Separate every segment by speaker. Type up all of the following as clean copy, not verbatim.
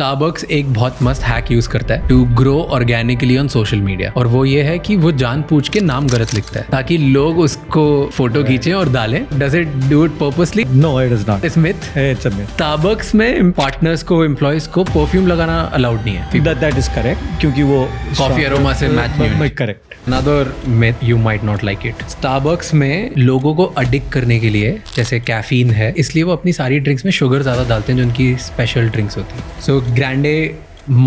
Speaker 1: Starbucks एक बहुत मस्त हैक यूज करता है to grow organically on social media, और वो ये है कि वो जानबूझ के नाम गलत लिखता है ताकि लोग उसको फोटो खींचे और डालें. Does it do it purposely?
Speaker 2: No, it is not.
Speaker 1: It's myth.
Speaker 2: It's a myth.
Speaker 1: Starbucks में पार्टनर्स को, एम्प्लॉयज को परफ्यूम लगाना अलाउड नहीं है.
Speaker 2: That is correct. क्योंकि वो
Speaker 1: कॉफी अरोमा से मैच नहीं होनी.
Speaker 2: Correct.
Speaker 1: Another myth, you might not like it. Starbucks में लोगों को अडिक्ट करने के लिए, जैसे कैफीन है, इसलिए वो अपनी सारी ड्रिंक्स में शुगर ज़्यादा डालते हैं जो उनकी स्पेशल ड्रिंक्स होती हैं. सो ग्रैंडे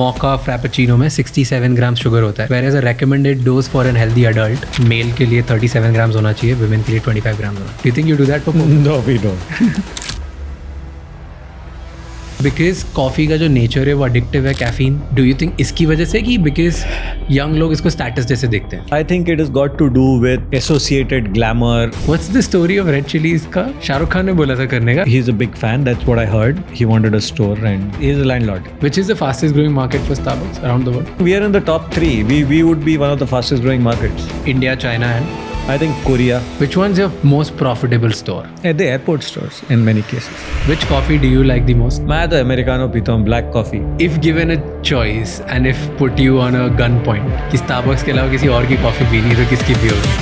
Speaker 1: मॉका फ्रैपेचिनो में 67 ग्राम शुगर होता है, whereas a recommended dose for an healthy adult male के लिए 37 ग्राम्स होना चाहिए, women के लिए 25 ग्राम होना. Do you think you do that for coffee?
Speaker 2: No, we don't.
Speaker 1: Because coffee का जो नेचर है वो एडिक्टिव है, कैफीन. डू यू थिंक इसकी वजह से, कि बिकॉज यंग लोग इसको स्टेटस जैसे देखते हैं?
Speaker 2: I think it has got to do with associated glamour.
Speaker 1: What's the story of red chillies का? शाहरुख खान ने बोला था करने का.
Speaker 2: He's a big fan. That's what I heard. He wanted a store and he is a landlord.
Speaker 1: Which is the fastest growing market for Starbucks around the world?
Speaker 2: We are in the top 3. We would be one of the fastest growing markets.
Speaker 1: India, China, and
Speaker 2: I think Korea.
Speaker 1: which one's your most profitable store?
Speaker 2: At the airport stores in many cases.
Speaker 1: Which coffee do you like the most?
Speaker 2: मैं तो americano पीता हूँ, black coffee.
Speaker 1: If given a choice and if put you on a gun point कि Starbucks के अलावा किसी और की कॉफी पीनी तो किसकी पियोगे?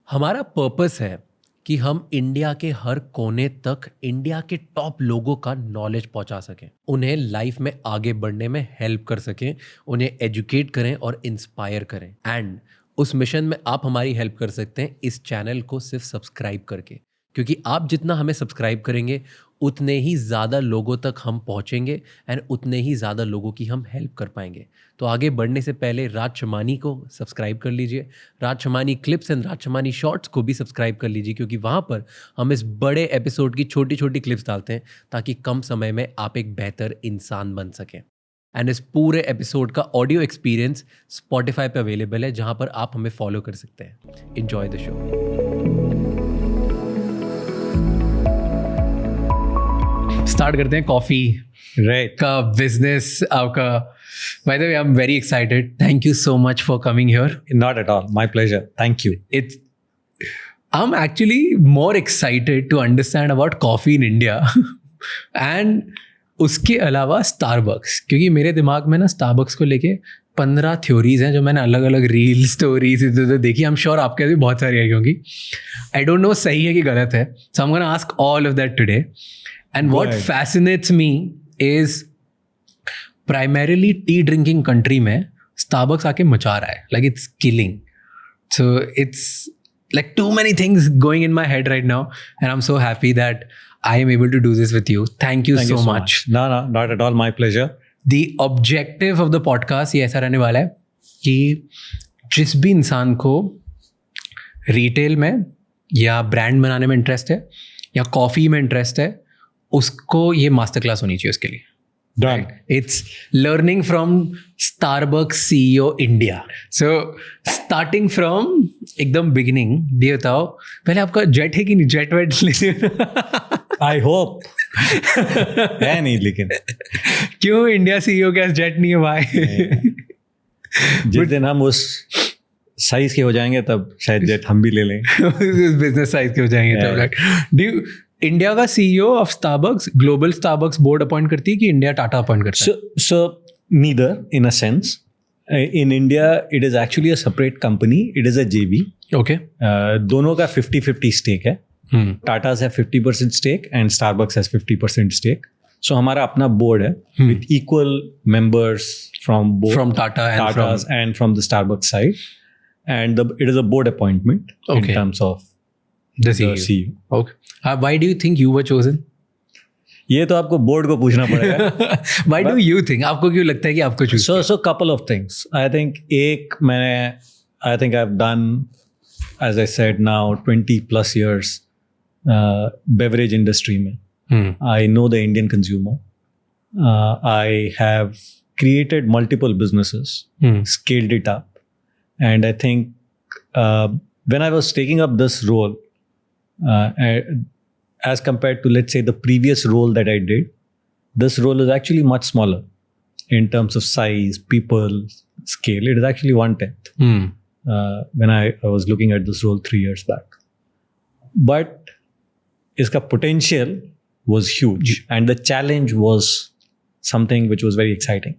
Speaker 1: हमारा पर्पस है कि हम इंडिया के हर कोने तक इंडिया के टॉप लोगों का नॉलेज पहुंचा सकें, उन्हें लाइफ में आगे बढ़ने में हेल्प कर सकें, उन्हें एजुकेट करें और इंस्पायर करें. एंड उस मिशन में आप हमारी हेल्प कर सकते हैं इस चैनल को सिर्फ सब्सक्राइब करके, क्योंकि आप जितना हमें सब्सक्राइब करेंगे उतने ही ज़्यादा लोगों तक हम पहुंचेंगे एंड उतने ही ज़्यादा लोगों की हम हेल्प कर पाएंगे. तो आगे बढ़ने से पहले राज शमानी को सब्सक्राइब कर लीजिए, Raj Shamani clips and Raj Shamani shorts को भी सब्सक्राइब कर लीजिए, क्योंकि वहाँ पर हम इस बड़े एपिसोड की छोटी छोटी क्लिप्स डालते हैं ताकि कम समय में आप एक बेहतर इंसान बन सकें. एंड इस पूरे एपिसोड का ऑडियो एक्सपीरियंस स्पॉटिफाई पे अवेलेबल है, जहाँ पर आप हमें फॉलो कर सकते हैं. Enjoy the show. स्टार्ट करते हैं कॉफ़ी
Speaker 2: Right.
Speaker 1: का बिजनेस आपका. By the way, I am very excited. Thank you so much for coming here.
Speaker 2: Not at all. My pleasure. Thank you.
Speaker 1: I'm actually more excited to understand about coffee in India and उसके अलावा Starbucks, क्योंकि मेरे दिमाग में ना Starbucks को लेके 15 theories हैं जो मैंने अलग अलग रील स्टोरीज इधर उधर देखी. आई एम श्योर आपके भी बहुत सारी है, क्योंकि आई डोंट नो सही है कि गलत है. So I am gonna ask all of that today. And what fascinates me is primarily tea drinking country में स्टारबक्स आके मचा रहा है. Like it's killing. So it's like too many things going in my head right now, and I'm so happy that I am able to do this with you. Thank you so much.
Speaker 2: No, not at all. My pleasure.
Speaker 1: The objective of the podcast ये ऐसा रहने वाला है कि जिस भी इंसान को रिटेल में या ब्रांड बनाने में इंटरेस्ट है या कॉफ़ी में इंटरेस्ट है, उसको ये मास्टर क्लास होनी चाहिए उसके लिए.
Speaker 2: Done.
Speaker 1: It's learning from Starbucks CEO India. So starting from एकदम beginning, ये बताओ पहले आपका जेट है कि नहीं? Jet wait
Speaker 2: I hope. है नहीं, लेकिन
Speaker 1: क्यों इंडिया CEO के पास जेट नहीं है भाई?
Speaker 2: जिस दिन हम उस साइज के हो जाएंगे तब शायद जेट हम भी ले लें.
Speaker 1: बिजनेस साइज के हो जाएंगे तब. लाइक डू इंडिया का CEO of Starbucks global Starbucks board appoint करती है कि इंडिया टाटा अपॉइंट करता है?
Speaker 2: So neither in a sense. In India, it is actually a separate company. It is a JV.
Speaker 1: Okay.
Speaker 2: दोनों का 50-50 stake है. Tata's have 50% stake and Starbucks has 50% stake. So हमारा अपना board है with equal members from both
Speaker 1: Tata and
Speaker 2: Tata's and from the Starbucks side. And it is a board appointment in terms of
Speaker 1: the CEO. Okay. Why do you think you were chosen?
Speaker 2: ये तो आपको board को पूछना पड़ेगा.
Speaker 1: Why do you think? आपको क्यों लगता है कि आपको choose?
Speaker 2: So couple of things. I think I think I've done, as I said now, 20+ years beverage industry में. I know the Indian consumer. I have created multiple businesses, scaled it up, and I think when I was taking up this role, as compared to, let's say, the previous role that I did, this role is actually much smaller in terms of size, people, scale. It is actually 1/10 when I was looking at this role 3 years back. But iska potential was huge, and the challenge was something which was very exciting,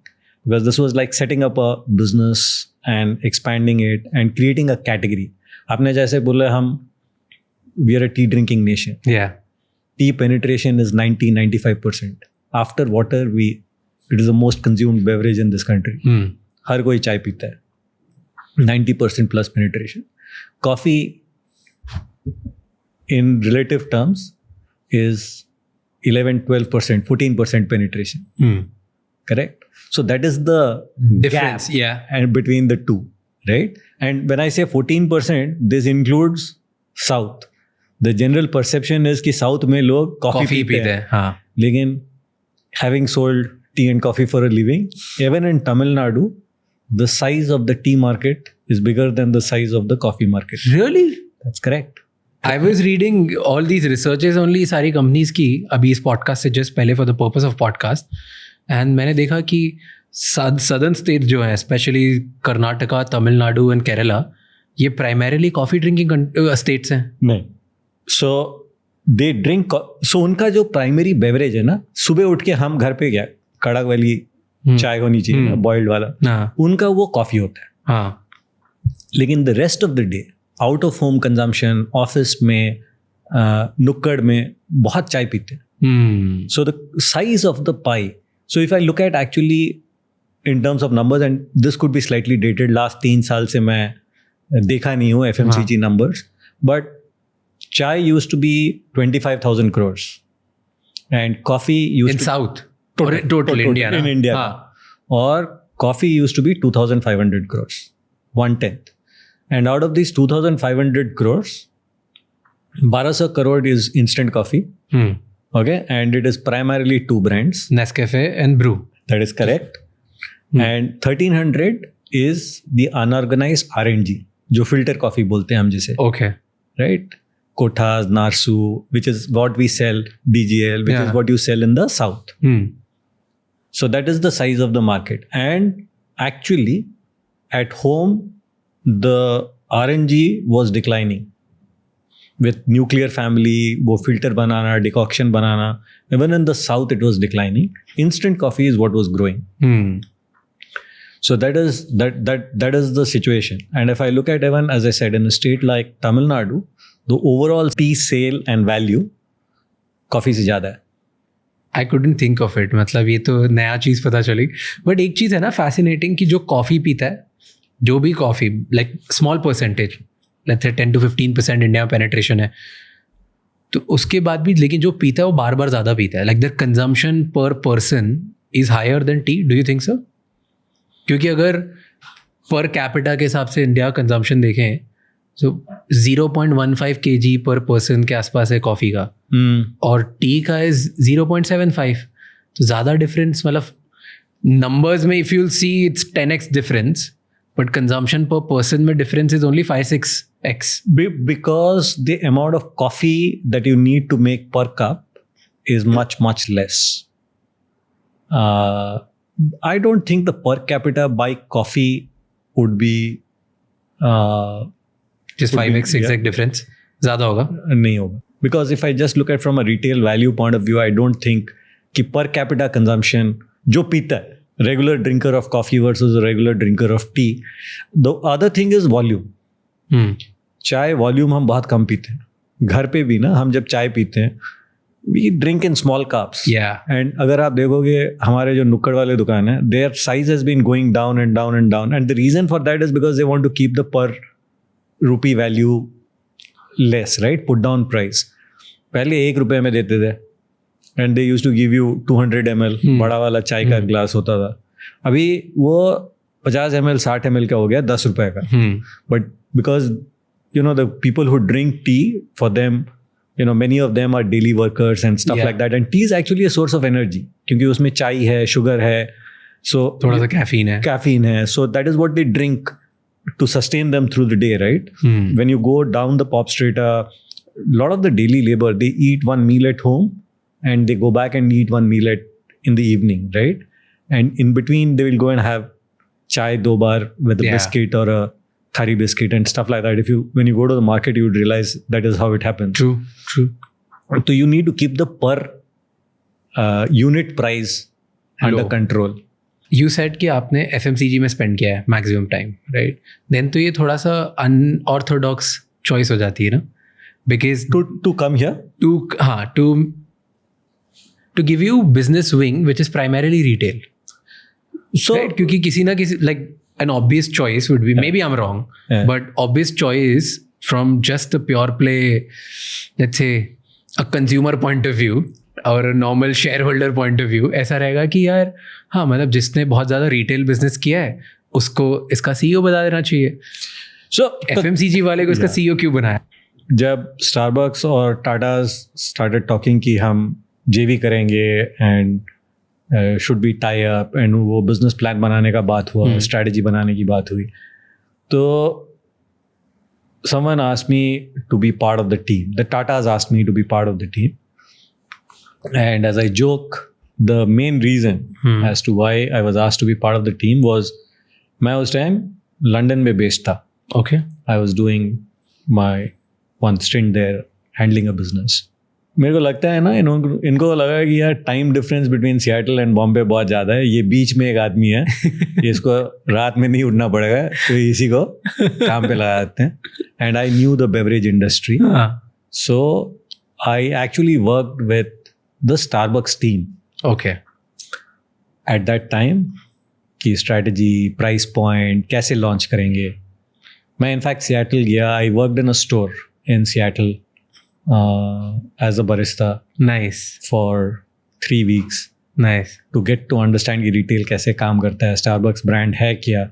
Speaker 2: because this was like setting up a business and expanding it and creating a category. आपने जैसे बोला हम we are a tea drinking nation.
Speaker 1: Yeah.
Speaker 2: Tea penetration is 90-95%. After water, it is the most consumed beverage in this country. हर कोई चाय पीता है. 90% plus penetration. Coffee, in relative terms, is 11-12%, 14% penetration. Correct? So that is the
Speaker 1: Difference,
Speaker 2: gap
Speaker 1: yeah.
Speaker 2: and between the two, right? And when I say 14%, this includes South. The general perception is कि South में लोग coffee पीते हैं.
Speaker 1: हाँ.
Speaker 2: लेकिन having sold tea and coffee for a living, even in Tamil Nadu, the size of the tea market is bigger than the size of the coffee market.
Speaker 1: Really?
Speaker 2: That's correct.
Speaker 1: I was reading all these researches only सारी companies की अभी इस podcast से just पहले for the purpose of podcast, and मैंने देखा कि southern states जो हैं, especially कर्नाटका, तमिलनाडु and केरला, ये primarily coffee drinking states हैं.
Speaker 2: नहीं. So they drink. So उनका जो primary beverage है ना, सुबह उठ के हम घर पे क्या कड़क वाली चाय होनी चाहिए, बॉइल्ड वाला,
Speaker 1: हाँ.
Speaker 2: उनका वो कॉफी होता है.
Speaker 1: हाँ.
Speaker 2: लेकिन the rest of the day out of home consumption, office में, नुक्कड़ में बहुत चाय पीते हैं. So the size of the pie, so if I look at actually in terms of numbers, and this could be slightly dated, last 3 साल से मैं देखा नहीं हूँ FMCG numbers, but chai used to be 25,000 crores and coffee used
Speaker 1: In
Speaker 2: to
Speaker 1: South. Total India.
Speaker 2: in India.
Speaker 1: हाँ.
Speaker 2: Or coffee used to be 2,500 crores, 1/10. And out of these 2,500 crores, 1,200 crore is instant coffee. Okay, and it is primarily 2 brands.
Speaker 1: Nescafe and Brew.
Speaker 2: That is correct. And 1,300 is the unorganized R&G, जो filter coffee बोलते हैं हम जिसे.
Speaker 1: Okay.
Speaker 2: Right? Kothas, Narsu, which is what we sell, DGL, which is what you sell in the South. So that is the size of the market. And actually, at home, the R&G was declining. With nuclear family, वो filter banana, decoction banana, even in the South it was declining. Instant coffee is what was growing. So that is the situation. And if I look at even, as I said, in a state like Tamil Nadu, the overall tea sale and value coffee से ज़्यादा है.
Speaker 1: I couldn't think of it. मतलब ये तो नया चीज़ पता चली. But एक चीज़ है ना fascinating कि जो कॉफ़ी पीता है, जो भी coffee, like small percentage, let's say 10-15% India में penetration है, तो उसके बाद भी लेकिन जो पीता है वो बार बार ज़्यादा पीता है. Like the consumption per person is higher than tea. Do you think so? क्योंकि अगर per capita के हिसाब से इंडिया कंजम्पशन देखें, so 0.15 kg पर पर्सन के आसपास है कॉफ़ी का, और टी का इज 0.75. तो ज़्यादा डिफरेंस, मतलब नंबर्स में if you will see it's 10x difference, but consumption per person में difference is only 5-6x.
Speaker 2: Because the amount of coffee that you need to make per cup is much less. I don't think the per capita buy coffee would be
Speaker 1: just 5x 6x difference ज़्यादा होगा.
Speaker 2: नहीं होगा. Because if I just look at from a retail value point of view, I don't think कि per capita consumption जो पीता है, regular drinker of coffee versus a regular drinker of tea. The other thing is volume. चाय volume हम बहुत कम पीते हैं. घर पे भी ना हम जब चाय पीते हैं, we drink in small cups.
Speaker 1: Yeah.
Speaker 2: And अगर आप देखोगे हमारे जो नुक्कड़ वाले दुकान है, their size has been going down and down and down. And the reason for that is because they want to keep the per rupee value less, right? Put down price. पहले 1 रुपये में देते थे, and they used to give you 200 ml बड़ा वाला चाय का glass होता था. अभी वो 50 ml 60 ml का हो गया 10 रुपये का. But because you know the people who drink tea, for them, you know, many of them are daily workers and stuff like that, and tea is actually a source of energy क्योंकि उसमें चाय है, sugar है, so
Speaker 1: थोड़ा सा caffeine है.
Speaker 2: So that is what they drink to sustain them through the day, right? When you go down the pop strata, a lot of the daily labor, they eat one meal at home and they go back and eat one meal in the evening, right? And in between they will go and have chai 2 baar with a biscuit or a thari biscuit and stuff like that. When you go to the market, you would realize that is how it happens.
Speaker 1: True.
Speaker 2: तो you need to keep the per unit price under
Speaker 1: Low.
Speaker 2: control.
Speaker 1: You said कि आपने FMCG में spend किया है maximum time, right? Then तो ये थोड़ा सा अनऑर्थोडॉक्स चॉइस हो जाती है ना, because
Speaker 2: To come here,
Speaker 1: to give you business wing which is primarily retail.
Speaker 2: so
Speaker 1: Right? क्योंकि किसी ना किसी like an obvious choice would be, maybe I'm wrong,
Speaker 2: Yeah.
Speaker 1: but obvious choice from just a pure play, let's say a consumer point of view और a normal shareholder point of view, ऐसा रहेगा कि यार हाँ, मतलब जिसने बहुत ज़्यादा रिटेल बिजनेस किया है उसको इसका CEO बता देना चाहिए.
Speaker 2: so
Speaker 1: FMCG वाले को इसका
Speaker 2: Yeah.
Speaker 1: CEO क्यों बनाया?
Speaker 2: जब Starbucks और Tata's started talking कि हम JV करेंगे and should be tie up and वो business plan बनाने का बात हुआ, strategy बनाने की बात हुई, तो someone asked me to be part of the team. The Tatas asked me to be part of the team. And as I joke, the main reason as to why I was asked to be part of the team was मैं उस time London में based था.
Speaker 1: Okay.
Speaker 2: I was doing my one stint there handling a business. मेरे को लगता है ना इनको लगा कि यार time difference between Seattle and Bombay बहुत ज़्यादा है, ये बीच में एक आदमी है, इसको रात में नहीं उठना पड़ेगा, तो इसी को काम पे लगा देते हैं. And I knew the beverage industry, so I actually worked with the Starbucks team
Speaker 1: Okay.
Speaker 2: At that time की स्ट्रैटेजी, प्राइस पॉइंट, कैसे लॉन्च करेंगे. मैं इनफैक्ट सियाटल गया, I worked in a store in Seattle as a barista
Speaker 1: Nice.
Speaker 2: for 3 weeks
Speaker 1: Nice.
Speaker 2: to get to understand कि retail कैसे काम करता है, Starbucks brand है क्या.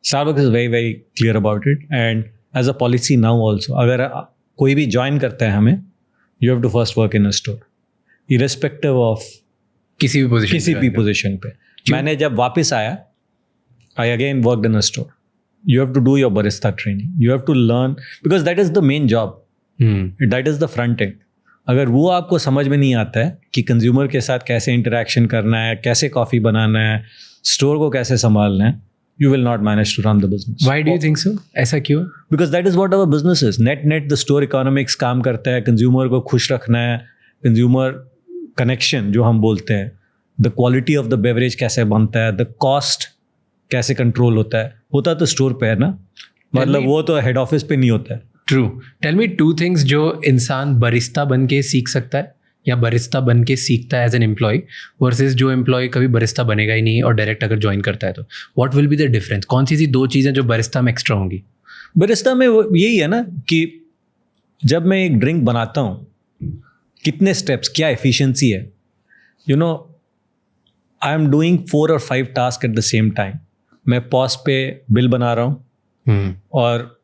Speaker 2: Starbucks is very very clear about it, and as a policy now also, अगर कोई भी join करता है हमें, you have to first work in a store, irrespective of
Speaker 1: किसी भी
Speaker 2: position पे. मैंने जब वापस आया, I again worked in a store. You have to do your barista training. You have to learn, because that is the main job. That is the front end. अगर वो आपको समझ में नहीं आता है कि कंज्यूमर के साथ कैसे इंटरेक्शन करना है, कैसे कॉफ़ी बनाना है, स्टोर को कैसे संभालना है, you will not manage to run the business.
Speaker 1: Why do you think so? ऐसा क्यों?
Speaker 2: Because that is what our business is. Net the store economics काम करता है, कंज्यूमर को खुश रखना है, कंज्यूमर कनेक्शन जो हम बोलते हैं, the quality of the beverage कैसे बनता है, द कॉस्ट कैसे कंट्रोल होता तो स्टोर पे है ना, मतलब वो तो हेड ऑफिस पे नहीं होता है.
Speaker 1: ट्रू. टेल मी 2 थिंग्स जो इंसान बरिस्ता बन के सीख सकता है या बरिस्ता बन के सीखता है एज एन एम्प्लॉय, वर्सेस जो एम्प्लॉय कभी बरिस्ता बनेगा ही नहीं और डायरेक्ट अगर ज्वाइन करता है, तो what will be the difference? कौन सी 2 चीज़ें जो बरिस्ता में एक्स्ट्रा होंगी?
Speaker 2: बरिस्ता में यही है ना कि जब मैं एक ड्रिंक बनाता हूँ, कितने स्टेप्स, क्या एफिशिएंसी है, you no, I am doing 4 और 5 task at the same time. मैं पॉज पे बिल बना रहा हूँ और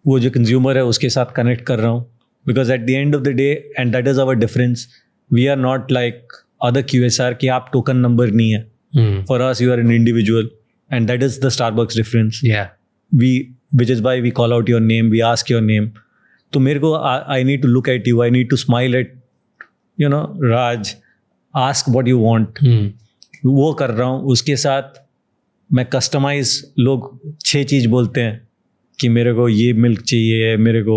Speaker 2: वो जो कंज्यूमर है उसके साथ कनेक्ट कर रहा हूँ, because at the end of the day, and that is our difference, we are not like other QSR कि आप टोकन नंबर नहीं है. For us you are an individual, and that is the Starbucks difference. Which is why we call out your name, we ask your name. तो मेरे को I need to look at you, I need to smile at you know Raj, ask what you want, वो कर रहा हूँ. उसके साथ मैं कस्टमाइज, लोग 6 चीज़ बोलते हैं कि मेरे को ये मिल्क चाहिए, मेरे को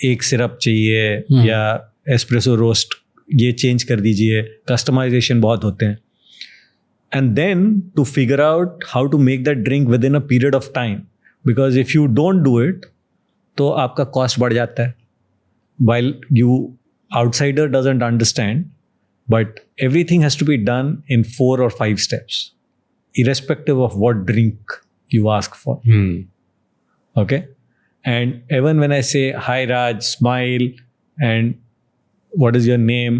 Speaker 2: एक सिरप चाहिए, या एस्प्रेसो रोस्ट ये चेंज कर दीजिए. कस्टमाइजेशन बहुत होते हैं. And then to figure out how to make that drink within a period of time, because if you don't do it तो आपका कॉस्ट बढ़ जाता है. While you outsider doesn't understand, but everything has to be done in 4 or 5 steps, irrespective of what drink you ask for. Okay, and even when I say hi Raj, smile, and what is your name,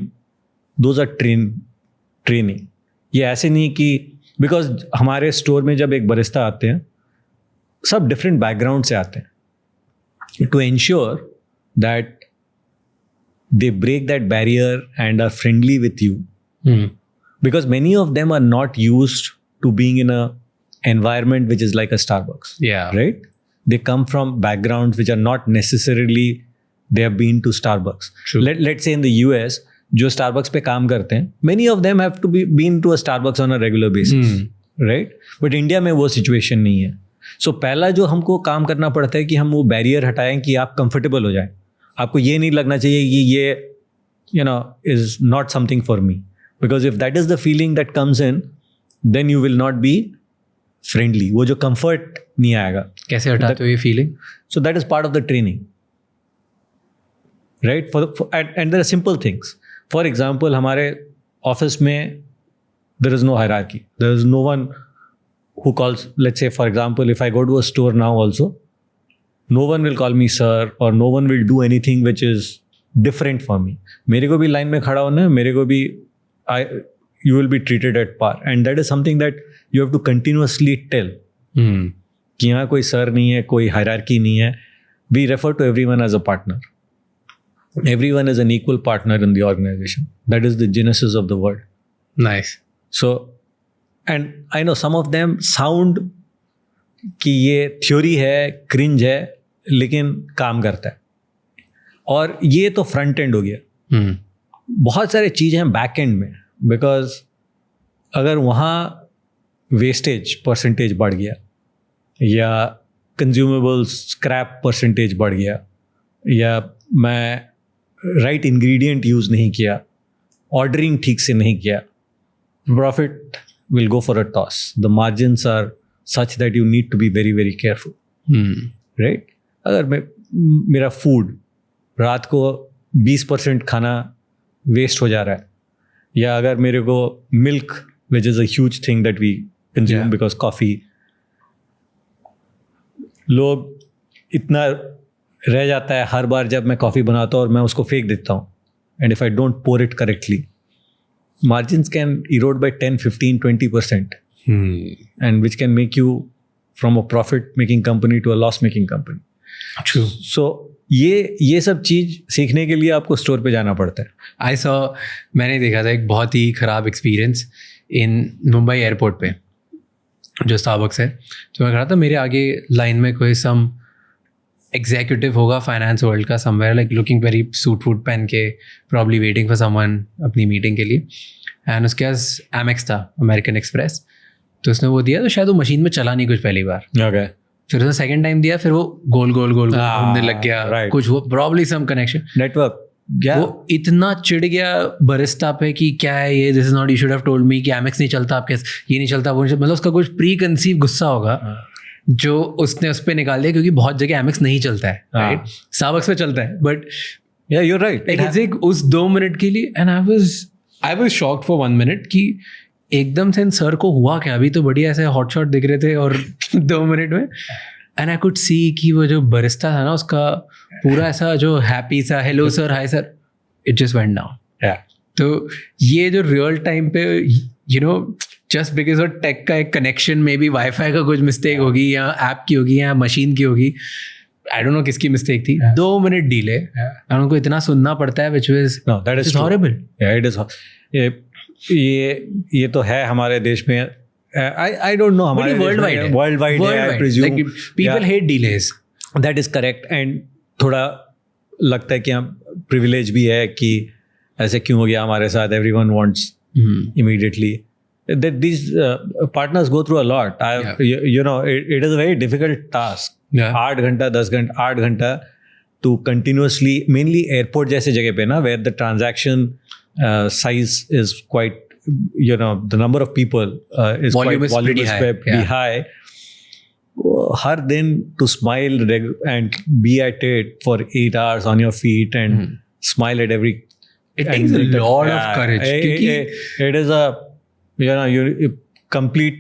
Speaker 2: those are training. ये ऐसे नहीं कि, because हमारे store में जब एक Barista आते हैं, सब डिफरेंट बैकग्राउंड से आते हैं, to ensure that they break that barrier and are friendly with you. Because many of them are not used to being in a environment which is like a Starbucks.
Speaker 1: Yeah.
Speaker 2: Right? They come from backgrounds which are not necessarily they have been to Starbucks.
Speaker 1: True.
Speaker 2: Let's say in the US, जो Starbucks पे काम करते हैं, many of them have to be been to a Starbucks on a regular basis, right? But India में वो situation नहीं है. So पहला जो हमको काम करना पड़ता है कि हम वो बैरियर हटाएं कि आप कंफर्टेबल हो जाएं. आपको ये नहीं लगना चाहिए कि ये is not something for me. Because if that is the feeling that comes in, then you will not be friendly. वो जो comfort नहीं आएगा.
Speaker 1: कैसे हटाते हो ये feeling?
Speaker 2: So that is part of the training, right? And there are simple things. For example, हमारे office में there is no hierarchy. There is no one who calls. Let's say, for example, if I go to a store now also, no one will call me sir, or no one will do anything which is different for me. मेरे को भी line में खड़ा होना है, मेरे को भी you will be treated at par, and that is something that you have to continuously tell. कि यहाँ कोई sir नहीं है, कोई hierarchy नहीं है. We refer to everyone as a partner. Everyone is an equal partner in the organization. That is the genesis of the word.
Speaker 1: Nice.
Speaker 2: So, and I know some of them sound कि ये theory है, cringe है, लेकिन काम करता है. और ये तो फ्रंट एंड हो गया. बहुत सारे चीज़ें हैं बैक एंड में. बिकॉज अगर वहाँ वेस्टेज परसेंटेज बढ़ गया, या कंज्यूमेबल स्क्रैप परसेंटेज बढ़ गया, या मैं राइट इंग्रेडिएंट यूज़ नहीं किया, ऑर्डरिंग ठीक से नहीं किया, profit will go for a toss. The margins are such that you need to be very very careful, right. अगर मेरा फूड रात को 20% खाना वेस्ट हो जा रहा है, या अगर मेरे को milk which is a huge thing that we consume because coffee, लोग इतना रह जाता है हर बार जब मैं कॉफ़ी बनाता हूँ और मैं उसको फेंक देता हूँ. And if I don't pour it correctly, margins can erode by 10-15-20%, and which can make you from a profit making company to a loss making company.
Speaker 1: True.
Speaker 2: So ये सब चीज़ सीखने के लिए आपको स्टोर पे जाना पड़ता है.
Speaker 1: मैंने देखा था एक बहुत ही ख़राब एक्सपीरियंस इन मुंबई एयरपोर्ट पे, जो स्टारबक्स है. तो मैं कह रहा था मेरे आगे लाइन में कोई सम एग्जीक्यूटिव होगा फाइनेंस वर्ल्ड का, somewhere like looking very suit वूट पहन के, प्रॉब्ली वेटिंग फॉर समवन अपनी मीटिंग के लिए. एंड उसके पास एमेक्स था, अमेरिकन एक्सप्रेस. तो उसने वो दिया, तो शायद वो मशीन में चला नहीं कुछ पहली बार.
Speaker 2: Okay.
Speaker 1: फिर उसने सेकंड टाइम दिया, फिर वो गोल घूमने लग गया.
Speaker 2: right.
Speaker 1: कुछ वो प्रॉब्ली सम कनेक्शन
Speaker 2: नेटवर्क.
Speaker 1: वो इतना चिढ़ गया बरिस्टा पे कि क्या है ये, this is not, you should have told मी कि एमेक्स नहीं चलता आपके, ये नहीं चलता वो नहीं चलता. मतलब उसका कुछ प्री कंसीव गुस्सा होगा जो उसने उस पर निकाल दिया, क्योंकि बहुत जगह एमेक्स नहीं चलता है, राइट. स्टारबक्स पे चलता है, बट
Speaker 2: yeah, you're right.
Speaker 1: एक उस 2 मिनट के लिए. And I was shocked for 1 minute कि एकदम से सर को हुआ क्या, अभी तो बढ़िया ऐसे हॉट शॉट दिख रहे थे और 2 मिनट में. एंड आई कुड सी कि वो जो बरिस्टा था ना, उसका पूरा ऐसा जो हैप्पी सा hello sir, hi sir, it just went down. तो ये जो रियल टाइम पे जस्ट बिकॉज ऑफ टेक का एक कनेक्शन में भी वाईफाई का कुछ मिस्टेक होगी, या ऐप की होगी, या मशीन की होगी, आई डोंट नो किसकी मिस्टेक थी. 2 मिनट डिले, उनको इतना सुनना पड़ता है, विच इज हॉरिबल.
Speaker 2: ये तो है हमारे देश में. I don't know हमारे worldwide है, I presume.
Speaker 1: Like people hate delays.
Speaker 2: That is correct. And थोड़ा लगता है कि हम privilege भी है कि ऐसे क्यों हो गया हमारे साथ. Everyone wants immediately. That these partners go through a lot. It is a very difficult task. 8 घंटा 10 घंटा 8 घंटा to continuously, mainly airport जैसे जगह पे ना, where the transaction size is quite, the number of people is
Speaker 1: volume
Speaker 2: quite
Speaker 1: pretty
Speaker 2: high. हर दिन to smile and be at it for 8 hours on your feet and smile at every.
Speaker 1: It takes a lot of courage.
Speaker 2: It is a, you complete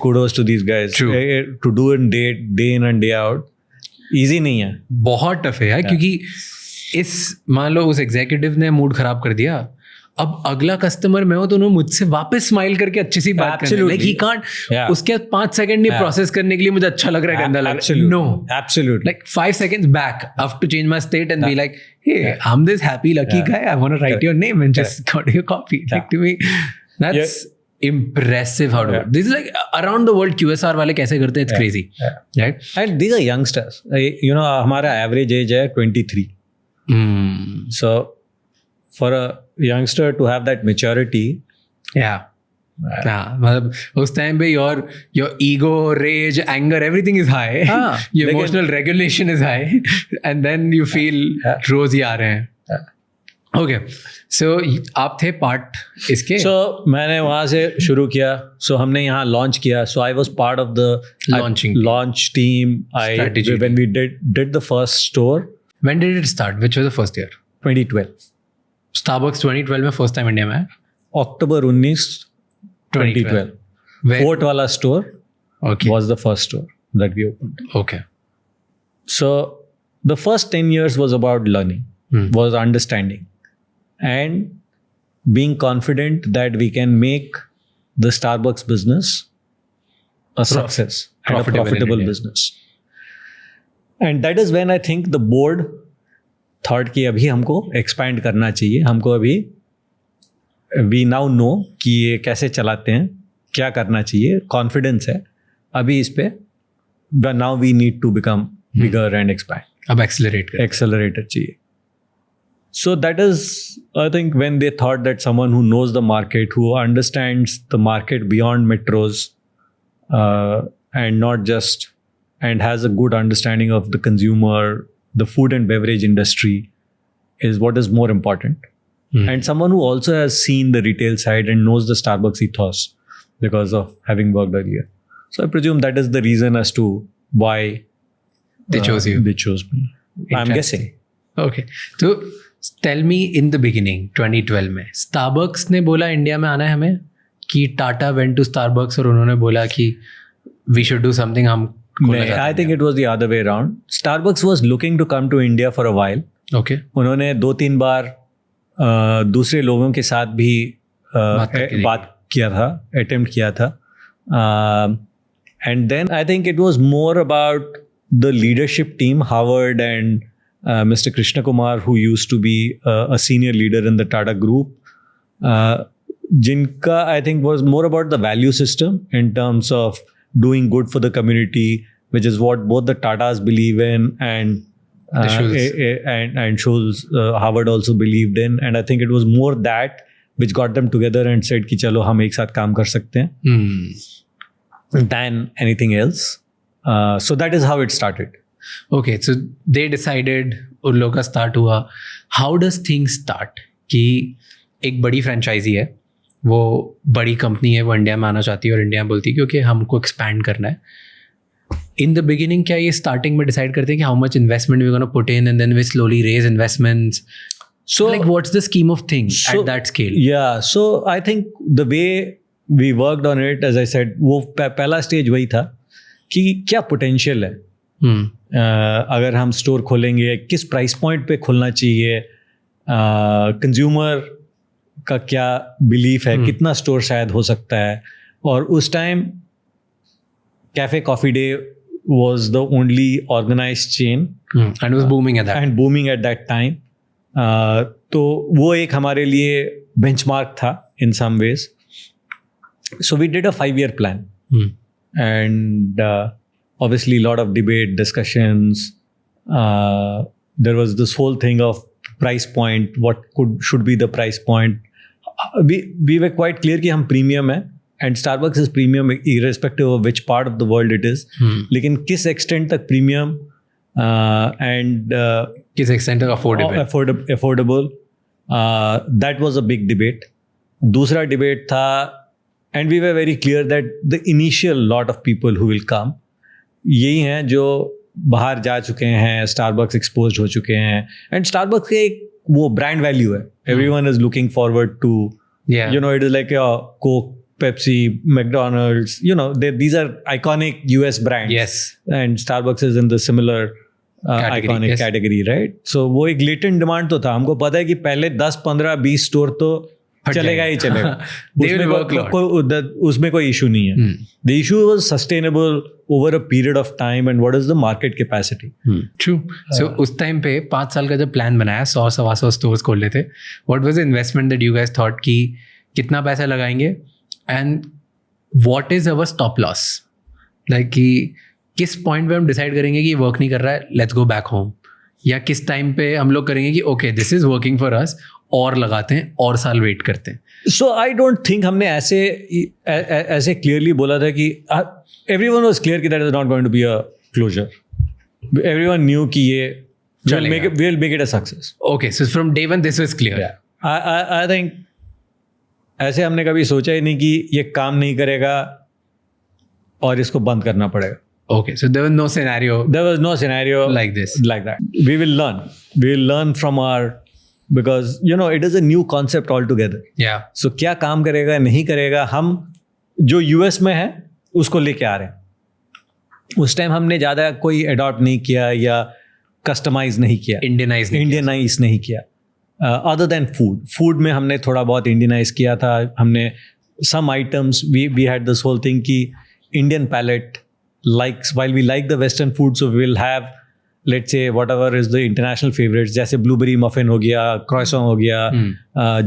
Speaker 2: kudos to these guys.
Speaker 1: True.
Speaker 2: To do it day in and day out, easy नहीं है.
Speaker 1: बहुत tough है यार, क्योंकि मान लो उस executive ने mood खराब कर दिया, अब अगला कस्टमर मैं हो तो उन्होंने मुझसे वापस स्माइल करके अच्छी सी बात करनी, लाइक ही कांट उसके 5 सेकंड नहीं प्रोसेस करने के लिए मुझे अच्छा लग रहा है, गंदा लग रहा है. No,
Speaker 2: absolutely.
Speaker 1: Like 5 seconds back I have to change my state and be like, hey, I'm this happy lucky guy, I want to write your name and just got your copy. Like to me that's impressive how to do. This is like around the world QSR वाले कैसे करते हैं, it's crazy, right?
Speaker 2: And these are youngsters. हमारा average age है 23. So for a youngster to have that maturity,
Speaker 1: मतलब उस time पे your ego, rage, anger, everything is high. Your emotional regulation is high, and then you feel रोज ही आ रहे हैं. Okay, सो आप थे part इसके?
Speaker 2: सो मैंने वहाँ से शुरू किया. सो हमने यहाँ लॉन्च किया. So I was part of the
Speaker 1: Launching team.
Speaker 2: launch team.
Speaker 1: Strategy
Speaker 2: When we did the first store,
Speaker 1: When did it start? Which was the first year?
Speaker 2: 2012.
Speaker 1: Starbucks 2012 में फर्स्ट टाइम इंडिया में आया.
Speaker 2: October 19, 2012.
Speaker 1: Where?
Speaker 2: Fort वाला store
Speaker 1: Okay.
Speaker 2: was the first store that we opened.
Speaker 1: Okay.
Speaker 2: So the first 10 years was about learning, was understanding, and being confident that we can make the Starbucks business a success and a
Speaker 1: profitable in
Speaker 2: profitable
Speaker 1: India.
Speaker 2: business. And that is when I think the board thought कि अभी हमको expand करना चाहिए. हमको अभी we now know कि ये कैसे चलाते हैं, क्या करना चाहिए, confidence है अभी इस पे. But now we need to become bigger and expand.
Speaker 1: अब एक्सेलरेट कर.
Speaker 2: Accelerator चाहिए. So that is, I think, when they thought that someone who knows the market, who understands the market beyond metros, and not just, and has a good understanding of the consumer, the food and beverage industry, is what is more important. And someone who also has seen the retail side and knows the Starbucks ethos because of having worked earlier. So I presume that is the reason as to why
Speaker 1: They chose you.
Speaker 2: They chose me. I'm guessing.
Speaker 1: Okay. तो tell me in the beginning 2012 में Starbucks ने बोला India में आना है हमें, कि Tata went to Starbucks और उन्होंने बोला कि वी शुड डू समथिंग, हम
Speaker 2: I think it was the other way around. Starbucks was looking to come to India for a while.
Speaker 1: Okay.
Speaker 2: उन्होंने 2-3 बार दूसरे लोगों के साथ भी बात किया था, अटेम्प्ट किया था. And then I think it was more about the leadership team, Howard and Mr. Krishna Kumar, who used to be a senior leader in the Tata Group, jinka I think was more about the value system in terms of doing good for the community, which is what both the Tatas believe in, and Schulz, Howard also believed in. And I think it was more that which got them together and said कि चलो हम एक साथ काम कर सकते हैं, than anything else. So that is how it started.
Speaker 1: Okay, so they decided, उन लोगों का स्टार्ट हुआ. How does things start? कि एक बड़ी फ्रेंचाइजी है, वो बड़ी कंपनी है, वो इंडिया में आना चाहती है और इंडिया में बोलती है क्योंकि हमको एक्सपैंड करना है. इन द बिगिनिंग क्या ये स्टार्टिंग में डिसाइड करते हैं कि how much investment we gonna put in and then we slowly raise investments? So like what's the scheme of things at that scale?
Speaker 2: Yeah, so I think the way we worked on it, as I said, वो पहला stage वही था कि क्या potential है. अगर हम store खोलेंगे किस प्राइस पॉइंट पे खोलना चाहिए, कंज्यूमर का क्या बिलीफ है, कितना स्टोर शायद हो सकता है. और उस time cafe coffee day was the only organized chain
Speaker 1: and was booming at that
Speaker 2: time. तो वो एक हमारे लिए बेंचमार्क था in some ways. So we did a 5-year plan. And obviously a lot of debate, discussions. There was this whole thing of price point, what should be the price point. We were quite clear कि हम premium है, and Starbucks is premium irrespective of which part of the world it is. लेकिन किस extent तक premium and
Speaker 1: किस extent तक
Speaker 2: affordable, that was a big debate. दूसरा debate था, and we were very clear that the initial lot of people who will come यही हैं जो बाहर जा चुके हैं, Starbucks exposed हो चुके हैं, and Starbucks के एक वो brand value है. Everyone is looking forward to, you know, it is like a Coke, Pepsi, McDonald's, you know, these are iconic US brands.
Speaker 1: Yes.
Speaker 2: And Starbucks is in the similar iconic category, right? So वो एक latent demand तो था. हमको पता है कि पहले 10, 15, 20 store तो चलेगा ही चलेगा. उसमें कोई इशू नहीं है. The issue was sustainable over a period of time and what is the market capacity.
Speaker 1: True. So उस टाइम पे 5 साल का जब प्लान बनाया 100-125 स्टोर्स खोल लेते, what was the investment that you guys thought कि कितना पैसा लगाएंगे and what is our stop loss? Like कि किस पॉइंट पे हम डिसाइड करेंगे कि वर्क नहीं कर रहा है, लेट्स गो बैक होम, या किस टाइम पे हम लोग करेंगे कि okay this is working for us और लगाते हैं और साल वेट करते हैं.
Speaker 2: सो आई डोंट थिंक हमने ऐसे क्लियरली बोला था कि एवरीवन वाज क्लियर कि that is not going to be a closure. Everyone knew कि ये we'll make it a success.
Speaker 1: Okay, so from day one this was clear.
Speaker 2: Yeah. I think ऐसे हमने कभी सोचा ही नहीं कि ये काम नहीं करेगा और इसको बंद करना पड़ेगा.
Speaker 1: Okay, so there was no scenario.
Speaker 2: There was no scenario
Speaker 1: like this.
Speaker 2: Like that. We will learn from our, because it is a new concept altogether.
Speaker 1: Yeah.
Speaker 2: So क्या काम करेगा नहीं करेगा, हम जो US में है उसको लेके आ रहे हैं. उस टाइम हमने ज़्यादा कोई अडॉप्ट नहीं किया या कस्टमाइज नहीं किया, इंडियनाइज नहीं किया. अदर देन फूड में हमने थोड़ा बहुत इंडियनाइज किया था. हमने some items we had this whole thing कि Indian palate likes, while we like the western food, so we will have, let's say, whatever is the international favorites, जैसे blueberry muffin हो गया, croissant हो गया,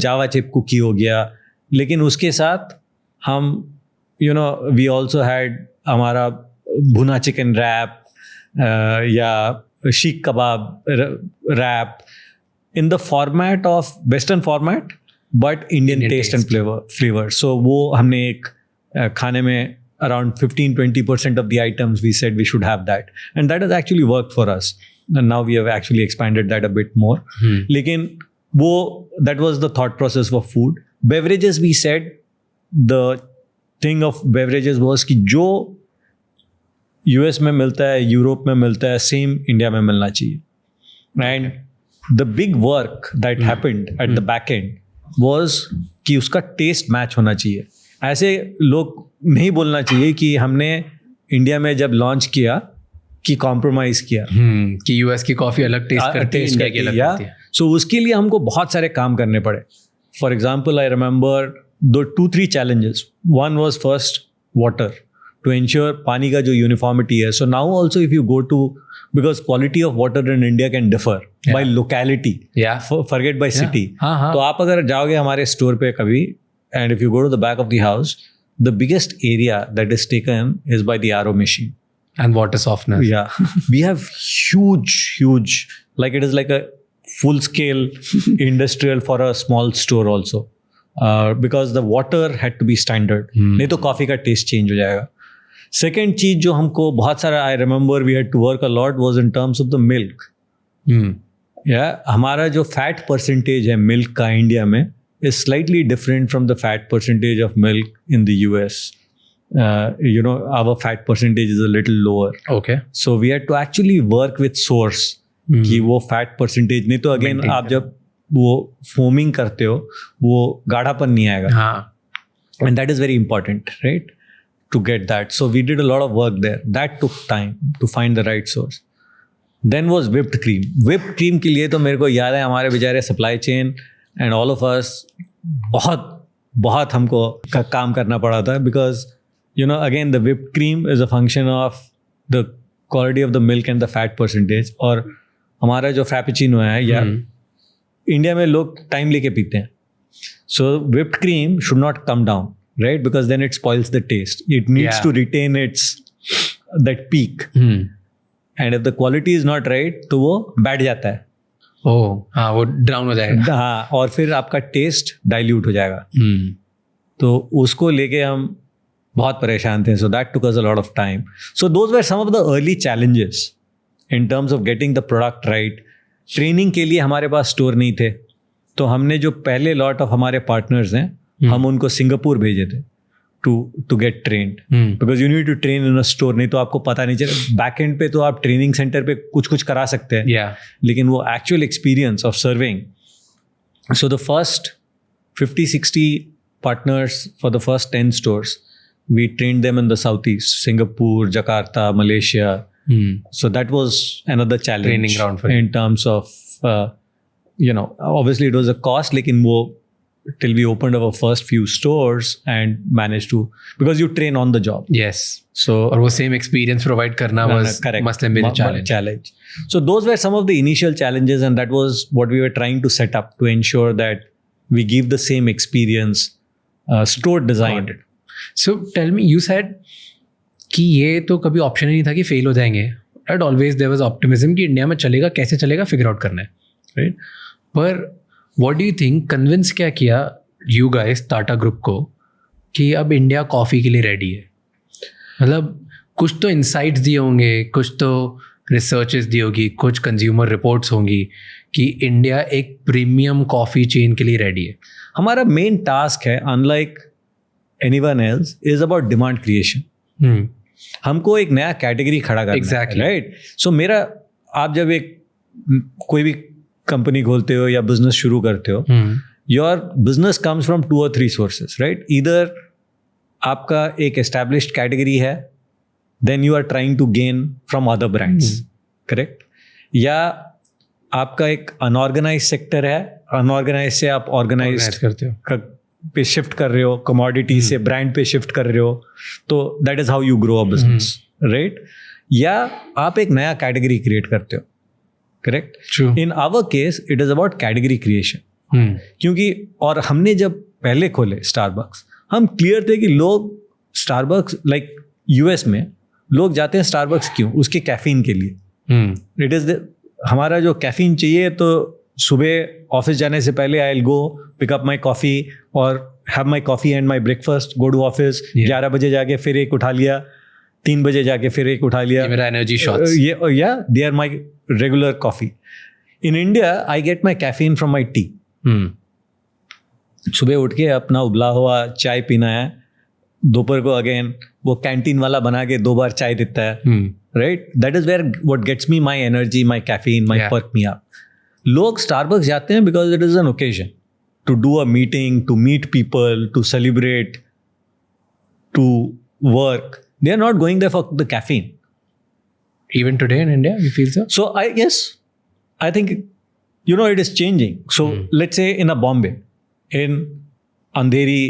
Speaker 2: java chip cookie हो गया. लेकिन उसके साथ हम we also had हमारा भुना चिकन रैप या शीख कबाब rap in the format of western format but Indian taste and flavor. So वो हमने एक खाने में around 15-20% of the items we said we should have that, and that has actually worked for us, and now we have actually expanded that a bit more. Lekin that was the thought process for food. Beverages, we said the thing of beverages was कि जो US में मिलता है, Europe में मिलता है, same India में मिलना चाहिए. And the big work that happened at the back end was कि उसका टेस्ट मैच होना चाहिए. ऐसे लोग नहीं बोलना चाहिए कि हमने इंडिया में जब लॉन्च किया कि कॉम्प्रोमाइज किया,
Speaker 1: कि यूएस की कॉफी अलग टेस्ट करती है, इंडिया की अलग करती है.
Speaker 2: सो उसके लिए हमको बहुत सारे काम करने पड़े. For example, I remember 2-3 challenges. One was first water, to ensure पानी का जो यूनिफॉर्मिटी है. So now also if you go to, because quality of water in India can differ by locality, forget by city. तो आप अगर जाओगे हमारे store पे कभी, and if you go to the back of the house, the biggest area that is taken is by the RO machine
Speaker 1: and water softeners.
Speaker 2: Yeah. We have huge, like it is like a full scale industrial for a small store also, because the water had to be standard. नहीं तो coffee का taste change हो जाएगा. Second चीज जो हमको बहुत सारा, I remember we had to work a lot, was in terms of the milk. हमारा जो फैट परसेंटेज है मिल्क का इंडिया में is slightly different from the fat percentage of milk in the US. Our fat percentage is a little lower.
Speaker 1: Okay.
Speaker 2: So we had to actually work with source कि वो fat percentage, नहीं तो again आप जब वो foaming करते हो वो गाढ़ापन नहीं आएगा. And that is very important, right? To get that. So we did a lot of work there. That took time to find the right source. Then was whipped cream. Whipped cream के लिए तो मेरे को याद है हमारे बेचारे supply chain and all of us बहुत हमको काम करना पड़ा था, because again the whipped cream is a function of the quality of the milk and the fat percentage. और हमारा जो frappuccino है या इंडिया में लोग टाइम लेके पीते हैं. So whipped cream should not come down, right? Because then it spoils the taste. It needs to retain that peak. And if the quality is not right तो वो बैठ जाता है.
Speaker 1: वो डाउन हो जाएगा.
Speaker 2: हाँ, और फिर आपका टेस्ट डाइल्यूट हो जाएगा. तो उसको लेके हम बहुत परेशान थे. So that took us a lot of time. So those were some of the early challenges in terms of getting the product right. Training के लिए हमारे पास स्टोर नहीं थे, तो हमने जो पहले लॉट ऑफ हमारे पार्टनर्स हैं हम उनको सिंगापुर भेजे थे to get trained, because you need to train in a store. नहीं तो आपको पता नहीं चले. बैक एंड पे तो आप ट्रेनिंग सेंटर पे कुछ करा सकते हैं, लेकिन वो actual experience of serving. So the first 50-60 partners for the first 10 stores, we trained them in the southeast, Singapore, Jakarta, Malaysia. So that was another challenge,
Speaker 1: training ground for
Speaker 2: in terms of obviously it was a cost, लेकिन वो till we opened our first few stores and managed to, because you train on the job.
Speaker 1: Yes.
Speaker 2: So
Speaker 1: और वो same experience provide करना was must have been a
Speaker 2: challenge. So those were some of the initial challenges, and that was what we were trying to set up to ensure that we give the same experience, store design.
Speaker 1: So tell me, you said कि ये तो कभी option ही नहीं था कि fail हो जाएंगे. Right? Always there was optimism कि इंडिया में चलेगा, कैसे चलेगा फिगर आउट करना है, राइट? पर what do you think, convince क्या किया you guys टाटा ग्रुप को कि अब इंडिया कॉफ़ी के लिए रेडी है? मतलब कुछ तो इंसाइट्स दिए होंगे, कुछ तो रिसर्चेस दी होगी, कुछ कंज्यूमर रिपोर्ट्स होंगी कि इंडिया एक प्रीमियम कॉफ़ी चेन के लिए रेडी है.
Speaker 2: हमारा मेन टास्क है, unlike anyone else, is about demand creation. हमको एक नया कैटेगरी खड़ा करना
Speaker 1: Exactly.
Speaker 2: है, राइट? सो मेरा, आप जब एक कोई भी कंपनी खोलते हो या बिजनेस शुरू करते हो, your business comes from 2 or 3 sources, right? Either आपका एक एस्टैब्लिश्ड कैटेगरी है, then you are trying to gain from other brands, correct? या आपका एक अनऑर्गेनाइज सेक्टर है, अनऑर्गेनाइज से आप ऑर्गेनाइज
Speaker 1: करते हो.
Speaker 2: पे शिफ्ट कर रहे हो, कमोडिटी से ब्रांड पे शिफ्ट कर रहे हो, तो that is how you grow a business, right? या आप एक नया कैटेगरी क्रिएट करते हो, correct?
Speaker 1: True.
Speaker 2: In our case it is about category creation. क्योंकि और हमने जब पहले खोले स्टारबक्स, हम क्लियर थे कि लोग स्टारबक्स, लाइक यूएस में लोग जाते हैं स्टारबक्स क्यों? उसके कैफीन के लिए. इट इज हमारा जो कैफीन चाहिए, तो सुबह ऑफिस जाने से पहले I will go pick up my coffee और have my coffee and my breakfast, go to office. 11 बजे जाके फिर एक उठा लिया, 3 बजे जाके फिर एक उठा लिया.
Speaker 1: मेरा एनर्जी शॉट्स.
Speaker 2: या they are my regular coffee. In India I get my caffeine from my tea. सुबह उठ के अपना उबला हुआ चाय पीना है, दोपहर को अगेन वो कैंटीन वाला बना के 2 बार चाय देता है, right? That is where what gets me my energy, my caffeine, my perk me up. लोग स्टारबक्स जाते हैं because it is an occasion to do a meeting, to meet people, to celebrate, to work. They are not going there for the caffeine.
Speaker 1: Even today in India, you feel so?
Speaker 2: So I think, it is changing. So let's say in a Bombay, in Andheri,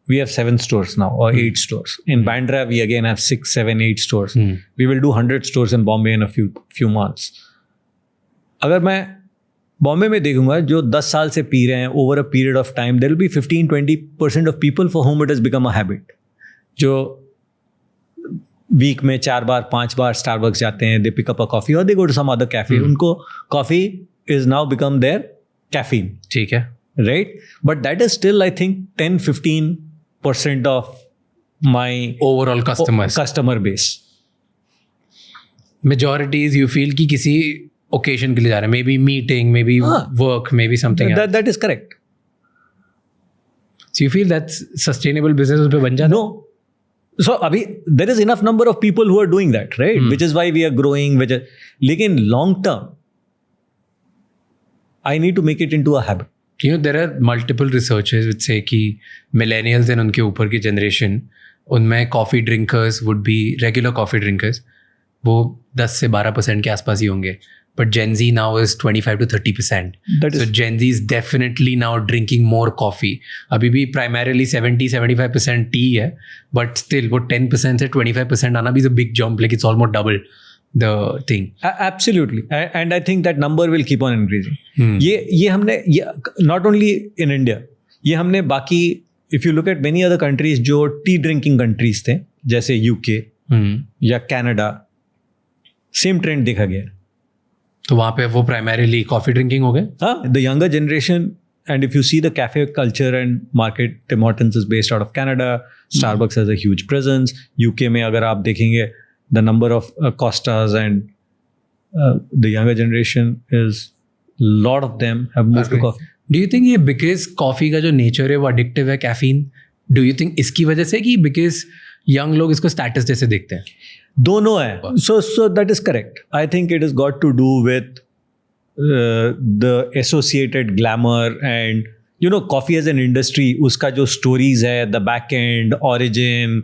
Speaker 2: we have 7 stores now or 8 stores. In Bandra, we again have 6, 7, 8 stores. We will do 100 stores in Bombay in a few months. अगर मैं बॉम्बे में देखूंगा जो 10 साल से पी रहे हैं, over a period of time there will be 15-20% of people for whom it has become a habit, जो वीक में 4 बार 5 बार स्टारबक्स जाते हैं, they pick up a coffee और they go to some other cafe. उनको coffee is now become their caffeine.
Speaker 1: ठीक है,
Speaker 2: right? But that is still I think 10-15% of my
Speaker 1: overall
Speaker 2: customer base.
Speaker 1: Majorities you feel कि किसी occasion के लिए जा रहे हैं, may be meeting, may be work, may be something.
Speaker 2: That is correct.
Speaker 1: So you feel that's sustainable business उस पे बन जाता?
Speaker 2: No. So abhi there is enough number of people who are doing that, right? Which is why we are growing. Lekin long term, I need to make it into a habit.
Speaker 1: There are multiple researches which say कि millennials and उनके ऊपर की generation, उनमें coffee drinkers would be regular coffee drinkers, वो 10 से 12% के आसपास ही होंगे. But Gen Z now is 25 to 30%. So Gen Z is definitely now drinking more coffee. अभी भी primarily 70-75% tea है, but still वो 10% से 25% आना भी is a big jump. Like it's almost double the thing.
Speaker 2: Absolutely, and I think that number will keep on increasing. ये हमने not only in India, ये हमने बाकी, if you look at many other countries जो tea drinking countries थे, जैसे UK या Canada, same trend देखा गया.
Speaker 1: तो वहाँ पे वो प्राइमरीली कॉफी ड्रिंकिंग हो गए.
Speaker 2: हाँ, the younger generation, and if you see the cafe culture and market, Tim Hortons is based out of Canada, Starbucks has a huge presence. UK में अगर आप देखेंगे the number of Costas and the younger generation is lot of them have moved to coffee.
Speaker 1: Do you think ये because coffee का जो nature है वो addictive है, कैफीन, डू यू थिंक इसकी वजह से कि बिकॉज यंग लोग इसको स्टेटस जैसे देखते हैं?
Speaker 2: दोनों है. So that is correct. I think it is got to do with the associated glamour and coffee as an industry, उसका जो स्टोरीज है, the back end origin,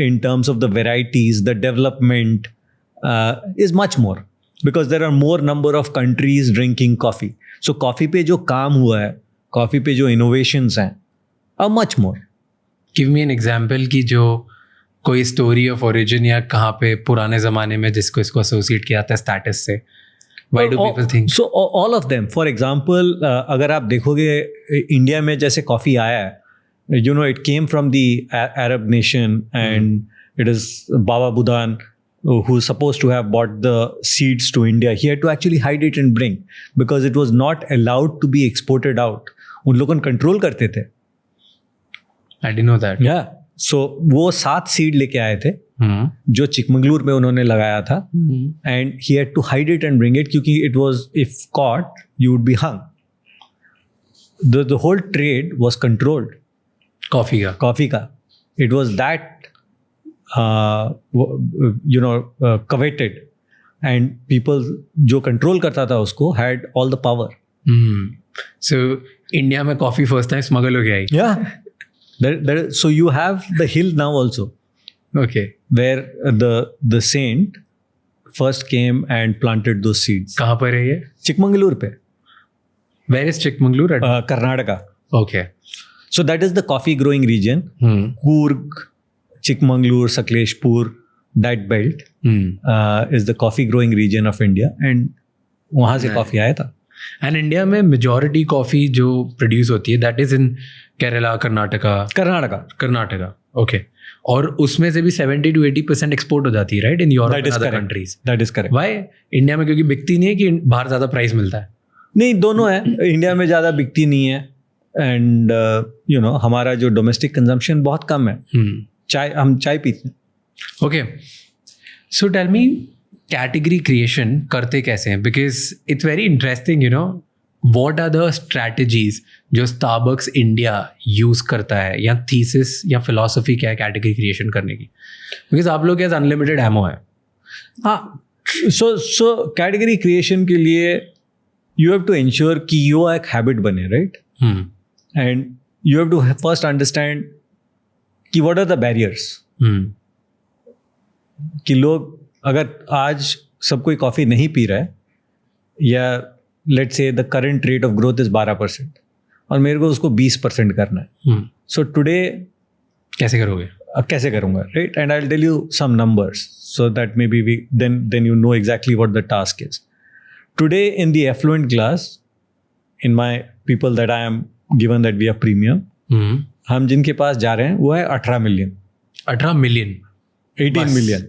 Speaker 2: in terms of the varieties, the development is much more, because there are more number of countries drinking coffee. So coffee पे जो काम हुआ है, coffee पे जो इनोवेशंस हैं, are much more.
Speaker 1: Give me an example कि जो कोई स्टोरी ऑफ ओरिजिन या कहाँ पे पुराने ज़माने में जिसको इसको एसोसिएट किया जाता है स्टेटस से. Why do people think?
Speaker 2: So all of them. For example, अगर आप देखोगे इंडिया में जैसे कॉफ़ी आया है, it came from the Arab nation and it is Baba Budan who's supposed to have bought the seeds to India. He had to actually hide it and bring because it was not allowed to be exported out. उन लोगों ने control करते थे.
Speaker 1: I didn't know that.
Speaker 2: Yeah. So वो 7 seed लेके आए थे जो चिकमंगलूर में उन्होंने लगाया था, and he had to hide it and bring it, क्योंकि it was if caught you would be hung. The whole trade was controlled coffee का. It was that coveted, and people जो कंट्रोल करता था उसको had all the power.
Speaker 1: So India में coffee first time smuggle हो गया है.
Speaker 2: Yeah. So you have the hill now also,
Speaker 1: Okay.
Speaker 2: where the saint first came and planted those seeds.
Speaker 1: कहाँ पर है ये?
Speaker 2: चिकमंगलूर पे.
Speaker 1: Where is Chikmagalur?
Speaker 2: Karnataka.
Speaker 1: Okay.
Speaker 2: So that is the coffee growing region. Coorg, Chikmagalur, Sakleshpur, that belt is the coffee growing region of India, and वहाँ से coffee आया था.
Speaker 1: And India में मेजॉरिटी कॉफी जो प्रोड्यूस होती है that is in Kerala, Karnataka. Okay. और उसमें से भी 70 to 80% एक्सपोर्ट हो जाती है, right, in Europe and other countries.
Speaker 2: That is correct.
Speaker 1: Why? India में क्योंकि बिकती नहीं है कि बाहर ज़्यादा प्राइस मिलता है?
Speaker 2: नहीं, दोनों है. इंडिया में ज़्यादा बिकती नहीं है, एंड हमारा जो डोमेस्टिक कंजम्पशन बहुत कम है. हम चाय पीते हैं.
Speaker 1: Okay. So tell me, category creation करते कैसे हैं? Because it's very interesting, what are the strategies जो स्टारबक्स इंडिया यूज़ करता है, या थीसिस या फिलॉसफी क्या है कैटेगरी क्रिएशन करने की? बिकॉज आप लोग के पास अनलिमिटेड एमओ है.
Speaker 2: हाँ. सो कैटेगरी क्रिएशन के लिए यू हैव टू इंश्योर कि यो एक हैबिट बने, right? And you have to first understand कि व्हाट आर द बैरियर्स. कि लोग, अगर आज सब कोई कॉफ़ी नहीं पी रहा है, या let's say the current rate of growth is 12%, और मेरे को उसको 20% करना है. सो टुडे
Speaker 1: कैसे करोगे?
Speaker 2: कैसे करूँगा, right? And I will tell you some numbers so that maybe we then you know exactly what the task is. Today in the affluent class, in my people that I am given that we are premium, हम जिनके पास जा रहे हैं वो है 18 million.
Speaker 1: 18 million?
Speaker 2: 18 million.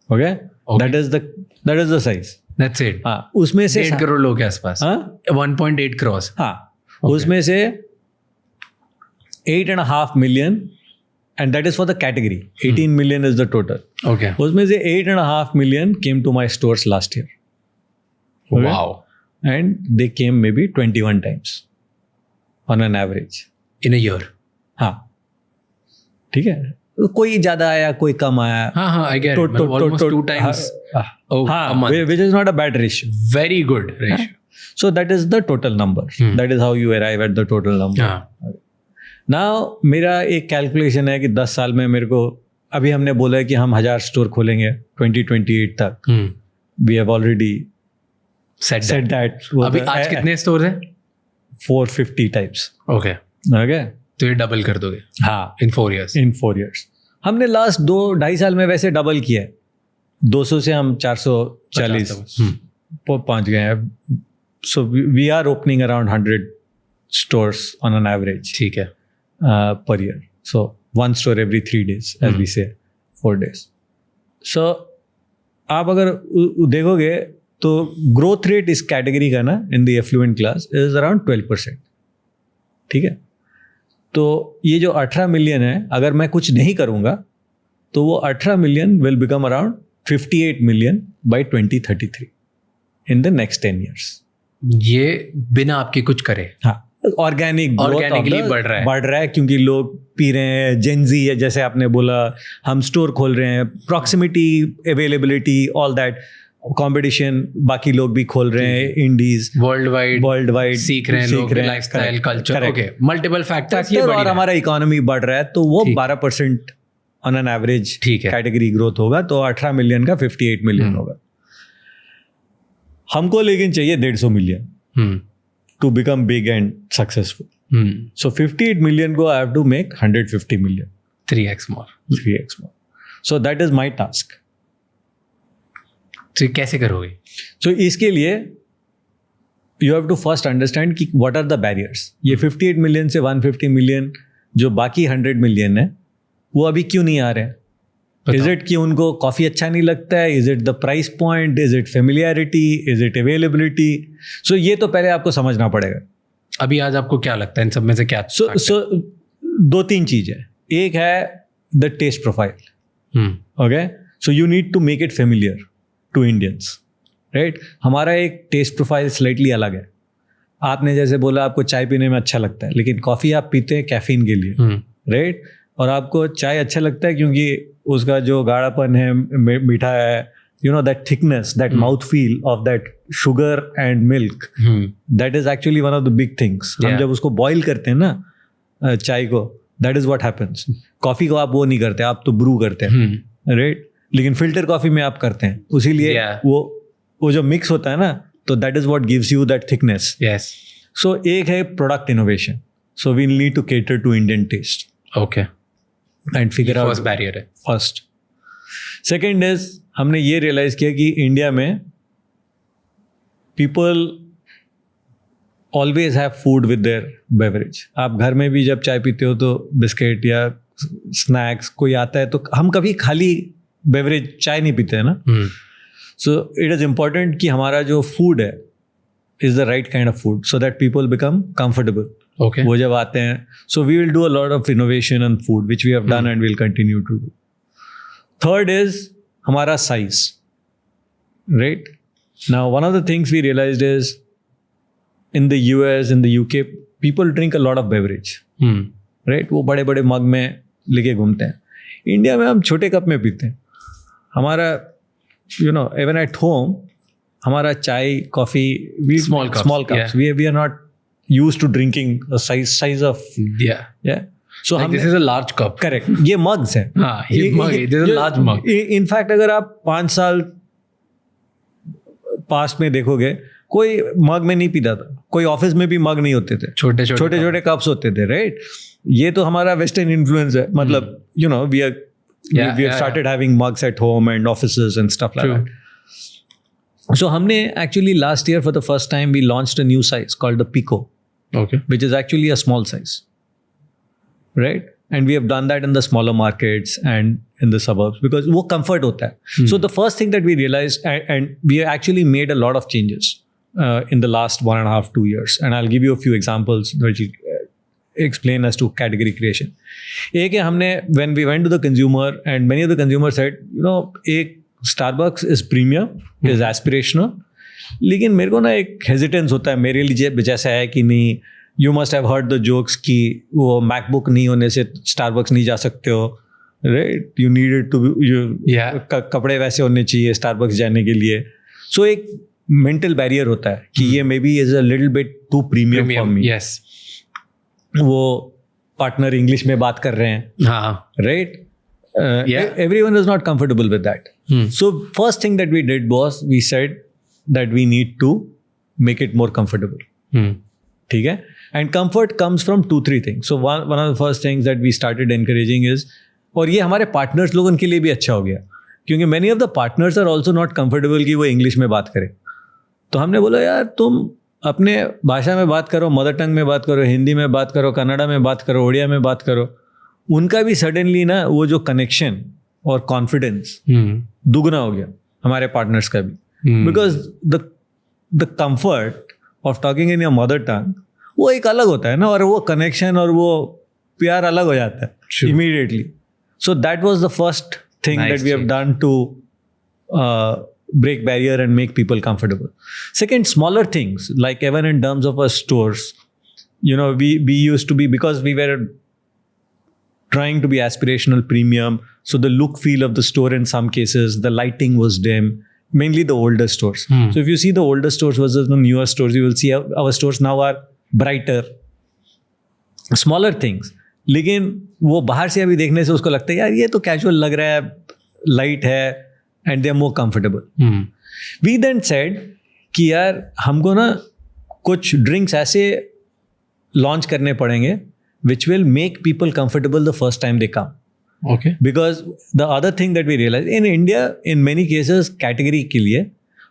Speaker 2: Okay. That is the size.
Speaker 1: That's it.
Speaker 2: हाँ. उसमें से
Speaker 1: 8 करोड़ लोग के आसपास.
Speaker 2: हाँ.
Speaker 1: 1.8 करोड़.
Speaker 2: हाँ. उसमें से 8.5 million, and that is for the category. 18 million is the total.
Speaker 1: Okay.
Speaker 2: उसमें से 8.5 million came to my stores last year.
Speaker 1: Wow.
Speaker 2: And they came maybe 21 times on an average
Speaker 1: in a year.
Speaker 2: हाँ. ठीक है. कोई ज्यादा आया, कोई कम आया.
Speaker 1: हाँ, I get it. Almost 2 times a month.
Speaker 2: Which is not a bad ratio.
Speaker 1: Very good ratio.
Speaker 2: So that is the total number. That is how you arrive at the total number. Now मेरा एक calculation है कि 10 साल में मेरे को, अभी हमने बोला है कि हम 1000 स्टोर खोलेंगे 2028 तक. We have already said that.
Speaker 1: अभी आज कितने स्टोर हैं?
Speaker 2: 450 types.
Speaker 1: Okay. तो ये डबल कर दोगे?
Speaker 2: हाँ.
Speaker 1: इन 4 years.
Speaker 2: इन 4 years. हमने लास्ट 2-2.5 साल में वैसे डबल किया है. 200 से हम 440 पहुंच गए हैं. So we are opening around 100 stores on an average.
Speaker 1: ठीक है.
Speaker 2: Per year. So 1 store every 3 days, as we say, 4 days. So आप अगर देखोगे तो ग्रोथ रेट इस कैटेगरी का ना, in the affluent class, is around 12%. ठीक है. तो ये जो 18 मिलियन है, अगर मैं कुछ नहीं करूँगा तो वो 18 million will become around 58 million bye 2033 in the next 10 years.
Speaker 1: ये बिना आपके कुछ करे? हाँ.
Speaker 2: ऑर्गेनिकली बढ़ रहा है क्योंकि लोग पी रहे हैं. जेनजी है, जैसे आपने बोला, हम स्टोर खोल रहे हैं. Proximity, availability, all that. Competition, बाकी लोग भी खोल रहे हैं. इंडीज वर्ल्ड वाइड
Speaker 1: सीख रहे हैं लोग, lifestyle, culture. Okay. Multiple factors.
Speaker 2: और हमारा इकोनॉमी बढ़ रहा है, तो वो 12% on an average category growth होगा. तो 18 मिलियन का 58 मिलियन होगा. हमको लेकिन चाहिए 150 million to become big and successful. So 58 million को I have to make 150 million.
Speaker 1: 3x more.
Speaker 2: So that is my task.
Speaker 1: तो कैसे करोगे?
Speaker 2: सो इसके लिए you have to first understand कि व्हाट आर द बैरियर्स. ये 58 मिलियन से 150 million जो बाकी 100 मिलियन है, वो अभी क्यों नहीं आ रहे हैं? इज इट कि उनको कॉफ़ी अच्छा नहीं लगता है? Is it the price point? Is it familiarity? Is it availability? So ये तो पहले आपको समझना पड़ेगा.
Speaker 1: अभी आज आपको क्या लगता है इन सब में से क्या?
Speaker 2: सो 2-3 चीज़ें. एक है the taste profile. Okay, so you need to make it familiar to Indians, right? हमारा एक टेस्ट प्रोफाइल स्लाइटली अलग है. आपने जैसे बोला आपको चाय पीने में अच्छा लगता है, लेकिन कॉफ़ी आप पीते हैं कैफीन के लिए, राइट? और आपको चाय अच्छा लगता है क्योंकि उसका जो गाढ़ापन है, मीठा है, you know, that thickness, that mouth feel of that sugar and milk, that is actually one of the big things. हम जब उसको boil करते हैं ना चाय को, that is what happens. Coffee को आप वो नहीं करते, आप तो ब्रू करते हैं, राइट? लेकिन फिल्टर कॉफ़ी में आप करते हैं, उसीलिए वो जो मिक्स होता है ना, तो that is what gives you that thickness.
Speaker 1: Yes.
Speaker 2: So एक है product innovation. So we need to cater to Indian taste.
Speaker 1: Okay.
Speaker 2: And figure out
Speaker 1: first barrier है.
Speaker 2: First. Second is हमने ये रियलाइज किया कि इंडिया में people always have food with their beverage. आप घर में भी जब चाय पीते हो तो बिस्किट या स्नैक्स कोई आता है तो हम कभी खाली बेवरेज चाय नहीं पीते हैं ना. सो इट इज़ इम्पॉर्टेंट कि हमारा जो फूड है is the right kind of food so that people become comfortable.
Speaker 1: Okay.
Speaker 2: वो जब आते हैं, so we will do a lot of innovation on food which we have done and will continue to do. Third is हमारा size, right? Now one of the things we realised is in the US, in the UK, people drink a lot of beverage, right? वो बड़े बड़े मग में लेके घूमते हैं. India में हम छोटे कप में पीते हैं. हमारा इवन एट होम हमारा चाय coffee
Speaker 1: Small cups,
Speaker 2: we are not used to drinking a size of so
Speaker 1: like this is a large cup.
Speaker 2: correct. ये mugs है.
Speaker 1: हाँ, ये mug है. This is a large mug.
Speaker 2: In fact अगर आप 5 साल पास्ट में देखोगे कोई मग में नहीं पीता था, कोई ऑफिस में भी मग नहीं होते थे, छोटे छोटे कप्स होते थे, राइट? ये तो हमारा वेस्टर्न इन्फ्लुएंस है. मतलब we have started having mugs at home and offices and stuff like that. So हमने actually last year for the first time we launched a new size called the Pico.
Speaker 1: Okay.
Speaker 2: Which is actually a small size, right? And we have done that in the smaller markets and in the suburbs because वो comfort होता है. So the first thing that we realized, and we actually made a lot of changes in the last 1.5-2 years, and I'll give you a few examples which explain as to category creation. एक है हमने when we went to the consumer and many of the consumers said, एक Starbucks is premium, is aspirational. लेकिन मेरे को ना एक हेजिटेंस होता है मेरे लिए जैसा है कि नहीं. You must have heard the jokes कि वो मैकबुक नहीं होने से स्टारबक्स नहीं जा सकते हो, राइट? यू नीडेड टू कपड़े वैसे होने चाहिए स्टारबक्स जाने के लिए. सो एक मेंटल बैरियर होता है कि ये maybe is a little bit too premium for me.
Speaker 1: Yes.
Speaker 2: वो पार्टनर इंग्लिश में बात कर रहे हैं,
Speaker 1: हाँ,
Speaker 2: right? Everyone is not comfortable with that. So first thing that we did was we said that we need to make it more comfortable. ठीक है? And comfort comes from 2-3 things. So one of the first things that we started encouraging is, और ये हमारे partners लोगों के लिए भी अच्छा हो गया क्योंकि many of the partners are also not comfortable कि वो English में बात करें. तो हमने बोला यार तुम अपने भाषा में बात करो, मदर टंग में बात करो, हिंदी में बात करो, कन्नड़ा में बात करो, उड़िया में बात करो. उनका भी सडनली ना वो जो कनेक्शन और कॉन्फिडेंस दुगना हो गया हमारे पार्टनर्स का भी. Because the comfort of talking in your mother tongue वो एक अलग होता है ना, और वो कनेक्शन और वो प्यार अलग हो जाता है immediately. So that was the first thing that we have done to break barrier and make people comfortable. Second, smaller things like even in terms of our stores, we used to be, because we were trying to be aspirational premium, so the look feel of the store in some cases, the lighting was dim, mainly the older stores. So if you see the older stores versus the newer stores, you will see our stores now are brighter, smaller things. लेकिन वो बाहर से अभी देखने से उसको लगता है यार ये तो कैजुअल लग रहा है, लाइट है, and they are more comfortable. We then said कि यार हमको ना कुछ ड्रिंक्स ऐसे लॉन्च करने पड़ेंगे which will make people comfortable the first time they come.
Speaker 1: Okay.
Speaker 2: Because the other thing that we realized in India, in many cases category के लिए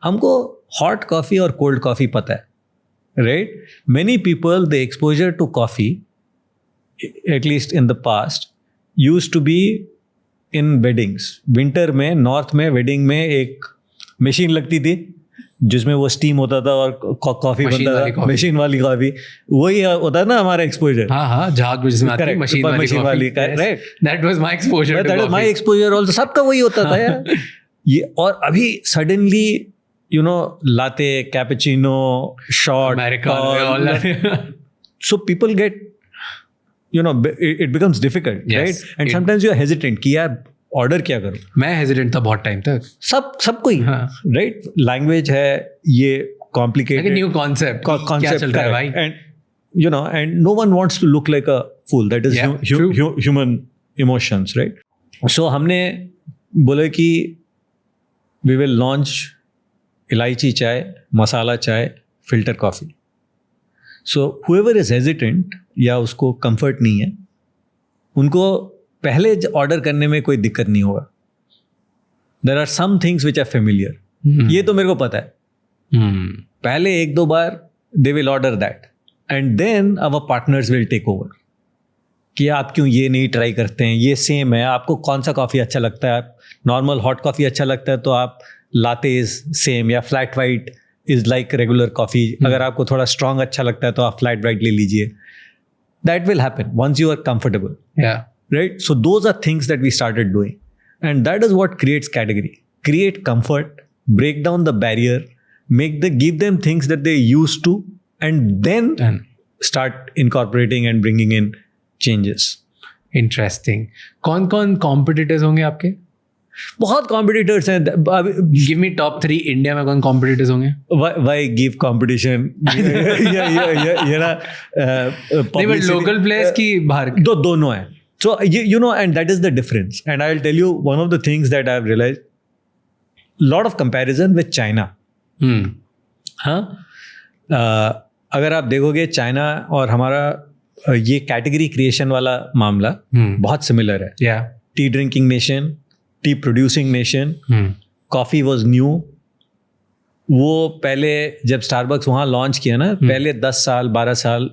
Speaker 2: हमको hot coffee और cold coffee पता है, right? Many people, the exposure to coffee, at least in the past, used to be in weddings. Winter में north में wedding में एक मशीन लगती थी जिसमें वो स्टीम होता था और कॉफी बनता था, मशीन वाली कॉफी, वही होता है ना हमारा एक्सपोजर।
Speaker 1: हाँ, झाग जिसमें आती है मशीन वाली, right, that was my exposure,
Speaker 2: that was my exposure also, सबका वही होता था यार। ये और अभी suddenly you know latte, cappuccino, shot,
Speaker 1: americano,
Speaker 2: so people get, you know, it becomes difficult,
Speaker 1: Yes,
Speaker 2: right? And sometimes you are hesitant कि यार ऑर्डर क्या करूं।
Speaker 1: मैं हेजिटेंट था बहुत टाइम तक,
Speaker 2: सबको ही, राइट? लैंग्वेज है, ये कॉम्प्लिकेटेड,
Speaker 1: न्यू कॉन्सेप्ट क्या चल रहा है भाई,
Speaker 2: and you know, and no one wants to look like a fool, that is human emotions, right? So हमने बोले कि वी विल लॉन्च इलायची चाय, मसाला चाय, filter coffee. So whoever is hesitant या उसको कंफर्ट नहीं है, उनको पहले ऑर्डर करने में कोई दिक्कत नहीं होगा। There are some things which are familiar, ये तो मेरे को पता है। पहले 1-2 बार they will order that and then our partners will take over कि आप क्यों ये नहीं ट्राई करते हैं, ये सेम है, आपको कौन सा कॉफ़ी अच्छा लगता है, नॉर्मल हॉट कॉफ़ी अच्छा लगता है तो आप लाते इज सेम, या flat white is like regular coffee, अगर आपको थोड़ा स्ट्रॉन्ग अच्छा लगता है तो आप फ्लैट वाइट ले लीजिए। That will happen once you are comfortable, right? So those are things that we started doing, and that is what creates category. Create comfort, break down the barrier, give them things that they used to, and then start incorporating and bringing in changes.
Speaker 1: Interesting. कौन competitors होंगे आपके?
Speaker 2: बहुत competitors हैं।
Speaker 1: Give me top 3 India में कौन competitors होंगे?
Speaker 2: Why give competition? ये ना
Speaker 1: नहीं, but local players की बाहर
Speaker 2: दोनों हैं। So you know, and that is the difference. And I'll tell you one of the things that I've realized, lot of comparison with China. हाँ, अगर आप देखोगे चाइना और हमारा ये कैटेगरी क्रिएशन वाला मामला बहुत सिमिलर है। T drinking nation, T producing nation, coffee was new. वो पहले जब स्टारबक्स वहाँ लॉन्च किया ना, पहले 10 साल 12 साल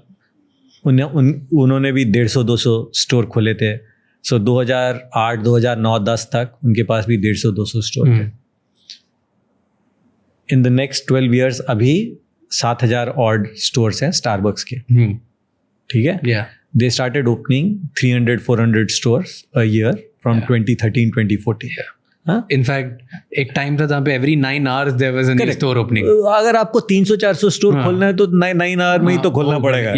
Speaker 2: उन्होंने भी 150-200 स्टोर खोले थे। सो 2008 2009 10 तक उनके पास भी 150-200 स्टोर थे। इन द नेक्स्ट 12 ईयर्स अभी 7,000 ऑड स्टोर्स हैं स्टारबक्स के, ठीक है? They started opening 300-400 stores a year from 2013-2014।
Speaker 1: In fact एक टाइम था जहाँ पे every 9 hours there was a new store opening.
Speaker 2: अगर आपको 300-400 स्टोर खोलना है तो 9 hour में ही तो खोलना पड़ेगा।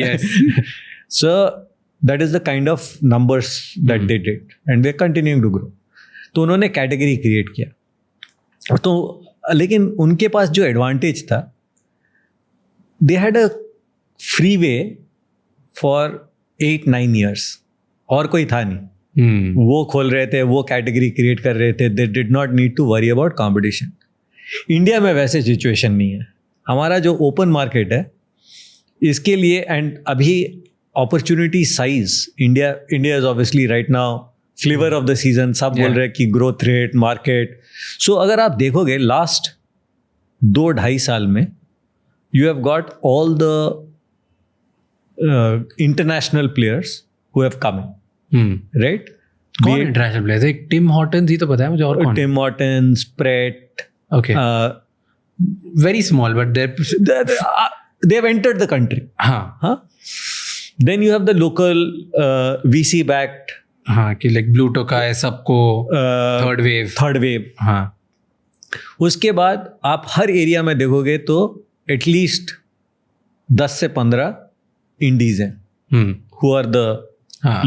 Speaker 2: So that is the kind of numbers that they did, and they're continuing to grow. तो उन्होंने कैटेगरी क्रिएट किया। तो लेकिन उनके पास जो एडवांटेज था, they had a free way for 8-9 years, और कोई था नहीं। वो खोल रहे थे, वो कैटेगरी क्रिएट कर रहे थे, they did not need to worry about competition. India में वैसे सिचुएशन नहीं है। हमारा जो ओपन मार्केट है इसके लिए, एंड अभी opportunity size, India is obviously right now flavour of the season, सब बोल रहे हैं कि ग्रोथ रेट, मार्केट। सो अगर आप देखोगे लास्ट 2-2.5 साल में you have got all the international players who have come in, right?
Speaker 1: कौन इंटरनेशनल प्लेयर्स? एक टिम हॉर्टन्स ही तो पता है मुझे, और कौन?
Speaker 2: Tim Hortons, Pret,
Speaker 1: okay, very small but
Speaker 2: they have entered the country. हाँ. Then you have the local VC backed.
Speaker 1: हाँ, कि like Bluto का है सबको, third wave. हाँ.
Speaker 2: उसके बाद आप हर एरिया में देखोगे तो एटलीस्ट 10 से 15 इंडीज हैं who are the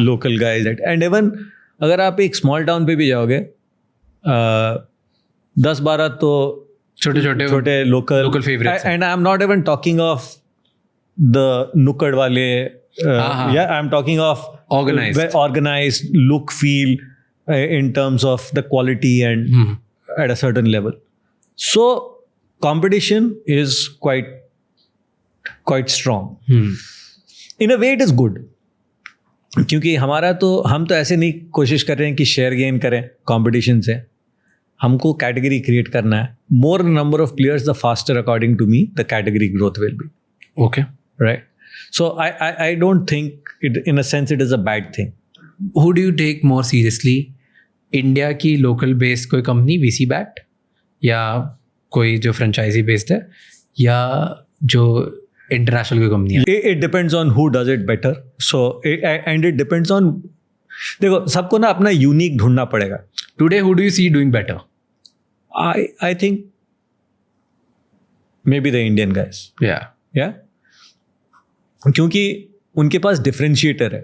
Speaker 2: local guys. And even अगर आप एक स्मॉल टाउन पे भी जाओगे 10-12 तो छोटे local favourites. And I am not even talking of the नुक्कड़ वाले, या I am talking of organised look, feel in terms of the quality and at a certain level. So competition is quite strong. In a way it is good, क्योंकि हम तो ऐसे नहीं कोशिश कर रहे हैं कि शेयर गेन करें कंपटीशन से, हमको कैटेगरी क्रिएट करना है। More number of players the faster according to me the category growth will be.
Speaker 1: Okay,
Speaker 2: right? So I don't think it in a sense it is a bad thing.
Speaker 1: Who do you take more seriously? India की local based कोई company VC backed, या कोई जो franchise based है या जो international कोई company है?
Speaker 2: It depends on who does it better. So and it depends on, देखो सबको ना अपना यूनिक ढूंढना पड़ेगा.
Speaker 1: Today, who do you see doing better?
Speaker 2: I think maybe the Indian guys.
Speaker 1: Yeah.
Speaker 2: क्योंकि उनके पास डिफरेंशिएटर है.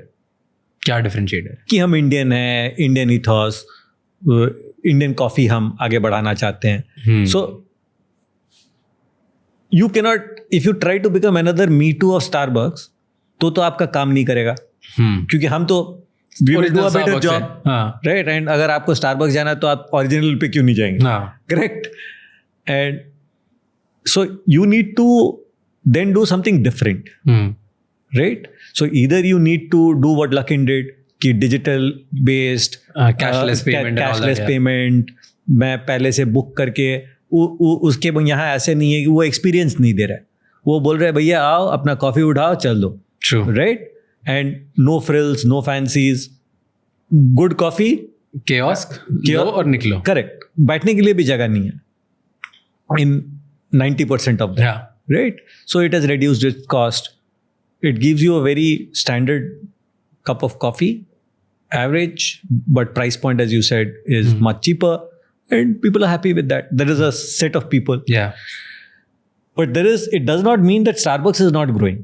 Speaker 1: क्या डिफरेंशिएटर है?
Speaker 2: कि हम इंडियन हैं, इंडियन इथॉस, इंडियन कॉफी हम आगे बढ़ाना चाहते हैं. So you cannot, if you try to become another me too of Starbucks, तो आपका काम नहीं करेगा. क्योंकि हम तो we will do a better job, right? And अगर आपको स्टारबक्स जाना है तो आप ओरिजिनल पे क्यों नहीं जाएंगे? Correct. And so you need to then do something different. Right? So either you need to do what Luckin did, कि digital based
Speaker 1: cashless payment,
Speaker 2: cashless payment, मैं पहले से बुक करके उसके यहाँ ऐसे नहीं है कि वो एक्सपीरियंस नहीं दे रहा है. वो बोल रहा है भैया आओ अपना कॉफी उठाओ चल दो. Right. And no frills, no fancies, good coffee,
Speaker 1: kiosk लो और निकलो.
Speaker 2: करेक्ट. बैठने के लिए भी जगह नहीं है इन 90% of that. Right? So it has reduced its cost. It gives you a very standard cup of coffee, average, but price point, as you said, is much cheaper, and people are happy with that. There is a set of people.
Speaker 1: Yeah.
Speaker 2: But it does not mean that Starbucks is not growing.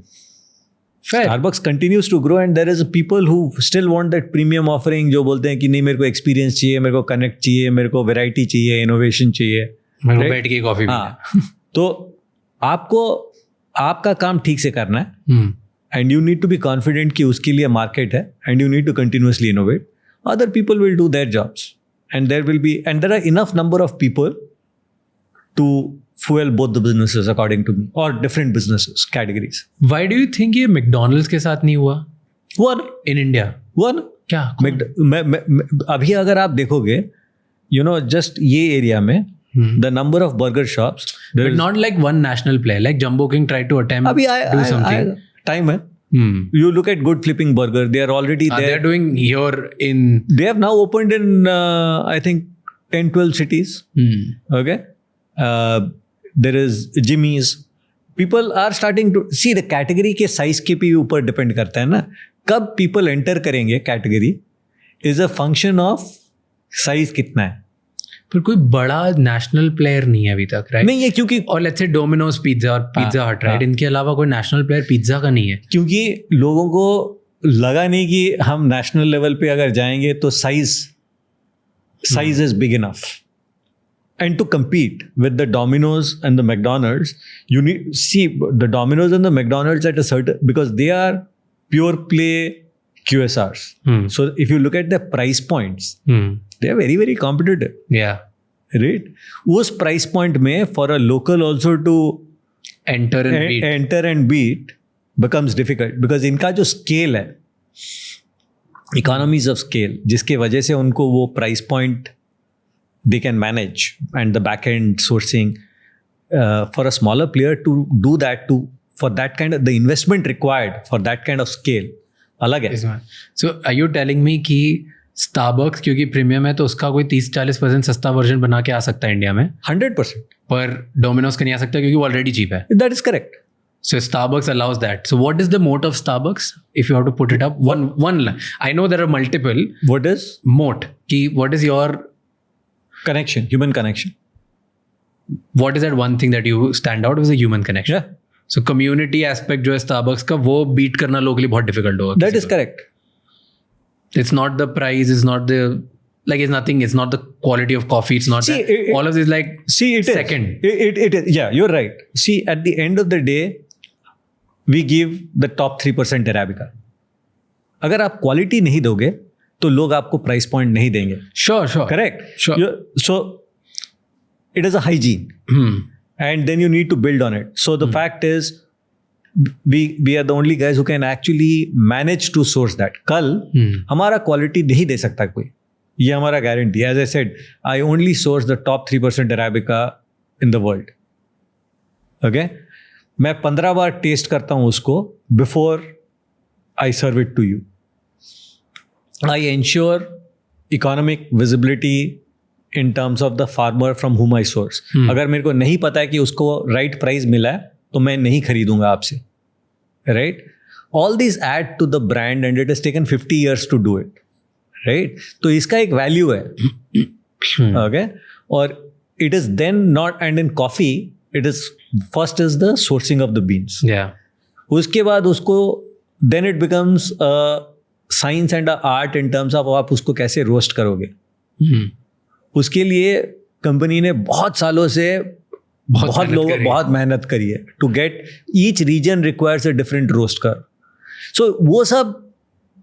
Speaker 1: Fair.
Speaker 2: Starbucks continues to grow, and there is people who still want that premium offering, जो बोलते हैं कि नहीं मेरे को experience चाहिए, मेरे को connect चाहिए, मेरे को variety चाहिए, innovation चाहिए.
Speaker 1: मेरे को बैठ के कॉफी पीना.
Speaker 2: तो आपको आपका काम ठीक से करना है. And you need to be confident कि उसके लिए मार्केट है, and you need to continuously innovate. Other people will do their jobs, and there will be, and there are enough number of people to fuel both the businesses according to me, or different businesses categories.
Speaker 1: Why do you think ये McDonald's के साथ नहीं हुआ?
Speaker 2: One
Speaker 1: in India.
Speaker 2: One
Speaker 1: क्या?
Speaker 2: अभी अगर आप देखोगे, you know, just ये एरिया में the number of burger shops,
Speaker 1: but not like one national player, like Jumbo King tried to attempt do something.
Speaker 2: Time hai. You look at Good Flipping Burger, they are already there.
Speaker 1: They are doing here in,
Speaker 2: they have now opened in I think 10-12 cities. Okay. There is Jimmy's. People are starting to see the category के size के भी ऊपर depend करता है ना. कब people enter करेंगे category is a function of size कितना है.
Speaker 1: पर कोई बड़ा नेशनल प्लेयर नहीं है अभी तक, राइट?
Speaker 2: नहीं है, क्योंकि
Speaker 1: और लेट्स से डोमिनोज पिज्जा और पिज्जा हट, राइट? इनके अलावा कोई नेशनल प्लेयर पिज्जा का नहीं है.
Speaker 2: क्योंकि लोगों को लगा नहीं कि हम नेशनल लेवल पे अगर जाएंगे तो size is big enough. And to compete with the Domino's and the McDonald's, you need see the Domino's and the McDonald's at a certain, because they are pure play QSRs. So if you look at the price points, they are very very competitive.
Speaker 1: Yeah.
Speaker 2: Right? उस price point में for a local also to
Speaker 1: enter and beat
Speaker 2: becomes difficult, because इनका जो scale है, economies of scale, जिसके वजह से उनको वो price point they can manage, and the back end sourcing for a smaller player to do that, for that kind of the investment required for that kind of scale अलग है.
Speaker 1: So are you telling me कि Starbucks क्योंकि premium है तो उसका कोई 30-40% सस्ता version बना के आ सकता है इंडिया में?
Speaker 2: 100%.
Speaker 1: पर डोमिनोज का नहीं आ सकता क्योंकि वो ऑलरेडी चीप है.
Speaker 2: That is correct.
Speaker 1: So Starbucks allows that. So what is the moat of Starbucks? If you have to put it up, one. I know there are multiple.
Speaker 2: What is
Speaker 1: moat? कि what is your
Speaker 2: connection? Human connection.
Speaker 1: What is that one thing that you stand out with? A human connection.
Speaker 2: Yeah.
Speaker 1: So community aspect जो है Starbucks का, वो beat करना लोगों के लिए बहुत difficult होगा.
Speaker 2: That is correct.
Speaker 1: It's not the price, it's not the, like, it's nothing, it's not the quality of coffee, it's not that. All of this, like,
Speaker 2: it
Speaker 1: second.
Speaker 2: It is. Yeah, you're right. See, at the end of the day, we give the top 3% Arabica. अगर आप quality नहीं दोगे तो लोग आपको price point नहीं देंगे.
Speaker 1: Sure.
Speaker 2: Correct.
Speaker 1: Sure.
Speaker 2: So it is a hygiene. And then you need to build on it. So the fact is, we are the only guys who can actually manage to source that. कल हमारा quality नहीं दे सकता कोई, ये हमारा guarantee. As I said, I only source the top 3% Arabica in the world. Okay? मैं 15 बार test करता हूँ उसको before I serve it to you. I ensure economic visibility in terms of the farmer from whom I source. अगर मेरे को नहीं पता है कि उसको right price मिला है तो मैं नहीं खरीदूंगा आपसे, right? All these add to the brand and it has taken 50 years to do it, right? तो इसका एक value है, okay? और it is then not, and in coffee it is first is the sourcing of the beans.
Speaker 1: Yeah.
Speaker 2: उसके बाद उसको then it becomes a science and a art in terms of आप उसको कैसे रोस्ट करोगे. उसके लिए कंपनी ने बहुत सालों से बहुत लोगों बहुत मेहनत करी है to get each region requires a different roast कर. सो वो सब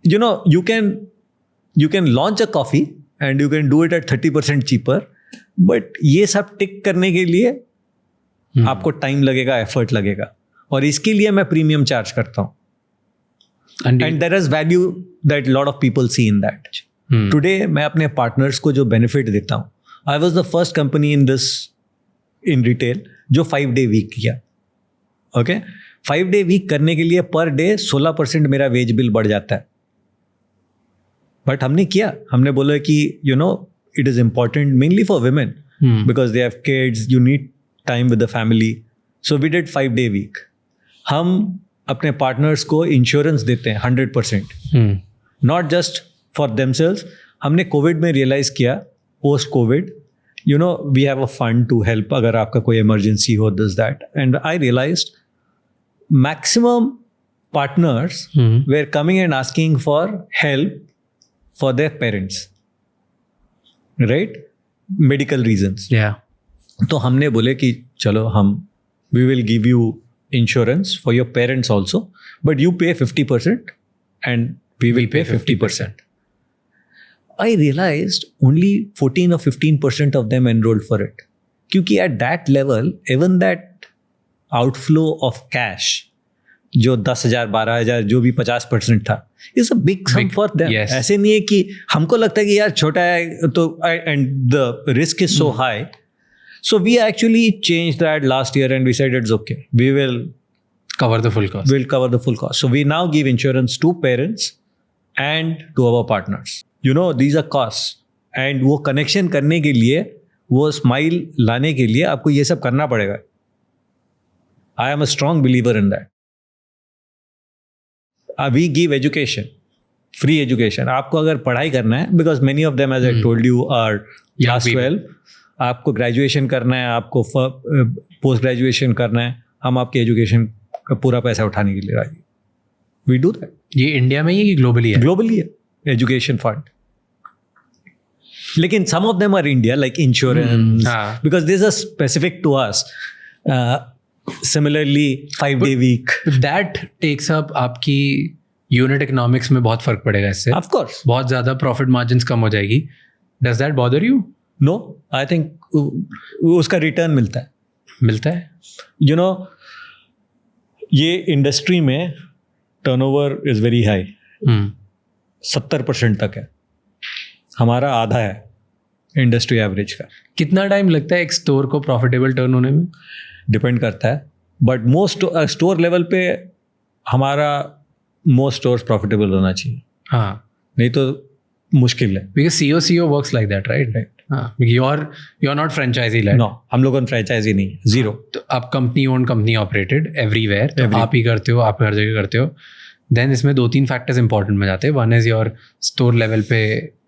Speaker 2: you know you can launch a coffee and you can do it at 30% cheaper, but ये सब टिक करने के लिए आपको टाइम लगेगा, एफर्ट लगेगा, और इसके लिए मैं प्रीमियम चार्ज करता हूँ. And there is value that lot of people see in that. Today मैं अपने पार्टनर्स को जो बेनिफिट देता हूँ, I was the first company in retail जो 5 day वीक किया. ओके 5 day वीक करने के लिए पर डे 16% मेरा वेज बिल बढ़ जाता है. बट हमने किया, हमने बोला कि you know it is important mainly for women because they have kids, you need time with the family. So we did 5 day week. हम अपने पार्टनर्स को इंश्योरेंस देते हैं 100%, नॉट जस्ट फॉर देमसेल्व्स. हमने कोविड में रियलाइज किया, post Covid you know we have a fund to help अगर आपका कोई इमरजेंसी हो, this that. And I realised maximum partners were coming and asking for help for their parents, right, medical reasons. तो हमने बोले कि चलो हम we will give you insurance for your parents also, but you pay 50% and we will pay 50%. I realized only 14 or 15% of them enrolled for it. क्योंकि at that level, even that outflow of cash, जो 10,000, 12,000, जो भी 50% था, is a big sum for them.
Speaker 1: Yes.
Speaker 2: ऐसे नहीं है कि हमको लगता है कि यार छोटा है तो and the risk is so high. So we actually changed that last year and we said it's okay. We will
Speaker 1: cover the full cost.
Speaker 2: We'll cover the full cost. So we now give insurance to parents and to our partners. You know, these are costs. And वो connection करने के लिए, वो smile लाने के लिए आपको ये सब करना पड़ेगा. I am a strong believer in that. We give education, free education. आपको अगर पढ़ाई करना है, because many of them, as I told you, are class 12. आपको ग्रेजुएशन करना है, आपको पोस्ट ग्रेजुएशन करना है, हम आपके एजुकेशन का पूरा पैसा उठाने के लिए राजी. We do that.
Speaker 1: ये इंडिया में ही है कि ग्लोबली है?
Speaker 2: ग्लोबली है एजुकेशन फंड. लेकिन some of them are India, like insurance, because this are specific to us. Similarly 5 day week,
Speaker 1: that takes up आपकी यूनिट इकोनॉमिक्स में बहुत फर्क पड़ेगा इससे.
Speaker 2: ऑफ कोर्स
Speaker 1: बहुत ज्यादा प्रॉफिट मार्जिन्स कम हो जाएगी. Does that bother you?
Speaker 2: No, I think उसका रिटर्न मिलता है. यू नो ये इंडस्ट्री में टर्नओवर इज वेरी हाई. 70% तक है, हमारा आधा है इंडस्ट्री एवरेज का.
Speaker 1: कितना टाइम लगता है एक स्टोर को प्रॉफिटेबल टर्न होने में?
Speaker 2: डिपेंड करता है, बट मोस्ट स्टोर लेवल पे हमारा मोस्ट स्टोर्स प्रॉफिटेबल होना चाहिए.
Speaker 1: हाँ,
Speaker 2: नहीं तो मुश्किल है.
Speaker 1: Because CEO works like that, right? You're not franchisee led.
Speaker 2: No, हम लोगों ने फ्रेंचाइजी नहीं, जीरो.
Speaker 1: तो आप company own, company operated everywhere, तो आप ही करते हो, आप हर जगह करते हो. देन इसमें 2-3 फैक्टर्स इंपॉर्टेंट में जाते हैं. One is your store level पे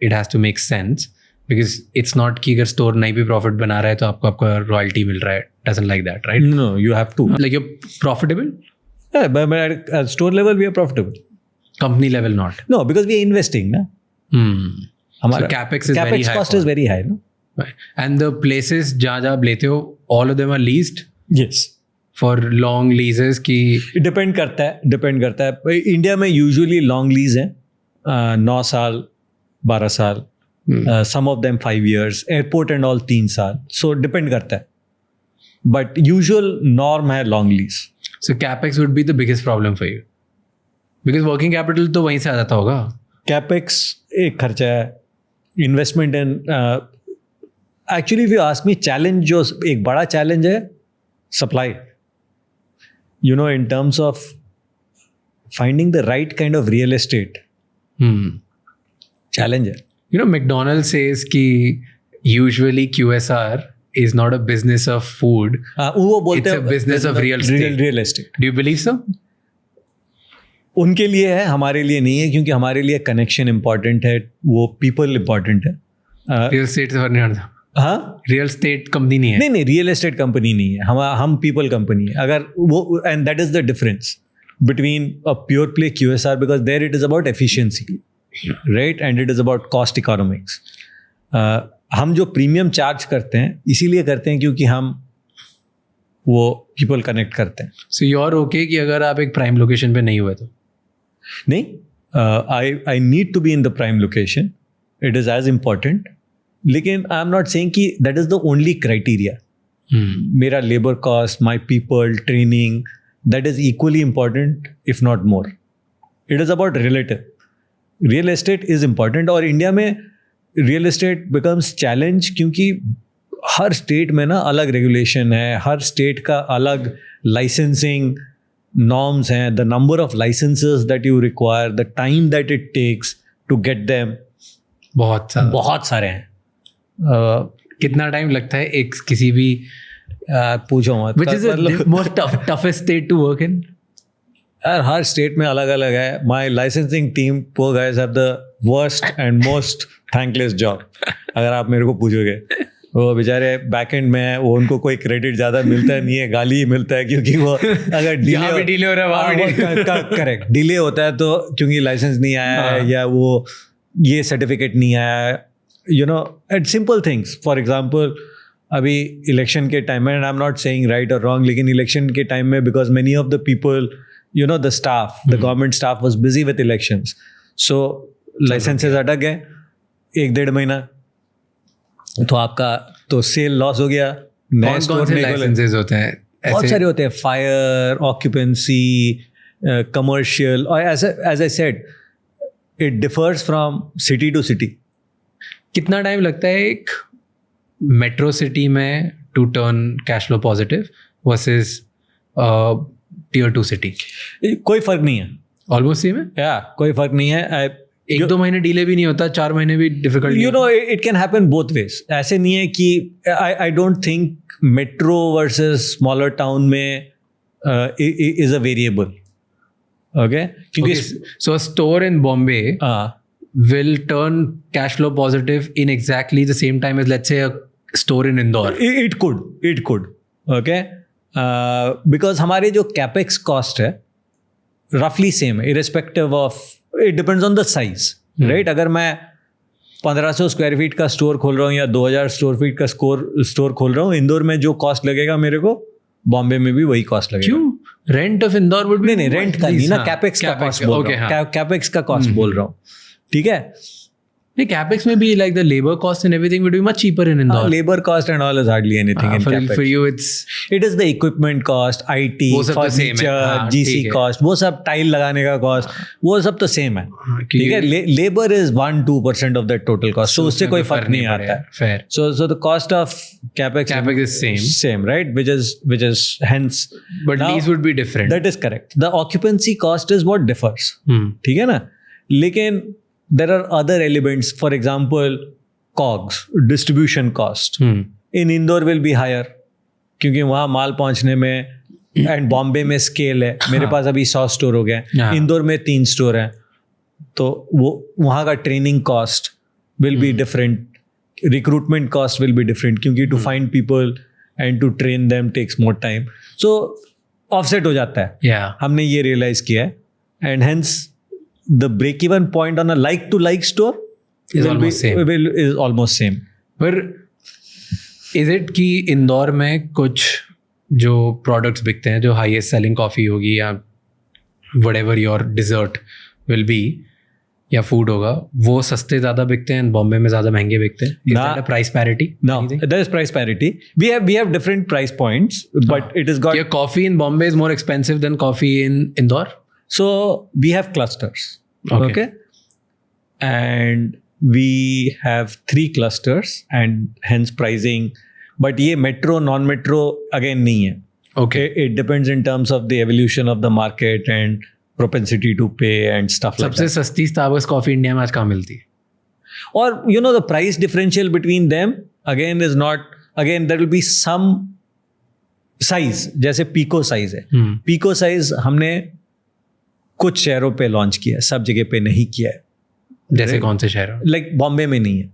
Speaker 1: it has to make sense, because it's not कि अगर स्टोर नहीं भी प्रॉफिट बना रहा है तो आपको आपका रॉयल्टी मिल रहा है. Doesn't like that, right?
Speaker 2: No, you have to,
Speaker 1: like you profitable.
Speaker 2: Store level we are profitable,
Speaker 1: company level not.
Speaker 2: No, because we are investing ना. हमारा
Speaker 1: capex
Speaker 2: cost is very high ना.
Speaker 1: And the places जहाँ आप लेते हो, all of them are leased?
Speaker 2: Yes.
Speaker 1: For long leases की?
Speaker 2: Depend करता है. इंडिया में यूजुअली लॉन्ग लीज है, 9 साल, 12 साल, some of them 5 years, airport and all 3 साल. सो डिपेंड करता है, बट यूजुअल नॉर्म है long lease.
Speaker 1: So capex would be the biggest problem for you, because working capital तो वहीं से आ जाता होगा. कैपेक्स
Speaker 2: एक खर्चा है, investment and actually if you ask me, challenge जो एक बड़ा चैलेंज है supply. You know, in terms of finding the right kind of real estate, challenge है.
Speaker 1: You know, McDonald's says कि usually QSR is not a business of food.
Speaker 2: वो बोलते
Speaker 1: It's a business of real estate.
Speaker 2: Real estate
Speaker 1: Do you believe so?
Speaker 2: उनके लिए है, हमारे लिए नहीं है, क्योंकि हमारे लिए कनेक्शन इंपॉर्टेंट है, वो पीपल इंपॉर्टेंट है.
Speaker 1: Real estate से फर्क नहीं पड़ता.
Speaker 2: हाँ,
Speaker 1: रियल स्टेट कंपनी नहीं है.
Speaker 2: नहीं रियल एस्टेट कंपनी नहीं है, हम पीपल कंपनी है. अगर वो, and that is the difference between a pure play QSR, because there it is about efficiency, right, and it is about cost economics. हम जो प्रीमियम चार्ज करते हैं इसीलिए करते हैं क्योंकि हम वो पीपल कनेक्ट करते हैं.
Speaker 1: So you are okay कि अगर आप एक प्राइम लोकेशन पे नहीं हुए तो?
Speaker 2: नहीं, I need to be in the prime location, it is as important, लेकिन आई एम नॉट सेइंग कि that is the only criteria. मेरा labour cost, my people, training, that is equally important if not more. It is about relative. Real estate is important, और India में real estate becomes challenge क्योंकि हर state में ना अलग regulation है, हर state का अलग लाइसेंसिंग नॉर्म्स हैं, the number of licences that you require, the time that it takes to get them, बहुत सारे हैं.
Speaker 1: कितना टाइम लगता है एक किसी भी
Speaker 2: पूछो मत.
Speaker 1: Which is the most toughest state to work in?
Speaker 2: यार हर स्टेट में अलग अलग है. My licensing team, poor guys, have the worst and most thankless job. अगर आप मेरे को पूछोगे, वो बेचारे बैक एंड में है, वो उनको कोई क्रेडिट ज़्यादा मिलता नहीं है, गाली ही मिलता है, क्योंकि वो अगर डिले हो रहा है, करेक्ट, डिले होता है तो क्योंकि लाइसेंस नहीं आया है या वो ये सर्टिफिकेट नहीं आया है, you know, at simple things. For example अभी इलेक्शन के टाइम में, and I am not saying right और रॉन्ग, लेकिन इलेक्शन के टाइम में because many of the people, you know, the staff, the government staff was busy with elections, so licenses अटक गए 1-1.5 महीना, तो आपका तो सेल लॉस हो गया.
Speaker 1: कौन से लाइसेंसेस होते हैं?
Speaker 2: बहुत सारे होते हैं, फायर, ऑक्यूपेंसी, कमर्शियल, और as I said it differs from city to city.
Speaker 1: कितना टाइम लगता है एक मेट्रो सिटी में to turn cash flow positive versus tier 2 city?
Speaker 2: कोई फर्क नहीं है,
Speaker 1: ऑलमोस्ट सेम है.
Speaker 2: या कोई फर्क नहीं है.
Speaker 1: 1-2 महीने डिले भी नहीं होता, 4 महीने भी difficult.
Speaker 2: You know, it can happen both ways. ऐसे नहीं है कि I don't think metro versus smaller town में इज अ वेरिएबल. ओके, क्योंकि
Speaker 1: so store in Bombay will turn cash flow positive in exactly the same time as, let's say, a store in Indore?
Speaker 2: It could. Okay, because हमारे जो capex cost है roughly same है, irrespective of, it depends on the size, right? अगर मैं 1500 square feet का store खोल रहा हूँ या 2000 स्क्वायर फीट का स्टोर खोल रहा हूँ, इंदौर में जो कॉस्ट लगेगा मेरे को, बॉम्बे में भी वही कॉस्ट लगेगा.
Speaker 1: क्यों? Rent of Indore would be,
Speaker 2: नहीं, रेंट का नहीं ना, कैपेक्स का कॉस्ट बोल रहा हूँ, कैपेक्स का कॉस्ट बोल रहा हूँ. ठीक है,
Speaker 1: नहीं, कैपेक्स में भी like the labor cost and everything would be much cheaper in Indore.
Speaker 2: Labor cost and all is hardly anything in capex.
Speaker 1: For you it is
Speaker 2: the equipment cost, IT, furniture, GC cost, वो सब tile लगाने का cost, वो सब तो same है. ठीक है, labour is 1-2% of that total cost, so उससे कोई फर्क नहीं आता है.
Speaker 1: Fair.
Speaker 2: So the cost of capex
Speaker 1: is same,
Speaker 2: right? Which is hence.
Speaker 1: But lease would be different.
Speaker 2: That is correct. The occupancy cost is what differs. ठीक है ना, लेकिन there are other elements, for example COGS, distribution cost in Indore will be higher क्योंकि वहाँ माल पहुँचने में, and Bombay में scale है, मेरे पास अभी 100 स्टोर हो गए, इंदौर में 3 स्टोर हैं, तो वो वहाँ का training cost will be different, recruitment cost will be different, क्योंकि to find people and to train them takes more time, so offset हो जाता है. हमने ये रियलाइज किया है, and hence the break-even point on a like-to-like store is almost same.
Speaker 1: पर is it कि इंदौर में कुछ जो products बिकते हैं, जो highest selling coffee होगी या whatever your dessert will be या food होगा, वो सस्ते ज़्यादा बिकते हैं, बॉम्बे में ज़्यादा महंगे बिकते हैं? Is that a price parity?
Speaker 2: No, there is price parity. We have different price points, but it is got.
Speaker 1: Your coffee in Bombay is more expensive than coffee in Indore?
Speaker 2: So we have clusters. Okay. And we have 3 clusters and hence pricing. But ये metro, non-metro again नहीं है.
Speaker 1: Okay.
Speaker 2: It depends in terms of the evolution of the market and propensity to pay and stuff like that.
Speaker 1: सबसे सस्ती Starbucks coffee India में आज कहाँ मिलती है?
Speaker 2: Or you know, the price differential between them again is not, again there will be some size, जैसे pico size है. Pico size हमने कुछ शहरों पे लॉन्च किया है, सब जगह पे नहीं किया है.
Speaker 1: जैसे कौन से शहर?
Speaker 2: लाइक बॉम्बे में नहीं है,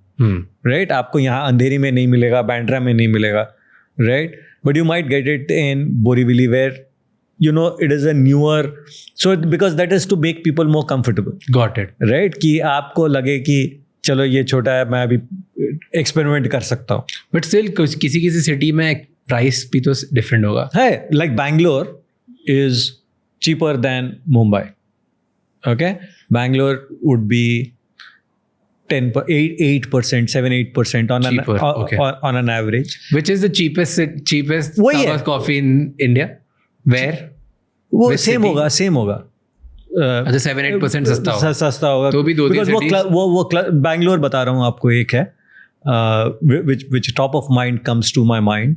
Speaker 2: राइट? आपको यहाँ अंधेरी में नहीं मिलेगा, बैंड्रा में नहीं मिलेगा, right? But you might get it in Borivali where you know it is a newer, so because that is to make people more comfortable.
Speaker 1: Got it.
Speaker 2: Right? कि आपको लगे कि चलो ये छोटा है, मैं अभी एक्सपेरिमेंट कर सकता हूँ.
Speaker 1: बट स्टिल किसी किसी सिटी में प्राइस भी तो डिफरेंट होगा.
Speaker 2: है, like Bangalore is cheaper than Mumbai. Okay, Bangalore would be 8%, 7-8% on
Speaker 1: Cheaper, okay.
Speaker 2: on an average.
Speaker 1: Which is the cheapest
Speaker 2: वही है.
Speaker 1: Starbucks coffee in India? Where?
Speaker 2: वो
Speaker 1: Which
Speaker 2: सेम
Speaker 1: city?
Speaker 2: होगा, सेम होगा.
Speaker 1: अच्छा 7-8% सस्ता होगा.
Speaker 2: सस्ता होगा
Speaker 1: तो भी 2-3
Speaker 2: Because
Speaker 1: cities?
Speaker 2: वो बैंगलोर बता रहा हूँ आपको, एक है which top of mind comes to my mind.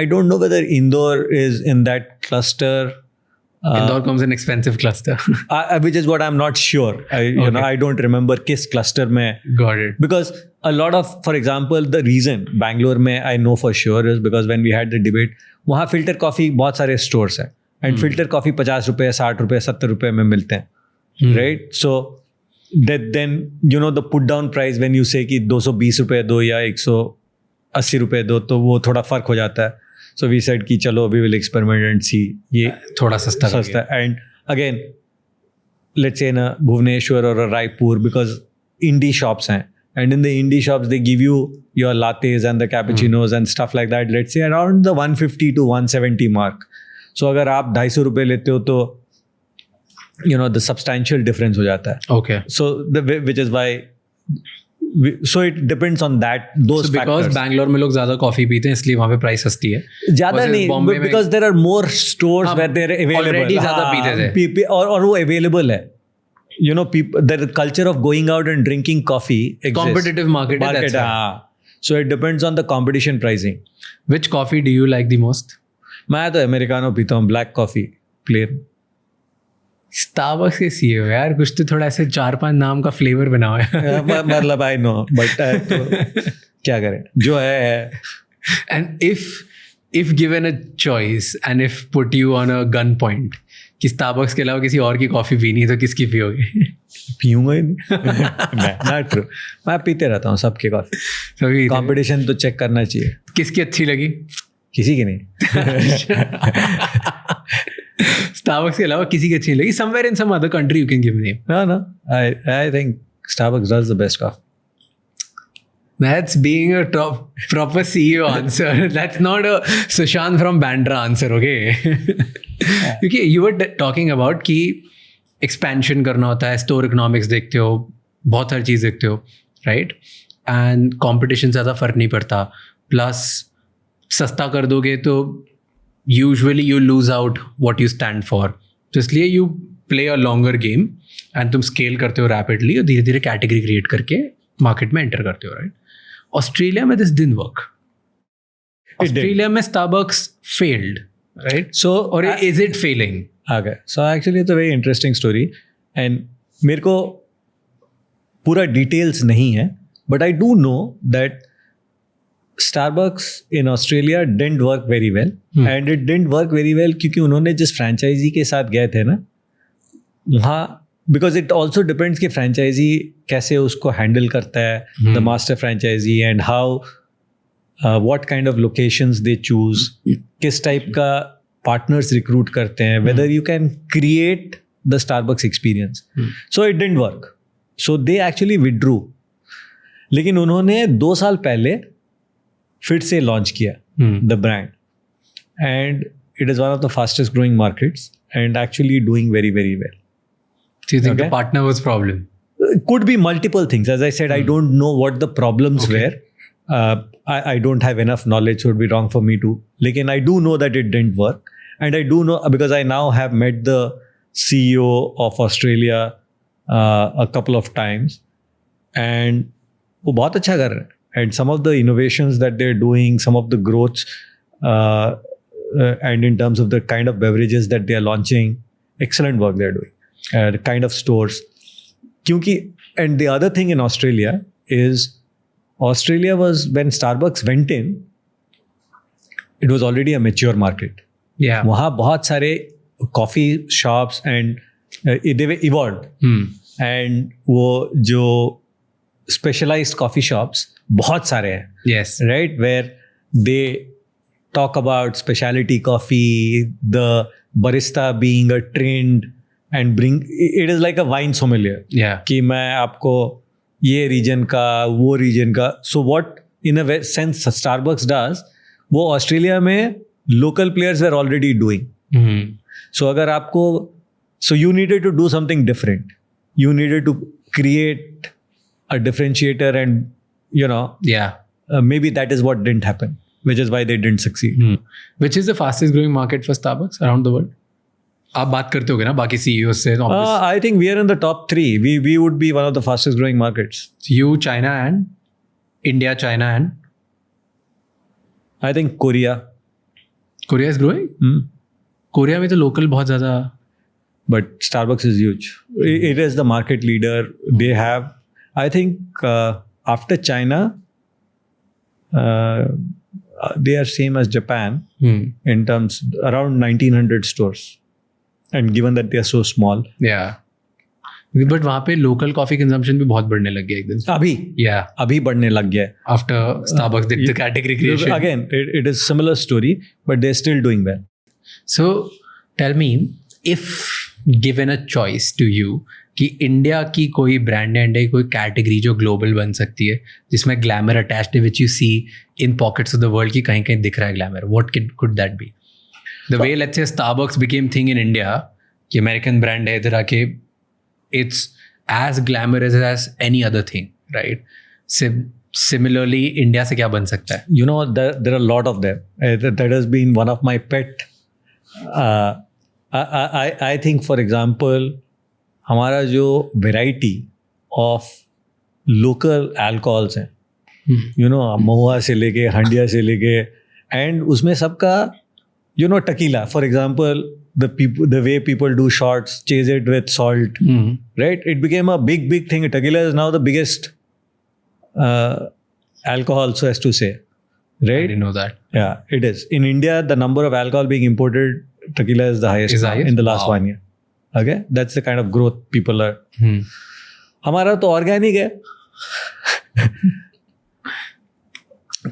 Speaker 2: I don't know whether Indore is in that cluster.
Speaker 1: Indore comes in expensive cluster.
Speaker 2: Which is what I'm not sure. You know, I don't remember किस cluster में.
Speaker 1: Got it.
Speaker 2: Because a lot of, for example, the reason Bangalore में I know for sure is because when we had the debate, वहाँ filter coffee बहुत सारे stores हैं. And filter coffee 50 रुपए, 60 रुपए, 70 रुपए में मिलते हैं. Right? So that then, you know, the put down price when you say कि 220 रुपए दो या 180 रुपए दो, तो वो थोड़ा फर्क हो जाता है. So we said कि चलो we will experiment and see. ये
Speaker 1: थोड़ा सस्ता
Speaker 2: है. And again, let's say in a Bhubaneswar or a Raipur, because indie shops हैं. And in the indie shops, they give you your lattes and the cappuccinos and stuff like that. Let's say around the 150 to 170 mark. So अगर आप 250 रुपए लेते हो तो you know the substantial difference हो जाता है.
Speaker 1: Okay.
Speaker 2: So which is why so it depends on that those
Speaker 1: So because
Speaker 2: factors.
Speaker 1: Bangalore में लोग ज्यादा कॉफी पीते हैं इसलिए वहाँ पे प्राइस सस्ती है.
Speaker 2: ज्यादा
Speaker 1: Versus
Speaker 2: नहीं,
Speaker 1: बॉम्बे में
Speaker 2: because there are more stores
Speaker 1: हाँ,
Speaker 2: where they're available.
Speaker 1: already ज्यादा पीते थे.
Speaker 2: और वो available है. You know, people, the culture of going out and drinking coffee exists.
Speaker 1: Competitive market है, that's why.
Speaker 2: हाँ. So it depends on the competition pricing.
Speaker 1: Which coffee do you like the most?
Speaker 2: मैं तो americano पीता हूँ, black coffee plane.
Speaker 1: Starbucks के CEO यार, कुछ तो थोड़ा ऐसे 4-5 नाम का फ्लेवर बनाओ है.
Speaker 2: मतलब आई नो, बट क्या करें, जो है.
Speaker 1: And if given a choice and if put you on a gun point कि Starbucks के अलावा किसी और की कॉफी पीनी है तो किसकी पियोगे?
Speaker 2: पीऊंगा ही नहीं. Not true. मैं पीते रहता हूँ सबके कॉफी.
Speaker 1: सभी
Speaker 2: कंपटीशन तो चेक करना चाहिए.
Speaker 1: किसकी अच्छी लगी?
Speaker 2: किसी की नहीं.
Speaker 1: Starbucks के अलावा किसी की अच्छी नहीं लगी? Somewhere in some other country you can give name.
Speaker 2: No. I think Starbucks does the best coffee.
Speaker 1: That's being a proper CEO answer. That's not a Sushant from Bandra answer, okay? क्योंकि you were talking about कि expansion करना होता है, store economics देखते हो, बहुत सारी चीज़ देखते हो, right? And competition से ज़्यादा फर्क नहीं पड़ता. Plus सस्ता कर दोगे तो usually you lose out what you stand for. तो इसलिए you play a longer game and तुम scale करते हो rapidly और धीरे धीरे category create करके market में enter करते हो, right? ऑस्ट्रेलिया में दिस didn't work. ऑस्ट्रेलिया में Starbucks failed, right?
Speaker 2: So
Speaker 1: or is it failing?
Speaker 2: Okay. So actually it's a very interesting story. And मेरे को पूरा details नहीं है, but I do know that Starbucks in Australia didn't work very well. And it didn't work very well क्योंकि उन्होंने जिस franchisee के साथ गए थे ना, वहाँ because it also depends कि franchisee कैसे उसको handle करता है, the master franchisee, and how what kind of locations they choose, किस type का partners recruit करते हैं, whether you can create the Starbucks experience. So it didn't work. So they actually withdrew. लेकिन उन्होंने 2 साल पहले फिर से लॉन्च किया the brand, and it is one of the fastest growing markets and actually doing very, very well.
Speaker 1: Do you think
Speaker 2: Okay.
Speaker 1: the partner was problem?
Speaker 2: Could be multiple things. As I said, I don't know what the problems were. I don't have enough knowledge, so it would be wrong for me to. Lekin I do know that it didn't work. And I do know because I now have met the CEO of Australia a couple of times. And वो बहुत अच्छा कर रहे हैं. And some of the innovations that they're doing, some of the growths, and in terms of the kind of beverages that they are launching, excellent work they're doing. The kind of stores. क्योंकि, and the other thing in Australia is Australia was, when Starbucks went in, it was already a mature market.
Speaker 3: Yeah.
Speaker 2: वहाँ बहुत सारे coffee shops and they were evolved. And वो जो specialized coffee shops बहुत सारे हैं.
Speaker 3: Yes.
Speaker 2: Right, where they talk about specialty coffee, the barista being a trained and bring it is like a wine sommelier.
Speaker 3: Yeah.
Speaker 2: कि मैं आपको ये reason का वो रीजन का. So what in a sense Starbucks does, वो Australia में local players were already doing. So अगर आपको, so you needed to do something different. You needed to create a differentiator, and you know,
Speaker 3: Yeah.
Speaker 2: maybe that is what didn't happen, which is why they didn't succeed.
Speaker 3: Which is the fastest growing market for Starbucks around the world? आप बात करते होगे ना बाकी CEOs से?
Speaker 2: I think we are in the top 3. We would be one of the fastest growing markets.
Speaker 3: You, China and India, China and
Speaker 2: I think Korea.
Speaker 3: Korea is growing? Korea में तो local बहुत ज़्यादा.
Speaker 2: But Starbucks is huge. It is the market leader. They have, I think, after China, they are same as Japan in terms around 1900 stores. And given that they are so small.
Speaker 3: Yeah. But वहाँ पे local coffee consumption भी बहुत बढ़ने लग गया एकदम.
Speaker 2: अभी
Speaker 3: Yeah.
Speaker 2: अभी बढ़ने लग गया है.
Speaker 3: After Starbucks did the category creation.
Speaker 2: Again, it is similar story, but they're still doing well.
Speaker 3: So tell me, if given a choice to you कि इंडिया की कोई ब्रांड एंड है, कोई कैटेगरी जो ग्लोबल बन सकती है जिसमें ग्लैमर अटैच्ड है, which you see in pockets of the world की कहीं कहीं दिख रहा है glamour, what could that be? The way let's say Starbucks became thing in India, कि अमेरिकन ब्रांड है इधर आके, it's as glamorous as any other thing, right? Similarly, India से क्या बन सकता है?
Speaker 2: You know, there are a lot of them. That has been one of my pet. I think, for example, हमारा जो variety of local alcohols हैं, you know, महुआ से लेके हंडिया से लेके, and उसमें सबका, you know, tequila, for example, the way people do shots, chase it with salt, right? It became a big thing. Tequila is now the biggest alcohol, so as to say, right?
Speaker 3: I didn't know that.
Speaker 2: Yeah, it is. In India, the number of alcohol being imported, tequila is the highest,
Speaker 3: Is highest?
Speaker 2: in the last
Speaker 3: Wow.
Speaker 2: 1 year. Okay, that's the kind of growth people are. हमारा तो organic है.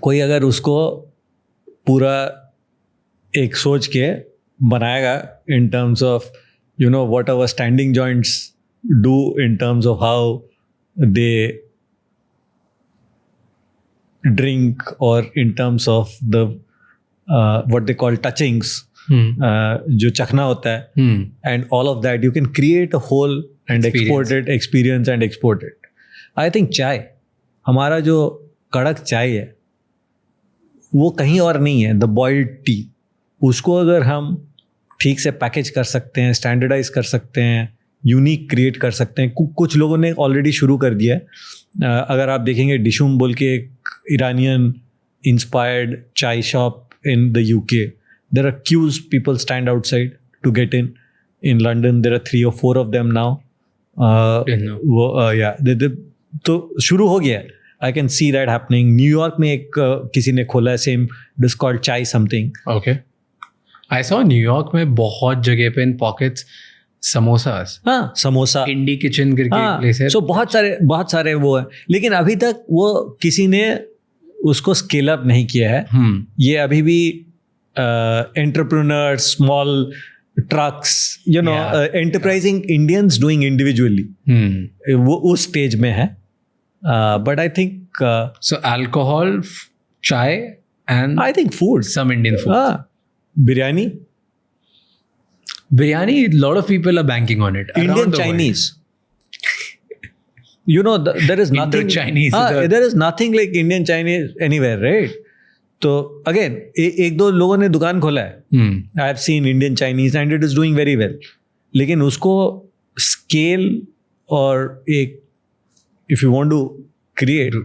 Speaker 2: कोई अगर उसको पूरा एक सोच के बनाएगा in terms of, you know, what our standing joints do in terms of how they drink, or in terms of the what they call touchings, जो चखना होता है, and all of that, you can create a whole and export it, experience and export it. I think चाय, हमारा जो कड़क चाय है वो कहीं और नहीं है. द बॉइल्ड टी, उसको अगर हम ठीक से पैकेज कर सकते हैं, स्टैंडर्डाइज कर सकते हैं, यूनिक क्रिएट कर सकते हैं. कुछ लोगों ने ऑलरेडी शुरू कर दिया है. अगर आप देखेंगे, डिशूम बोल के एक Iranian inspired chai shop in the UK, there are queues, people stand outside to get in. In London there are 3 or 4 of them now. तो शुरू हो गया है. I can see that happening. New York में एक किसी ने खोला है, सेम, इट इज कॉल्ड चाय something.
Speaker 3: Okay, I saw New York में बहुत जगह पे इन पॉकेट्स समोसास.
Speaker 2: हाँ, समोसा,
Speaker 3: इंडी किचन करके प्लेस है.
Speaker 2: सो बहुत सारे वो है, लेकिन अभी तक वो किसी ने उसको स्केल अप नहीं किया है. ये अभी भी entrepreneur, small trucks, you know, enterprising Indians doing individually, वो उस स्टेज में है. But I think
Speaker 3: so alcohol, chai and
Speaker 2: I think food,
Speaker 3: some Indian food.
Speaker 2: Biryani,
Speaker 3: biryani, a lot of people are banking on it.
Speaker 2: Indian Chinese. You know, there is nothing
Speaker 3: Indo-Chinese.
Speaker 2: there is nothing like Indian Chinese anywhere, right? तो again, एक दो लोगों ने दुकान खोला है. I have seen Indian Chinese and it is doing very well. लेकिन उसको scale और एक, if you want to create,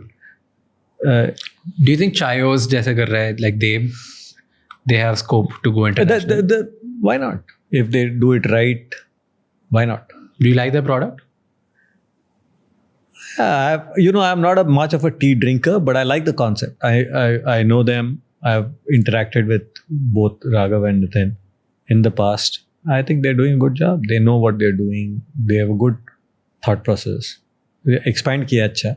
Speaker 3: do you think Chayos जैसे कर रहा है, like they have scope to go international?
Speaker 2: Why not? If they do it right, why not?
Speaker 3: Do you like the product?
Speaker 2: I'm not much of a tea drinker, but I like the concept. I know them. I've interacted with both Raghav and Nitin in the past. I think they're doing a good job. They know what they're doing. They have a good thought process. Expand किया अच्छा.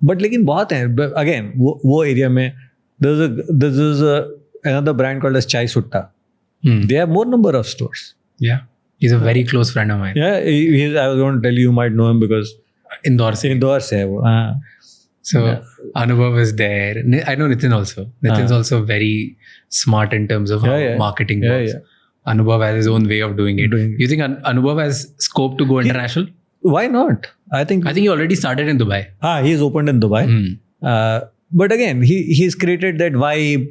Speaker 2: But लेकिन बहुत है. Again, वो area में there's another brand called as Chai Sutta. They have more number of stores.
Speaker 3: Yeah, he's a very close friend of mine.
Speaker 2: Yeah, I was going to tell you might know him because
Speaker 3: Indore se.
Speaker 2: Indore से है वो.
Speaker 3: So Anubhav is there. I know Nitin also. Nitin's also very smart in terms of how marketing works. Anubhav has his own way of doing it. You think Anubhav has scope to go international?
Speaker 2: Why not? I think
Speaker 3: he already started in Dubai.
Speaker 2: He's opened in Dubai. But again, he's created that vibe.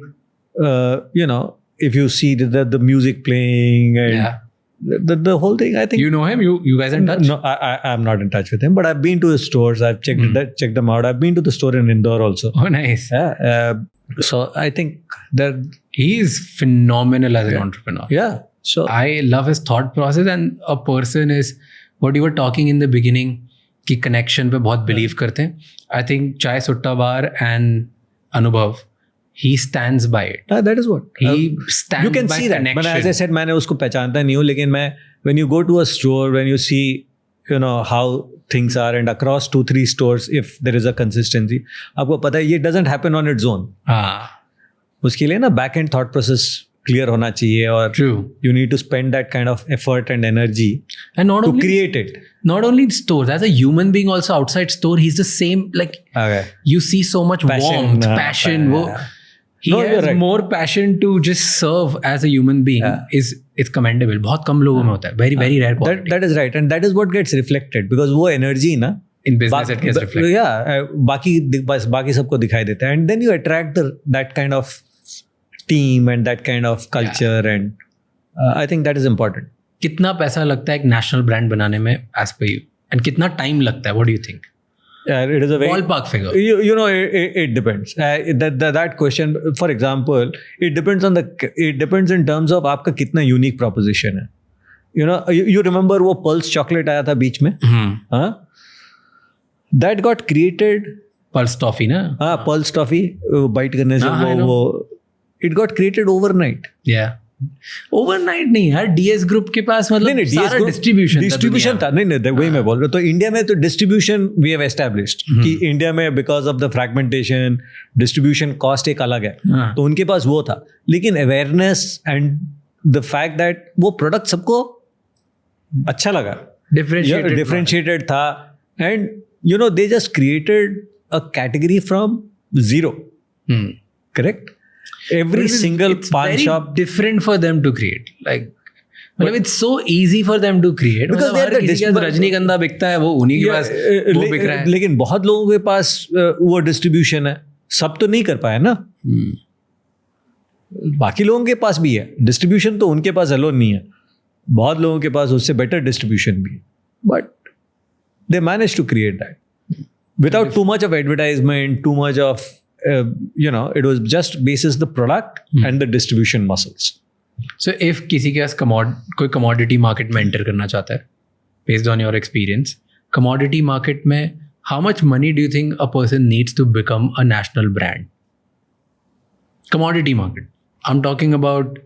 Speaker 2: If you see the music playing and the whole thing, I think
Speaker 3: you know him. You guys are in touch?
Speaker 2: No, I'm not in touch with him. But I've been to his stores. I've checked them out. I've been to the store in Indore also.
Speaker 3: Oh, nice.
Speaker 2: Yeah. So I think that
Speaker 3: he is phenomenal as an entrepreneur.
Speaker 2: Yeah. So
Speaker 3: I love his thought process, and a person is what you were talking in the beginning कि connection पे बहुत believe करते हैं. I think Chai Sutta Bar and Anubhav, he stands by it.
Speaker 2: That is what
Speaker 3: he stands.
Speaker 2: You can
Speaker 3: by
Speaker 2: see that.
Speaker 3: connection.
Speaker 2: But as I said, मैंने उसको पहचानता नहीं हूँ, लेकिन मैं when you go to a store, when you see how things are, and across 2-3 stores, if there is a consistency, आपको पता है ये doesn't happen on its own. उसके लिए ना back end thought process clear होना चाहिए, और
Speaker 3: True.
Speaker 2: You need to spend that kind of effort and energy
Speaker 3: and not
Speaker 2: to
Speaker 3: only,
Speaker 2: create it.
Speaker 3: Not only stores, as a human being also outside store, he's the same. Like you see so much warmth, passion. He has more passion to just serve as a human being. It's commendable. बहुत कम लोगों में होता है. Very very rare quality.
Speaker 2: That is right, and that is what gets reflected, because वो energy ना
Speaker 3: in business it gets reflected.
Speaker 2: Yeah, बाकी सबको दिखाई देता है, and then you attract that kind of team and that kind of culture, and I think that is important.
Speaker 3: कितना पैसा लगता है एक national brand बनाने में as per you, and कितना time लगता है? What do you think?
Speaker 2: Yeah, it is a very
Speaker 3: ballpark figure.
Speaker 2: It depends. That question, for example, it depends in terms of आपका कितना unique proposition है. You remember वो Pulse chocolate आया था बीच में? That got created.
Speaker 3: Pulse toffee ना?
Speaker 2: Pulse toffee bite करने से वो it got created overnight.
Speaker 3: Yeah. Overnight नहीं यार, डीएस ग्रुप के पास मतलब सारा डिस्ट्रीब्यूशन
Speaker 2: था. नहीं वही मैं बोल रहा हूँ. तो इंडिया में तो डिस्ट्रीब्यूशन वी हैव एस्टैब्लिश्ड कि इंडिया में because of the fragmentation distribution cost एक अलग है, तो उनके पास वो था. लेकिन awareness and the fact that वो प्रोडक्ट सबको अच्छा लगा, डिफरेंशिएटेड था, and they just created a category from zero. Correct. Every single pawn shop
Speaker 3: different for them to create. Like, मतलब it's so easy for them to create.
Speaker 2: Because they are the
Speaker 3: रजनीगंधा बिकता है, वो उन्हीं के पास वो बिक रहा है.
Speaker 2: लेकिन बहुत लोगों के पास वो डिस्ट्रीब्यूशन है, सब तो नहीं कर पाए ना. बाकी लोगों के पास भी है डिस्ट्रीब्यूशन, तो उनके पास अलोन नहीं है. बहुत लोगों के पास उससे बेटर डिस्ट्रीब्यूशन भी है, but they manage to create that without too much of advertisement, too much of it was just basis the product and the distribution muscles.
Speaker 3: So if किसी के पास कोई commodity market में enter करना चाहता है, based on your experience, commodity market में how much money do you think a person needs to become a national brand? Commodity market. I'm talking about,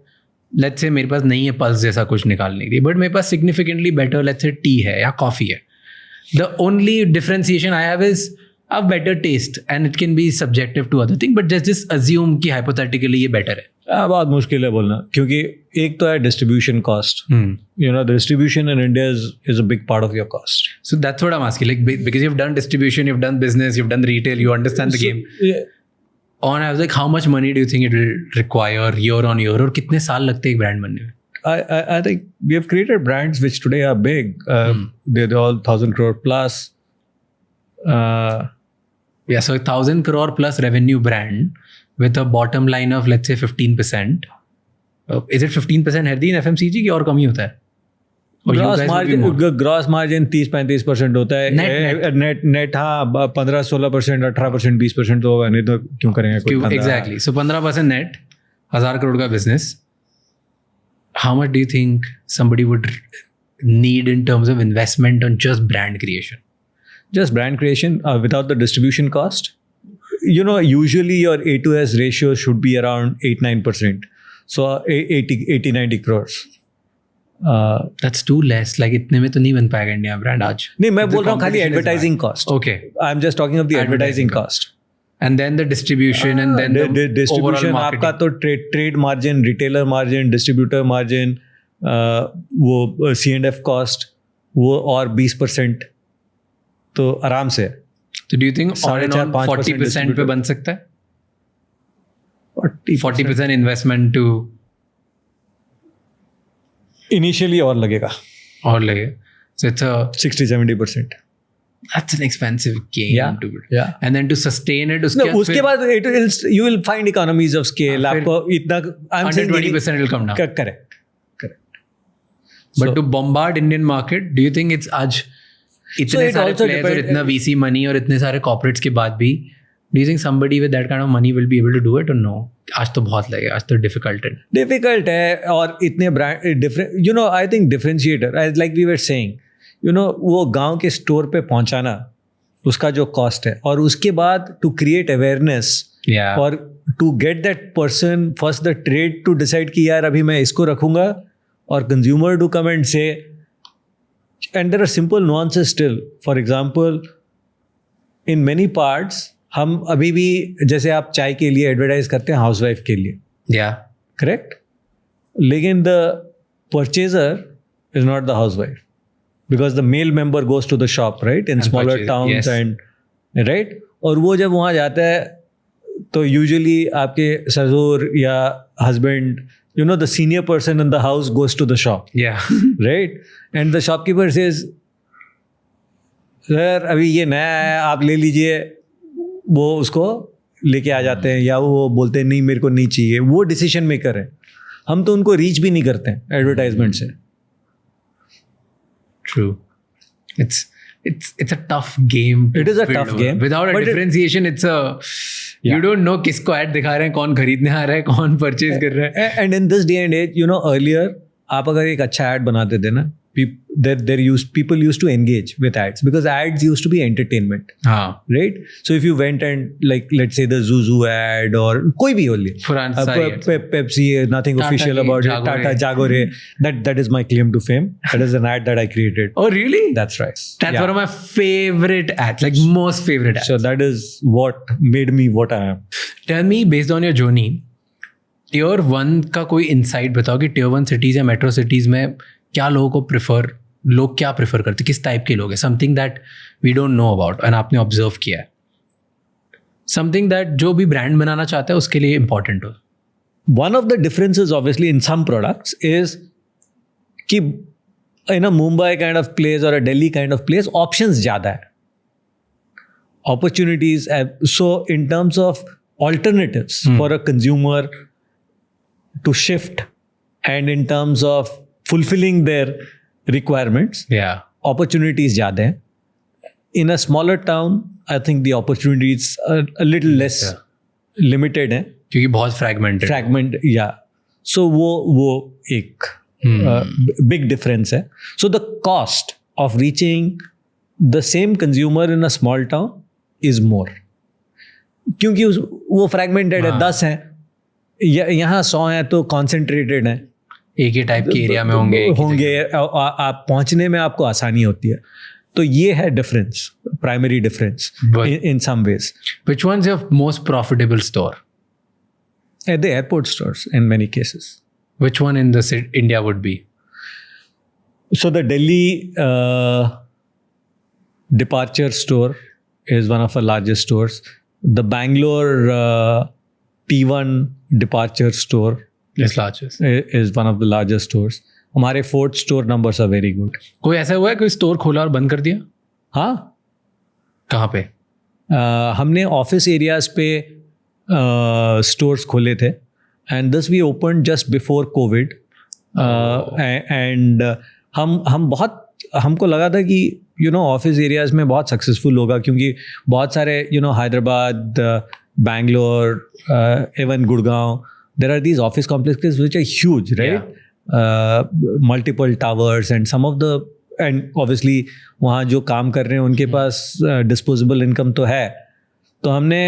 Speaker 3: let's say मेरे पास नहीं है pulse जैसा कुछ निकालने के लिए, but मेरे पास significantly better, let's say tea है या coffee है. The only differentiation I have is have better taste, and it can be subjective to other thing, but just assume कि hypothetically ये better है.
Speaker 2: बहुत मुश्किल है बोलना, क्योंकि एक तो है distribution cost. The distribution in India is a big part of your cost.
Speaker 3: So that's what I'm asking, like, because you've done distribution, you've done business, you've done retail, you understand the game. On average, like, how much money do you think it will require year on year, और कितने साल लगते हैं एक brand बनने में?
Speaker 2: I think we have created brands which today are big. They're all 1,000 crore plus.
Speaker 3: So 1,000 crore plus revenue brand with a bottom line of, let's say, 15%. Is it 15% healthy in FMCG की और कम ही होता है?
Speaker 2: Gross margin 30-35% होता है. Net हाँ 15-16%, 18%, 20% तो होगा, नहीं तो क्यों करेंगे?
Speaker 3: Exactly. So 15% net, 1,000 crore का business. How much do you think somebody would need in terms of investment on just brand creation?
Speaker 2: just brand creation without the distribution cost. Usually your A to S ratio should be around 8-9%. So 80-90 crores.
Speaker 3: That's too less. Like इतने में तो नहीं बन पाएगा India brand आज.
Speaker 2: नहीं, मैं बोल रहा हूँ खाली advertising cost.
Speaker 3: Okay.
Speaker 2: I'm just talking of the advertising cost.
Speaker 3: And then the distribution and then the
Speaker 2: distribution
Speaker 3: overall marketing.
Speaker 2: आपका तो trade margin, retailer margin, distributor margin, वो C&F cost, वो और 20% तो आराम से.
Speaker 3: So do you think on and on 40% पे बन सकता है? 40% investment to
Speaker 2: initially और लगेगा.
Speaker 3: और लगेगा. So it's a
Speaker 2: 60-70%.
Speaker 3: That's an expensive game to build.
Speaker 2: Yeah.
Speaker 3: And then to sustain it,
Speaker 2: उसके बाद you will find economies of scale. आपको इतना
Speaker 3: under 20% will come down.
Speaker 2: Correct.
Speaker 3: But to bombard Indian market, do you think it's आज इतने सारे players और इतना VC money और इतने सारे corporates के बाद भी, do you think somebody with that kind of money will be able to do it or no? आज तो बहुत लगेगा, आज तो difficult
Speaker 2: है और इतने brand different. I think differentiator, like we were saying, वो गांव के स्टोर पे पहुंचाना उसका जो कॉस्ट है, और उसके बाद टू क्रिएट अवेयरनेस और to get that person first the trade to decide कि यार अभी मैं इसको रखूंगा, और कंज्यूमर टू कम एंड से, and there are simple nuances still. For example in many parts हम अभी भी, जैसे आप चाय के लिए एडवर्टाइज करते हैं हाउसवाइफ के लिए, करेक्ट, लेकिन the purchaser is not the housewife. Because the male member goes to the shop, right? In smaller towns and right? और वो जब वहाँ जाता है तो usually आपके ससुर या husband, the senior person in the house goes to the shop.
Speaker 3: Yeah.
Speaker 2: Right? And the shopkeeper says, sir, अभी ये नया है, आप ले लीजिए. वो उसको लेके आ जाते हैं, या वो बोलते हैं नहीं मेरे को नहीं चाहिए. वो डिसीजन मेकर है. हम तो उनको रीच भी नहीं करते हैं एडवर्टाइजमेंट से.
Speaker 3: True. It's a tough game.
Speaker 2: It is a tough game.
Speaker 3: Without a differentiation, it's a you don't know किसको ad दिखा रहे हैं, कौन खरीदने आ रहा है, कौन purchase कर रहा है.
Speaker 2: And in this day and age, earlier आप अगर एक अच्छा ad बनाते थे ना, people used to engage with ads because ads used to be entertainment. Right? So if you went and like let's say the Zuzu ad or कोई भी only Pepsi, nothing Tata official about it, Tata Jagore, that is my claim to fame. That is an ad that I created.
Speaker 3: Oh really?
Speaker 2: That's right.
Speaker 3: That's one of my favorite ads, like most favorite ads.
Speaker 2: So that is what made me what I am.
Speaker 3: Tell me, based on your journey, Tier 1 का कोई insight बताओ कि Tier 1 cities या metro cities में क्या लोग क्या prefer करते, किस टाइप के लोग हैं, something that we don't know about and आपने ऑब्जर्व किया है, समथिंग दैट जो भी ब्रांड बनाना चाहता है उसके लिए इंपॉर्टेंट हो.
Speaker 2: One of the differences obviously in some products is कि in a Mumbai kind of place और a Delhi kind of place options ज़्यादा है, opportunities. So in terms of alternatives for a consumer to shift, and in terms of fulfilling their requirements, opportunities ज़्यादा हैं. In a smaller town, I think the opportunities are a little less limited हैं,
Speaker 3: क्योंकि बहुत fragmented.
Speaker 2: So वो एक big difference है. So the cost of reaching the same consumer in a small town is more, क्योंकि वो fragmented है, 10 हैं, यहाँ 100 हैं तो concentrated हैं,
Speaker 3: एक ही टाइप के एरिया में होंगे,
Speaker 2: आप पहुंचने में आपको आसानी होती है. तो ये है difference, primary difference in some ways.
Speaker 3: Which one is your most profitable store?
Speaker 2: The airport stores in many cases.
Speaker 3: Which one in the India would be?
Speaker 2: So the Delhi departure store is one of our largest stores. The Bangalore T1 departure store is one of the largest stores. हमारे fourth store numbers are very good.
Speaker 3: कोई ऐसा हुआ है कोई store खोला और बंद कर दिया?
Speaker 2: हाँ.
Speaker 3: कहाँ पे?
Speaker 2: हमने ऑफिस एरियाज पे स्टोर्स खोले थे, and this we open just before COVID. एंड हम बहुत, हमको लगा था कि ऑफिस एरियाज में बहुत सक्सेसफुल होगा, क्योंकि बहुत सारे Hyderabad, Bangalore, even Gurgaon, there are these office complexes which are huge, right? Multiple towers, and some of the and obviously वहाँ जो काम कर रहे हैं उनके पास डिस्पोजेबल इनकम तो है, तो हमने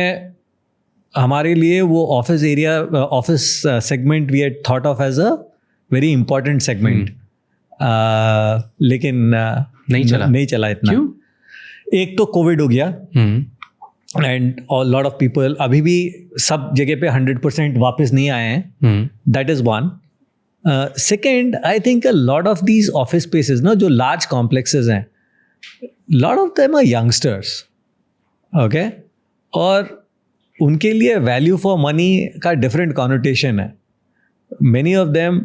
Speaker 2: हमारे लिए वो office area, office segment we had thought of as a very important segment, लेकिन नहीं चला इतना।
Speaker 3: क्यों?
Speaker 2: एक तो कोविड हो गया एंड लॉट ऑफ पीपल अभी भी सब जगह पे 100% वापस नहीं आए हैं, that is one. Second, I think a lot of these office spaces ना, जो लार्ज कॉम्प्लेक्सेस हैं, lot of them are youngsters, okay, और उनके लिए वैल्यू फॉर मनी का डिफरेंट कॉनोटेशन है। मेनी ऑफ देम,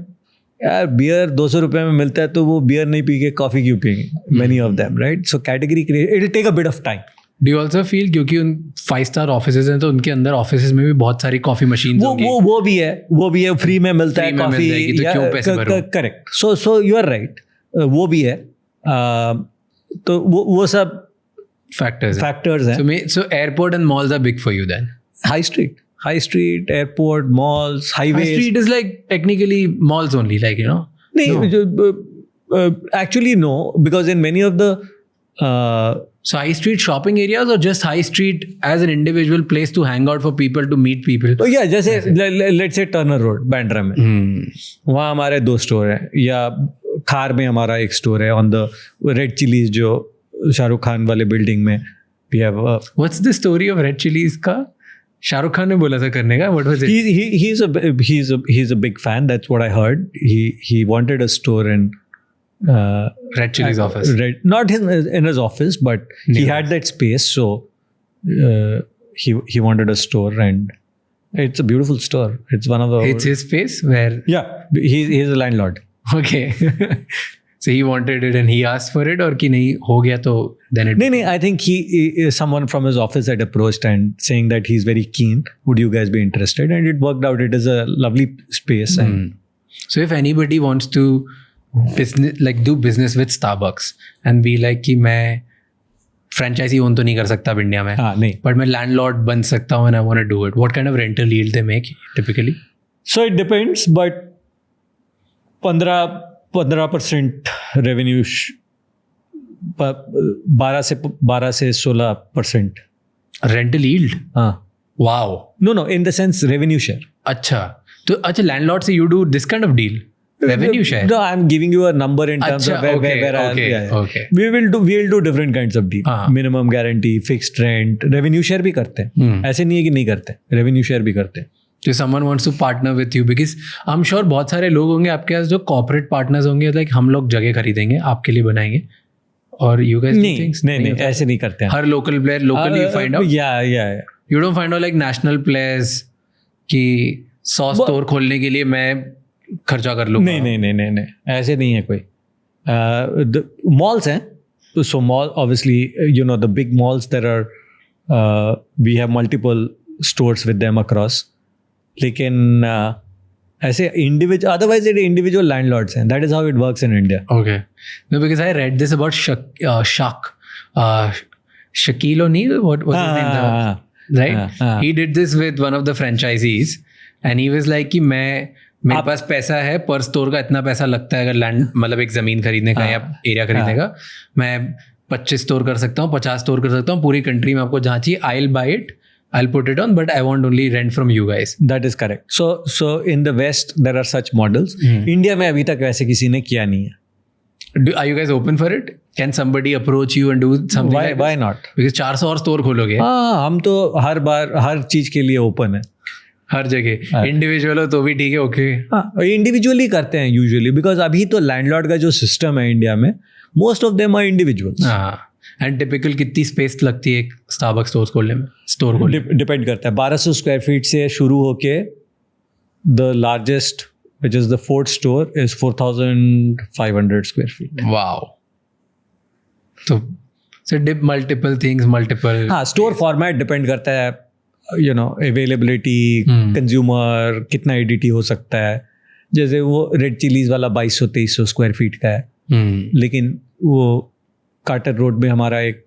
Speaker 2: यार बियर 200 रुपये में मिलता है तो वो बियर नहीं पी के कॉफ़ी क्यों पियेंगे, many of them, right? So category create, it will take a bit of time.
Speaker 3: Do you also feel, क्योंकि उन 5-star ऑफिसेज हैं तो उनके अंदर ऑफिसेज में भी बहुत सारी कॉफी मशीन होंगी,
Speaker 2: वो भी है, फ्री में मिलता है कॉफी,
Speaker 3: तो क्यों पैसे भरूं?
Speaker 2: Correct, so you are right, वो भी है। तो वो सब फैक्टर्स हैं।
Speaker 3: So airport and malls are big for you then?
Speaker 2: High street, airport, malls, highways.
Speaker 3: High street is like technically malls only, like, you know?
Speaker 2: No. Actually no, because in many of the
Speaker 3: So high street shopping areas or just high street as an individual place to hang out for people, to meet people?
Speaker 2: तो yeah, जैसे let's say Turner Road, Bandra में, वहाँ हमारे 2 store हैं, या खार में हमारा एक स्टोर है, ऑन द रेड चिलीज जो शाहरुख खान वाले बिल्डिंग में we have
Speaker 3: What's the story of Red Chillies का? शाहरुख खान ने बोला था करने का, what was it?
Speaker 2: he's a big fan, that's what I heard. He wanted a store in
Speaker 3: Red Chillies office.
Speaker 2: Not in his office, but he had that space, so he wanted a store, and it's a beautiful store. It's one of the...
Speaker 3: It's his space where...
Speaker 2: Yeah, he's a landlord.
Speaker 3: Okay. So he wanted it and he asked for it, or कि नहीं हो गया तो then it...
Speaker 2: No, I think someone from his office had approached and saying that he's very keen. Would you guys be interested? And it worked out. It is a lovely space. And
Speaker 3: so if anybody wants to do business with Starbucks and be like कि मैं franchisee own तो नहीं कर सकता अब India में,
Speaker 2: हाँ नहीं,
Speaker 3: but मैं landlord बन सकता हूँ and I want to do it. What kind of rental yield they make typically?
Speaker 2: So it depends, but 15% revenue, 12 से 16%
Speaker 3: रेंटल यील्ड।
Speaker 2: हाँ,
Speaker 3: wow.
Speaker 2: No in the sense revenue share.
Speaker 3: अच्छा, तो अच्छा लैंडलॉर्ड से you do this kind of deal, revenue share?
Speaker 2: No, I'm giving you a number in terms of where
Speaker 3: okay.
Speaker 2: We will do different kinds of deal. Minimum guarantee, fixed rent, revenue share भी करते हैं, ऐसे नहीं है कि नहीं करते, revenue share भी करते हैं।
Speaker 3: So someone wants to partner with you, because I'm sure बहुत सारे लोग होंगे आपके पास जो corporate partners होंगे, like हम लोग जगह खरीदेंगे आपके लिए बनाएंगे, और you guys
Speaker 2: नहीं ऐसे नहीं करते हैं।
Speaker 3: हर local player you find out?
Speaker 2: Yeah.
Speaker 3: You don't find out like national players कि 100 store खोलने के लिए मैं खर्चा कर लूँगा?
Speaker 2: नहीं ऐसे नहीं है कोई। Malls हैं, so mall obviously you know the big malls there are we have multiple stores with them across. लेकिन ऐसे individual, otherwise it individual landlords हैं, that is how it works in India.
Speaker 3: Okay, no because I read this about Shaquille O'Neal, what was his name, right? He did this with one of the franchisees and he was like कि मेरे पास पैसा है, पर store का इतना पैसा लगता है अगर लैंड, मतलब एक ज़मीन खरीदने का या एरिया खरीदने का, मैं 25 स्टोर कर सकता हूँ, 50 स्टोर कर सकता हूँ पूरी कंट्री में, आपको जहाँ चाहिए I'll buy it, I'll put it on, but I want only rent from you guys.
Speaker 2: That is correct. So in the West there are such models. India में अभी तक वैसे किसी ने किया नहीं है।
Speaker 3: Are you guys open for it? Can somebody approach you and do something like
Speaker 2: Why not?
Speaker 3: Because 400 और स्टोर खोलोगे।
Speaker 2: हाँ, हम तो हर बार हर चीज के लिए ओपन है,
Speaker 3: हर जगह। इंडिविजुअल हो तो भी ठीक है, ओके।
Speaker 2: हाँ, इंडिविजुअली करते हैं यूजुअली, बिकॉज अभी तो लैंडलॉर्ड का जो सिस्टम है इंडिया में, most of them are individuals.
Speaker 3: हाँ, एंड टिपिकल कितनी स्पेस लगती है एक स्टारबक्स स्टोर खोलने में?
Speaker 2: डिपेंड करता है। 1200 स्क्वायर फीट से शुरू होके the largest which is the fourth store is 4,500 square feet.
Speaker 3: Wow. So multiple things, multiple.
Speaker 2: हाँ, store format depend करता है, you know, availability, consumer कितना ADT हो सकता है। जैसे वो रेड चिलीज वाला 2200-2300 स्क्वायर फीट का है, लेकिन वो कार्टर रोड में हमारा एक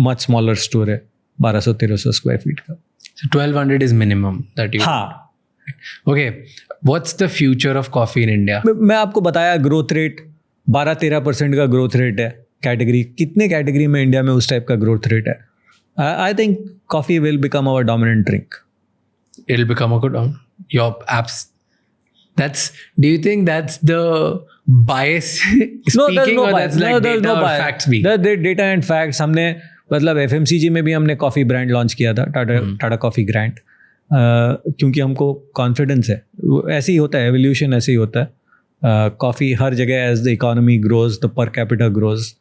Speaker 2: मच स्मॉलर स्टोर है 1200-1300 स्क्वायर फीट का।
Speaker 3: 1200 is minimum that you.
Speaker 2: हाँ।
Speaker 3: Okay, what's the future of coffee in India?
Speaker 2: मैं आपको बताया ग्रोथ रेट 12-13% का ग्रोथ रेट है कैटेगरी. कितने कैटेगरी में इंडिया में उस टाइप का ग्रोथ रेट है? I think coffee will become our dominant drink.
Speaker 3: It'll become a good your apps. Do you think that's the bias speaking, or that's like data or facts be?
Speaker 2: Data and facts. हमने मतलब FMCG में भी हमने coffee brand launch किया था, Tata coffee grand, क्योंकि हमको confidence है. ऐसे ही होता है, एवोल्यूशन ऐसे ही होता है. कॉफ़ी हर जगह as the economy grows, the per capita grows.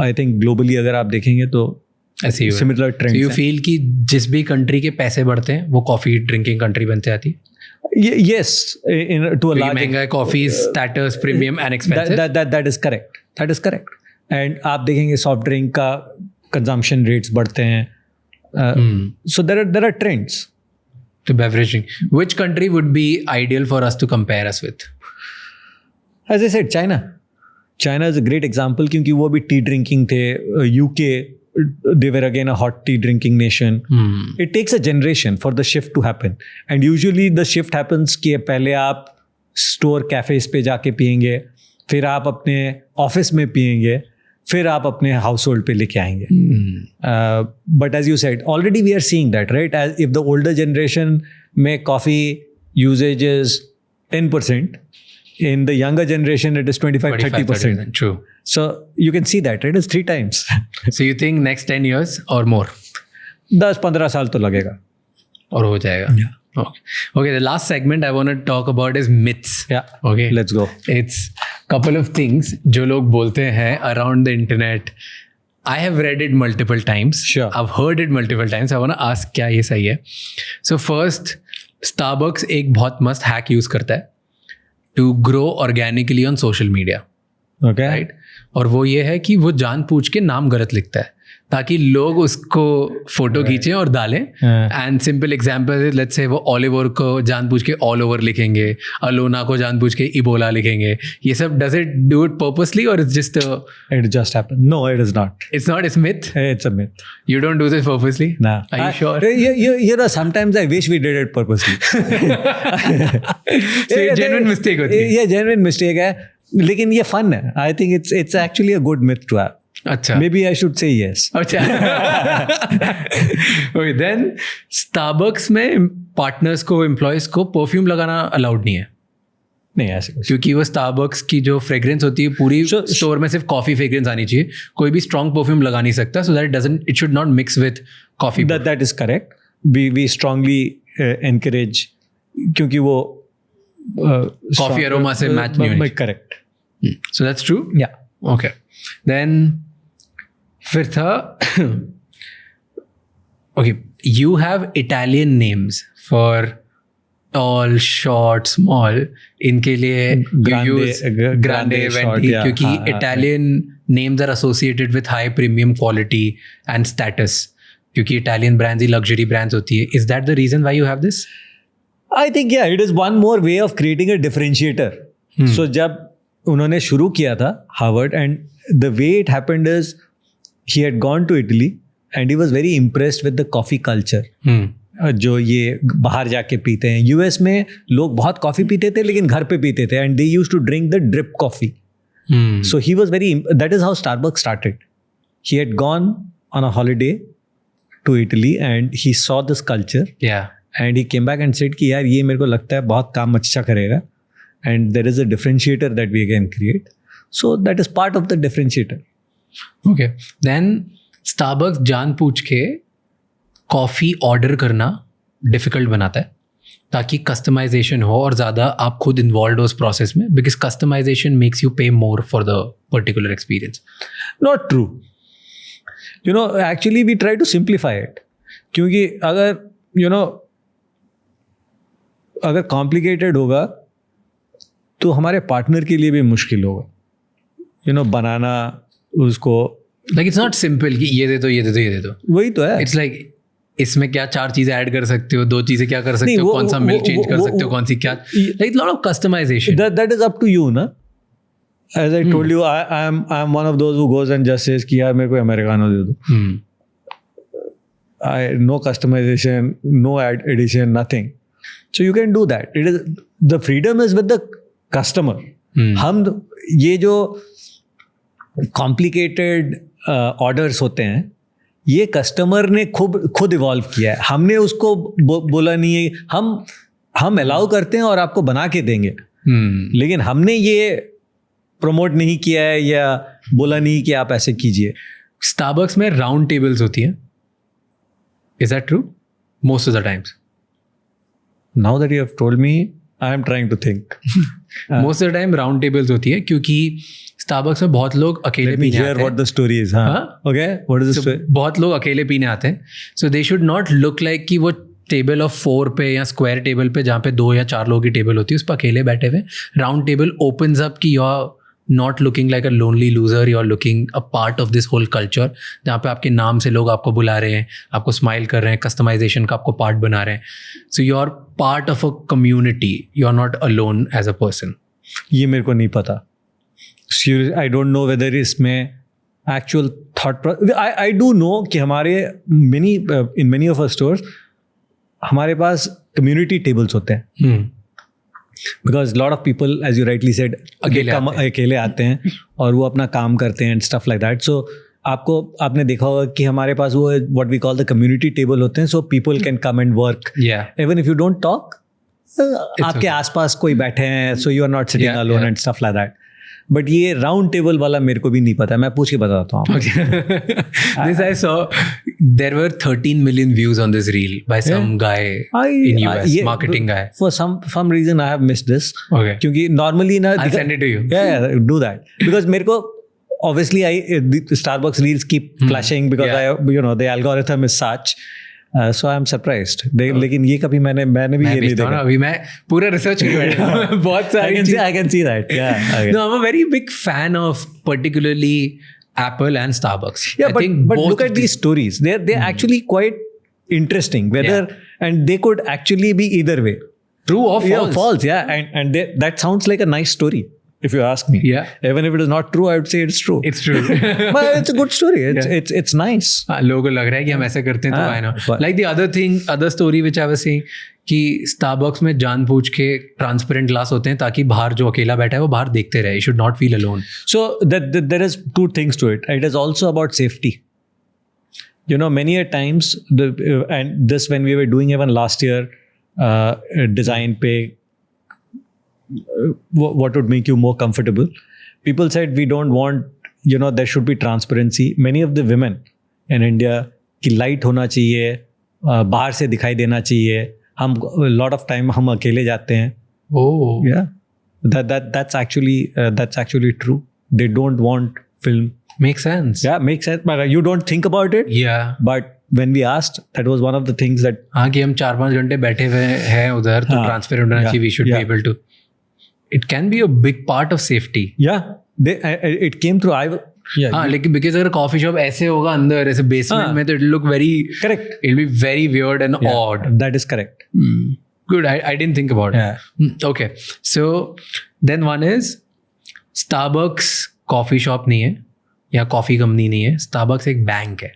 Speaker 2: I think globally अगर आप देखेंगे तो
Speaker 3: ऐसे ही
Speaker 2: सिमिलर ट्रेंड.
Speaker 3: यू फील कि जिस भी कंट्री के पैसे बढ़ते हैं वो कॉफ़ी ड्रिंकिंग कंट्री बनते जाती है?
Speaker 2: Yes, to a large
Speaker 3: महंगा coffee status premium and expensive.
Speaker 2: that is correct. And आप देखेंगे सॉफ्ट ड्रिंक का कंजम्पशन रेट्स बढ़ते हैं. So there are trends
Speaker 3: to beveraging. Which country would be ideal for us to compare us with?
Speaker 2: As I said, China is a great example क्योंकि वो भी T drinking थे. UK, they were again a hot tea drinking nation. It takes a generation for the shift to happen, and usually the shift happens कि पहले आप store cafes पे जाके पियेंगे, फिर आप अपने ऑफिस में पियेंगे, फिर आप अपने हाउस होल्ड पे लेके आएंगे. But as you said, already we are seeing that, right? As if the older generation में coffee usage is 10%, in the younger generation it is 25-30%.
Speaker 3: True.
Speaker 2: So you can see that it is 3 times.
Speaker 3: So you think next 10 years or more?
Speaker 2: 10-15 साल तो लगेगा
Speaker 3: और हो जाएगा.
Speaker 2: Yeah.
Speaker 3: Okay, the last segment I want to talk about is myths.
Speaker 2: Yeah.
Speaker 3: Okay,
Speaker 2: let's go.
Speaker 3: It's couple of things जो लोग बोलते हैं around the internet. I have read it multiple times.
Speaker 2: Sure.
Speaker 3: I've heard it multiple times. I want to ask क्या ये सही है? So first, Starbucks एक बहुत मस्त hack use करता है to grow organically on social media.
Speaker 2: Okay.
Speaker 3: Right? और वो ये है कि वो जानबूझ के नाम गलत लिखता है ताकि लोग उसको फोटो खींचें और डालें. And simple example, let's say वो ऑलिवर को जानबूझ के ऑल ओवर लिखेंगे, अलोना को जानबूझ के इबोला लिखेंगे. ये सब does it do it purposely और it's just
Speaker 2: it just happened? No, it is not.
Speaker 3: It's not. It's myth.
Speaker 2: It's a myth.
Speaker 3: You don't do this purposely?
Speaker 2: Nah.
Speaker 3: Are you sure?
Speaker 2: You know, sometimes I wish we did it purposely.
Speaker 3: So ये genuine mistake होती है.
Speaker 2: ये genuine mistake है, लेकिन ये fun है. I think it's actually a good myth to have.
Speaker 3: अच्छा.
Speaker 2: Maybe I should say yes.
Speaker 3: अच्छा. Okay, then Starbucks में पार्टनर्स को, एम्प्लॉयज को परफ्यूम लगाना अलाउड नहीं है.
Speaker 2: नहीं, ऐसे कुछ.
Speaker 3: क्योंकि वो स्टारबक्स की जो फ्रेग्रेंस होती है पूरी स्टोर में सिर्फ कॉफी फ्रेग्रेंस आनी चाहिए, कोई भी स्ट्रॉन्ग परफ्यूम लगा नहीं सकता, so that it should not mix with coffee.
Speaker 2: That is correct. We strongly encourage, क्योंकि वो
Speaker 3: कॉफी अरोमा से मैच नहीं होनी.
Speaker 2: Correct.
Speaker 3: So that's true.
Speaker 2: Yeah.
Speaker 3: Okay, then फिर था okay, you have Italian names for tall, short, small. इनके लिए grande, venti, क्योंकि Italian names are associated with high premium quality and status, क्योंकि Italian brands ही luxury brands होती है. Is that the reason why you have this?
Speaker 2: I think yeah, it is one more way of creating a differentiator. So जब उन्होंने शुरू किया था Harvard, and the way it happened is he had gone to Italy and he was very impressed with the coffee culture. जो ये बाहर जाके पीते हैं. यूएस में लोग बहुत कॉफी पीते थे लेकिन घर पे पीते थे, and they used to drink the drip coffee. So he was very, that is how Starbucks started. He had gone on a holiday to Italy and he saw this culture and he came back and said कि यार ये मेरे को लगता है बहुत काम अच्छा करेगा, and there is a differentiator that we can create. So that is part of the differentiator.
Speaker 3: Okay, then Starbucks जानबूझ के कॉफ़ी ऑर्डर करना डिफ़िकल्ट बनाता है ताकि कस्टमाइजेशन हो और ज़्यादा आप खुद इन्वॉल्व हो उस प्रोसेस में, बिकॉज कस्टमाइजेशन मेक्स यू पे more for the particular experience.
Speaker 2: Not true. You know, actually we try to simplify it. क्योंकि अगर complicated होगा तो हमारे पार्टनर के लिए भी मुश्किल होगा बनाना उसको.
Speaker 3: लाइक इट्स नॉट सिंपल कि ये दे दो, ये दे दो, ये दे दो.
Speaker 2: वही तो है.
Speaker 3: इट्स लाइक इसमें क्या 4 चीजें ऐड कर सकते हो, 2 चीजें क्या कर सकते हो, कौन सा मिल्क चेंज कर सकते हो, कौन सी क्या, like lot of customisation.
Speaker 2: That is up to you ना. As I told you, I am one of those who goes and just says कि यार मेरे को अमेरिकानो दे दो. No customisation, no addition, nothing. So you can do that. It is, the freedom is with the customer. हम ये जो complicated orders होते हैं ये कस्टमर ने खुद इवॉल्व किया है, हमने उसको बोला नहीं है, हम अलाउ करते हैं और आपको बना के देंगे, लेकिन हमने ये प्रमोट नहीं किया है या बोला नहीं कि आप ऐसे कीजिए।
Speaker 3: स्टारबक्स में राउंड टेबल्स होती हैं, is that true most of the times?
Speaker 2: Now that you have told me I am trying to think.
Speaker 3: Most of the time round tables होती है क्योंकि स्टारबक्स में बहुत लोग अकेले पीने आते हैं।
Speaker 2: What the story is. Okay, what is the story?
Speaker 3: बहुत लोग अकेले पीने आते हैं, so they should not look like कि वो टेबल ऑफ 4 पे या स्क्वायर टेबल पे जहाँ पे 2 या 4 लोगों की टेबल होती है उस पर अकेले बैठे हुए। राउंड टेबल ओपन्स अप कि you are not looking like a lonely loser, you are looking a part of this whole culture, जहाँ पे आपके नाम से लोग आपको बुला रहे हैं, आपको स्माइल कर रहे हैं, कस्टमाइजेशन का आपको पार्ट बना रहे हैं। So you are part of a community, you are not alone as a person.
Speaker 2: ये मेरे को नहीं पता, आई डोंट नो वेदर इसमें actual thought. I do know कि हमारे in many of our stores हमारे पास कम्युनिटी टेबल्स होते हैं, because lot of people as you rightly said अकेले आते हैं और वो अपना काम करते हैं and stuff like that. So आपने देखा होगा कि हमारे पास वो what we call the community table होते हैं, so people can come and work even if you don't talk. आपके आसपास कोई बैठे हैं, so you are not sitting alone and stuff like that. But ये राउंड टेबल वाला मेरे को भी नहीं पता, मैं पूछ के बताता हूँ।
Speaker 3: This I saw there were 13 million views on this reel by some guy in US, marketing guy.
Speaker 2: For some reason I have missed this.
Speaker 3: Okay.
Speaker 2: क्योंकि normally ना
Speaker 3: I'll send it to you.
Speaker 2: Yeah, do that because मेरे को obviously the Starbucks reels keep flashing because the algorithm is such. So I am surprised. लेकिन ये कभी मैंने भी ये नहीं देखा।
Speaker 3: अभी मैं पूरा रिसर्च कर बैठा हूँ बहुत सारी।
Speaker 2: I can see that. Yeah. Okay.
Speaker 3: No, I'm a very big fan of particularly Apple and Starbucks.
Speaker 2: Yeah, but look at these stories. They're actually quite interesting. And they could actually be either way.
Speaker 3: True or false?
Speaker 2: Yeah, false. Yeah, and that sounds like a nice story. If you ask me,
Speaker 3: yeah.
Speaker 2: Even if it is not true, I would say it's true.
Speaker 3: It's true.
Speaker 2: But it's a good story. It's nice.
Speaker 3: लोगों को लग रहा है कि हम ऐसे करते हैं तो I know. Like the other story which I was saying कि Starbucks में जानबूझ के ट्रांसपेरेंट ग्लास होते हैं ताकि बाहर जो अकेला बैठा है वो बाहर देखते रहे. You should not feel alone.
Speaker 2: So there is two things to it. It is also about safety. Many a times and this when we were doing even last year design pay. What would make you more comfortable? People said we don't want, there should be transparency. Many of the women in India की light होना चाहिए, बाहर से दिखाई देना चाहिए. हम lot of time हम अकेले जाते हैं.
Speaker 3: Oh,
Speaker 2: yeah, that's actually true. They don't want film.
Speaker 3: Makes sense.
Speaker 2: Yeah, makes sense. But you don't think about it.
Speaker 3: Yeah.
Speaker 2: But when we asked, that was one of the things that.
Speaker 3: हाँ कि हम 4-5 घंटे बैठे हुए हैं उधर तो transparent होना चाहिए. We should be able to. It can be a big part of safety.
Speaker 2: Yeah, it came through.
Speaker 3: हाँ, लेकिन because अगर coffee shop ऐसे होगा अंदर ऐसे basement में तो it'll look very
Speaker 2: correct.
Speaker 3: It'll be very weird and odd.
Speaker 2: That is correct.
Speaker 3: Good. I didn't think about it. Okay. So then one is Starbucks coffee shop नहीं है या coffee company नहीं है. Starbucks एक bank है.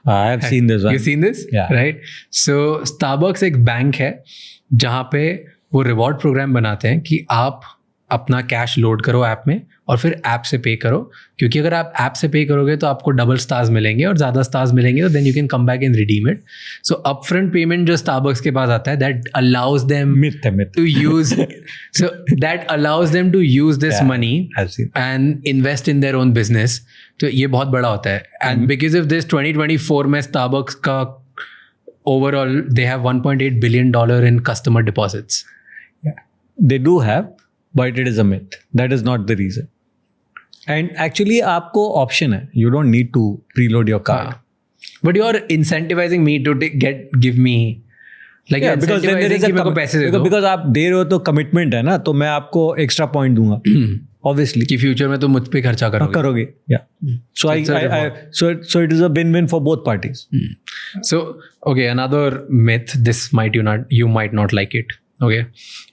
Speaker 2: I have seen this one.
Speaker 3: You've seen this?
Speaker 2: Yeah.
Speaker 3: Right. So Starbucks एक bank है जहाँ पे वो रिवॉर्ड प्रोग्राम बनाते हैं कि आप अपना कैश लोड करो ऐप में और फिर ऐप से पे करो, क्योंकि अगर आप ऐप से पे करोगे तो आपको डबल स्टार्स मिलेंगे और ज़्यादा स्टार्स मिलेंगे तो then you can come back and redeem it. So upfront payment जो स्टारबक्स के पास आता है that allows them to use so that allows them to use this money and invest in their own business. तो ये बहुत बड़ा होता है. एंड बिकॉज ऑफ दिस 2024 में स्टारबक्स का overall they have $1.8 billion in customer deposits.
Speaker 2: They do have, but it is a myth. That is not the reason. And actually, आपको option है. You don't need to preload your card.
Speaker 3: But you are incentivizing me to give me like
Speaker 2: because then there is
Speaker 3: कि मेरे को पैसे दे दो.
Speaker 2: Because आप दे रहे हो तो commitment है ना, तो मैं आपको extra point दूंगा. Obviously.
Speaker 3: कि future में तो मुझ पे खर्चा
Speaker 2: करोगे. Yeah. So so it is a win-win for both parties.
Speaker 3: So okay, another myth. This you might not like it. Okay,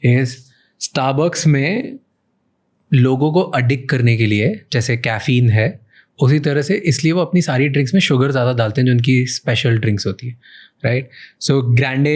Speaker 3: is Starbucks में लोगों को अडिक्ट करने के लिए जैसे कैफीन है उसी तरह से इसलिए वो अपनी सारी ड्रिंक्स में शुगर ज़्यादा डालते हैं जो उनकी स्पेशल ड्रिंक्स होती है. Right. So grande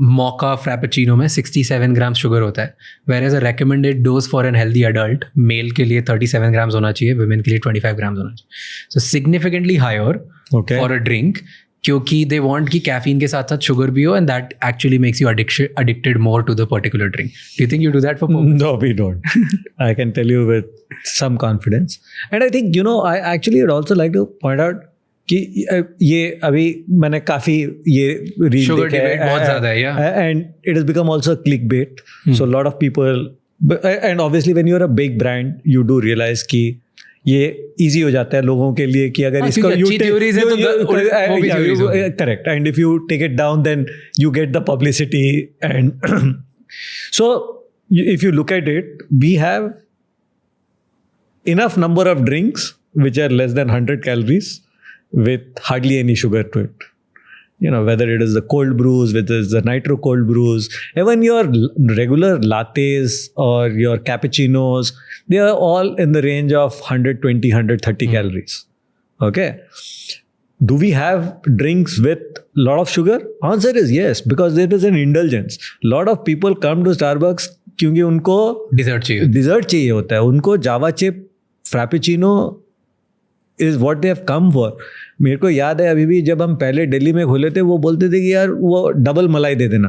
Speaker 3: mocha frappuccino में 67 ग्राम्स शुगर होता है, whereas a recommended dose for an healthy adult male के लिए 37 ग्राम्स होना चाहिए, वुमेन के लिए 25 ग्राम्स होना चाहिए. So significantly higher
Speaker 2: Okay.
Speaker 3: For a drink, क्योंकि दे वांट कि कैफीन के साथ साथ शुगर भी हो, and that actually makes you addicted more to the particular drink. Do you think you do that for purpose?
Speaker 2: No, we don't. I can tell you with some confidence. And I think, I actually would also like to point out कि ये अभी मैंने काफ़ी ये reel
Speaker 3: Sugar debate बहुत ज़्यादा है, yeah.
Speaker 2: And it has become also a clickbait. So a lot of people, and obviously when you're a big brand, you do realize कि ये easy हो जाता है लोगों के लिए कि अगर इसको
Speaker 3: अच्छी theories है तो वो भी theories होगी.
Speaker 2: correct, and if you take it down then you get the publicity. And so if you look at it, we have enough number of drinks which are less than 100 calories with hardly any sugar to it. Whether it is the cold brews, whether it's the nitro cold brews, even your regular lattes or your cappuccinos, they are all in the range of 120, 130 calories. Okay. Do we have drinks with a lot of sugar? Answer is yes, because it is an indulgence. A lot of people come to Starbucks क्योंकि उनको
Speaker 3: dessert
Speaker 2: चाहिए होता है. उनको Java chip, frappuccino is what they have come for. मेरे को याद है अभी भी जब हम पहले दिल्ली में खोले थे, वो बोलते थे कि यार वो डबल मलाई दे देना,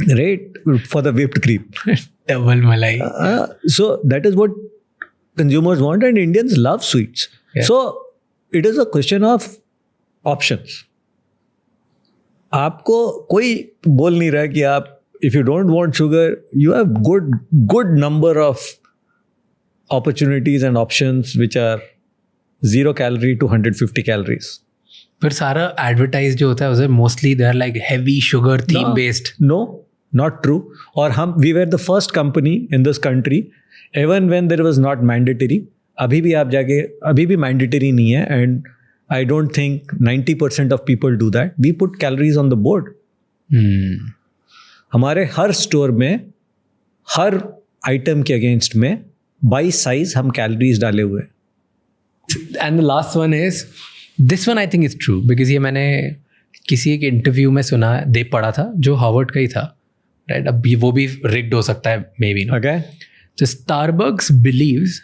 Speaker 2: right, for the whipped cream.
Speaker 3: Double मलाई.
Speaker 2: So that is what consumers want, and Indians love sweets.
Speaker 3: Yeah.
Speaker 2: So it is a question of options. आपको कोई बोल नहीं रहा कि आप, if you don't want sugar, you have good number of opportunities and options which are 0 calorie to 150 calories.
Speaker 3: पर सारा advertise जो होता है उसे mostly they are like heavy sugar theme based.
Speaker 2: No, not true. और we were the first company in this country, even when there was not mandatory. अभी भी आप जाके, अभी भी mandatory नहीं है, and I don't think 90% of people do that. We put calories on the board. हमारे हर स्टोर में, हर आइटम के अगेंस्ट में बाई साइज हम कैलोरीज डाले हुए.
Speaker 3: And the last one is this one, I think is true, because ये मैंने किसी एक इंटरव्यू में सुना, पढ़ा था, जो हार्वर्ड का ही था, राइट. अब वो भी रिग्ड हो सकता है मे बी.
Speaker 2: ओके.
Speaker 3: तो स्टारबक्स बिलीव्स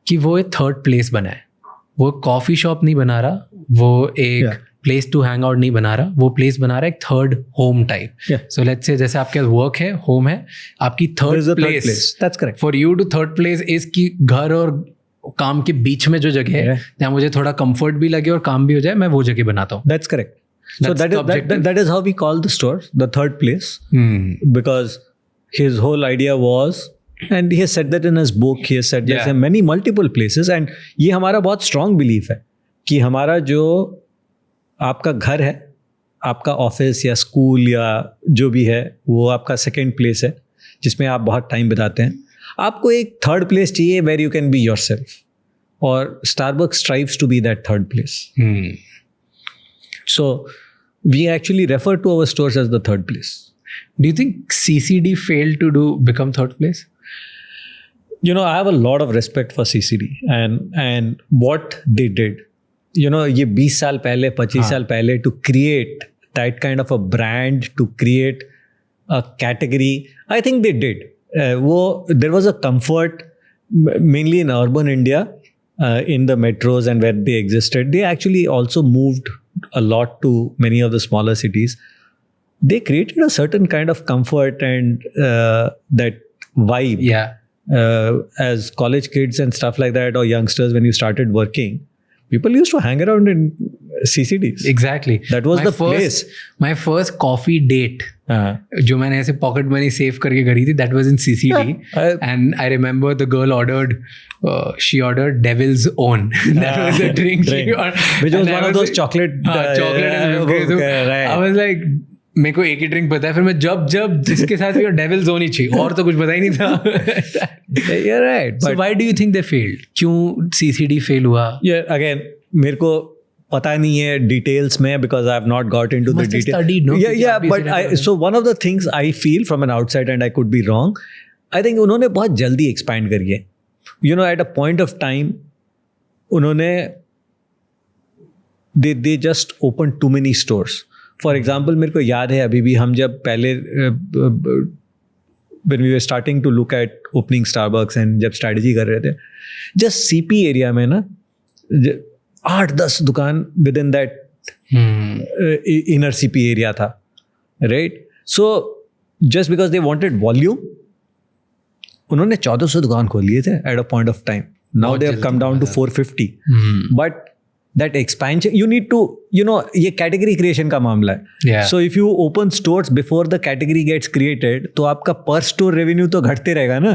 Speaker 3: कि वो एक थर्ड प्लेस बना है. वो कॉफ़ी शॉप नहीं बना रहा, वो एक प्लेस टू हैंग आउट नहीं बना रहा, वो प्लेस बना रहा है एक third home type. So let's say जैसे आपके वर्क है, होम है, आपकी third place,
Speaker 2: that's correct,
Speaker 3: for you to third place is कि घर और काम के बीच में जो जगह है जहाँ मुझे थोड़ा कंफर्ट भी लगे और काम भी हो जाए, मैं वो जगह बनाता हूँ.
Speaker 2: That's correct. So that is how we call the store the third place. Because his whole idea was, and he has said that in his book, he has said there's many multiple places, and ये हमारा बहुत strong belief है कि हमारा जो आपका घर है, आपका ऑफिस या स्कूल या जो भी है, वो आपका सेकेंड प्लेस है जिसमें आप बहुत टाइम बिताते हैं. आपको एक थर्ड प्लेस चाहिए where you can be yourself, और Starbucks strives to be that third place. So we actually refer to our stores as the third place.
Speaker 3: Do you think CCD failed to become third place?
Speaker 2: I have a lot of respect for CCD and what they did. ये 20 साल पहले, 25 साल पहले, to create that kind of a brand, to create a category, I think they did. There was a comfort, mainly in urban India, in the metros and where they existed. They actually also moved a lot to many of the smaller cities. They created a certain kind of comfort and that vibe. As college kids and stuff like that, or youngsters, when you started working, people used to hang around in CCDs.
Speaker 3: Exactly.
Speaker 2: That was place.
Speaker 3: My first coffee date, जो मैंने ऐसे pocket money save करके करी थी, that was in CCD. And I remember the girl ordered, she ordered Devil's Own. That was the drink she ordered.
Speaker 2: Which was one of those chocolate.
Speaker 3: Right. I was like, मेरे को एक ही drink पता है, फिर मैं जब जिसके साथ भी डेविल्स होनी चाहिए, और तो कुछ पता ही नहीं था.
Speaker 2: You're right.
Speaker 3: So why do you think they failed? क्यों CCD fail हुआ?
Speaker 2: Again, मेरे को पता नहीं है डिटेल्स में, because I have not got into the details.
Speaker 3: Studied, no?
Speaker 2: But so one of the things I feel from an outside, and I could be wrong, I think उन्होंने बहुत जल्दी expand करी है. At a point of time, उन्होंने they just opened too many stores. For example मेरे को याद है अभी भी हम जब पहले when we were starting to look at opening Starbucks and जब strategy कर रहे थे, just CP एरिया में ना 8-10 दुकान within that inner CP area था, right? So just because they wanted volume, उन्होंने 1400 दुकान खोल लिए थे at a point of time. Now they have come down to 450. But that expansion, you need to, ये category creation का मामला है.
Speaker 3: Yeah.
Speaker 2: So if you open stores before the category gets created, तो आपका per store revenue तो घटते रहेगा ना.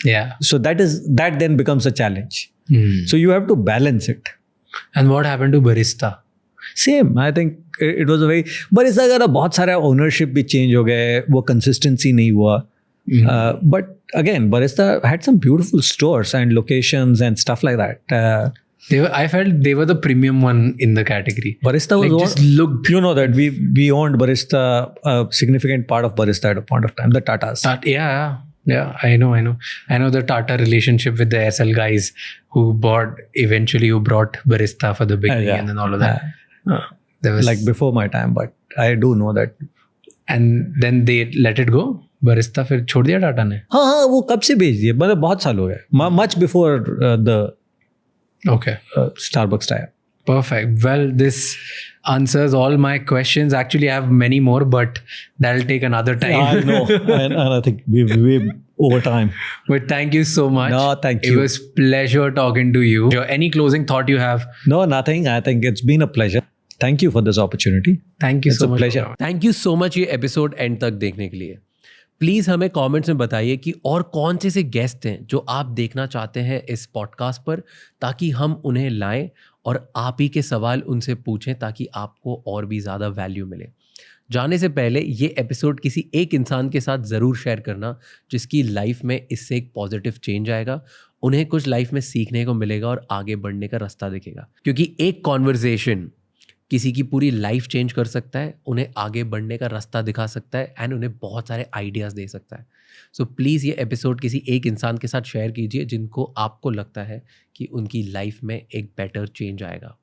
Speaker 3: Yeah.
Speaker 2: So that then becomes a challenge. So you have to balance it.
Speaker 3: And what happened to Barista?
Speaker 2: Same, I think it was a very, Barista का बहुत सारा ownership भी change हो गए, वो consistency नहीं हुआ. But again, Barista had some beautiful stores and locations and stuff like that.
Speaker 3: I felt they were the premium one in the category.
Speaker 2: Barista was
Speaker 3: just looked.
Speaker 2: You know that we owned Barista, a significant part of Barista at a point of time, the Tatas.
Speaker 3: Yeah, I know the Tata relationship with the SL guys who brought Barista for the beginning and then all of that. There was
Speaker 2: like before my time, but I do know that.
Speaker 3: And then they let it go. Barista फिर छोड़ दिया टाटा ने.
Speaker 2: हाँ वो कब से बेच दिए, मतलब बहुत साल हो गए. Much before the Starbucks tie-up.
Speaker 3: Perfect. Well, this answers all my questions. Actually, I have many more, but that'll take another time.
Speaker 2: I know, and I think we're over time.
Speaker 3: But thank you so much.
Speaker 2: No, thank you.
Speaker 3: It was pleasure talking to you. Any closing thought you have?
Speaker 2: No, nothing. I think it's been a pleasure. Thank you for this opportunity.
Speaker 3: Thank you
Speaker 2: It's
Speaker 3: so
Speaker 2: a
Speaker 3: much.
Speaker 2: pleasure.
Speaker 1: Thank you so much ये episode and तक देखने के लिए. Please हमें comments में बताइए कि और कौन से गेस्ट हैं जो आप देखना चाहते हैं इस पॉडकास्ट पर, ताकि हम उन्हें लाएं और आप ही के सवाल उनसे पूछें ताकि आपको और भी ज़्यादा वैल्यू मिले. जाने से पहले ये एपिसोड किसी एक इंसान के साथ ज़रूर शेयर करना जिसकी लाइफ में इससे एक पॉजिटिव चेंज आएगा, उन्हें कुछ लाइफ में सीखने को मिलेगा और आगे बढ़ने का रास्ता दिखेगा. क्योंकि एक कॉन्वर्जेशन किसी की पूरी लाइफ चेंज कर सकता है, उन्हें आगे बढ़ने का रास्ता दिखा सकता है एंड उन्हें बहुत सारे आइडियाज़ दे सकता है. सो प्लीज़ ये एपिसोड किसी एक इंसान के साथ शेयर कीजिए जिनको आपको लगता है कि उनकी लाइफ में एक बेटर चेंज आएगा.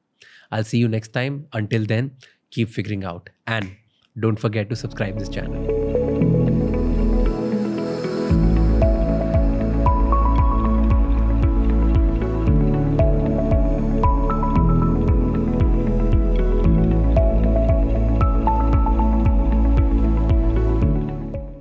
Speaker 1: I will see you next time. Until then keep figuring out and don't forget to subscribe this channel.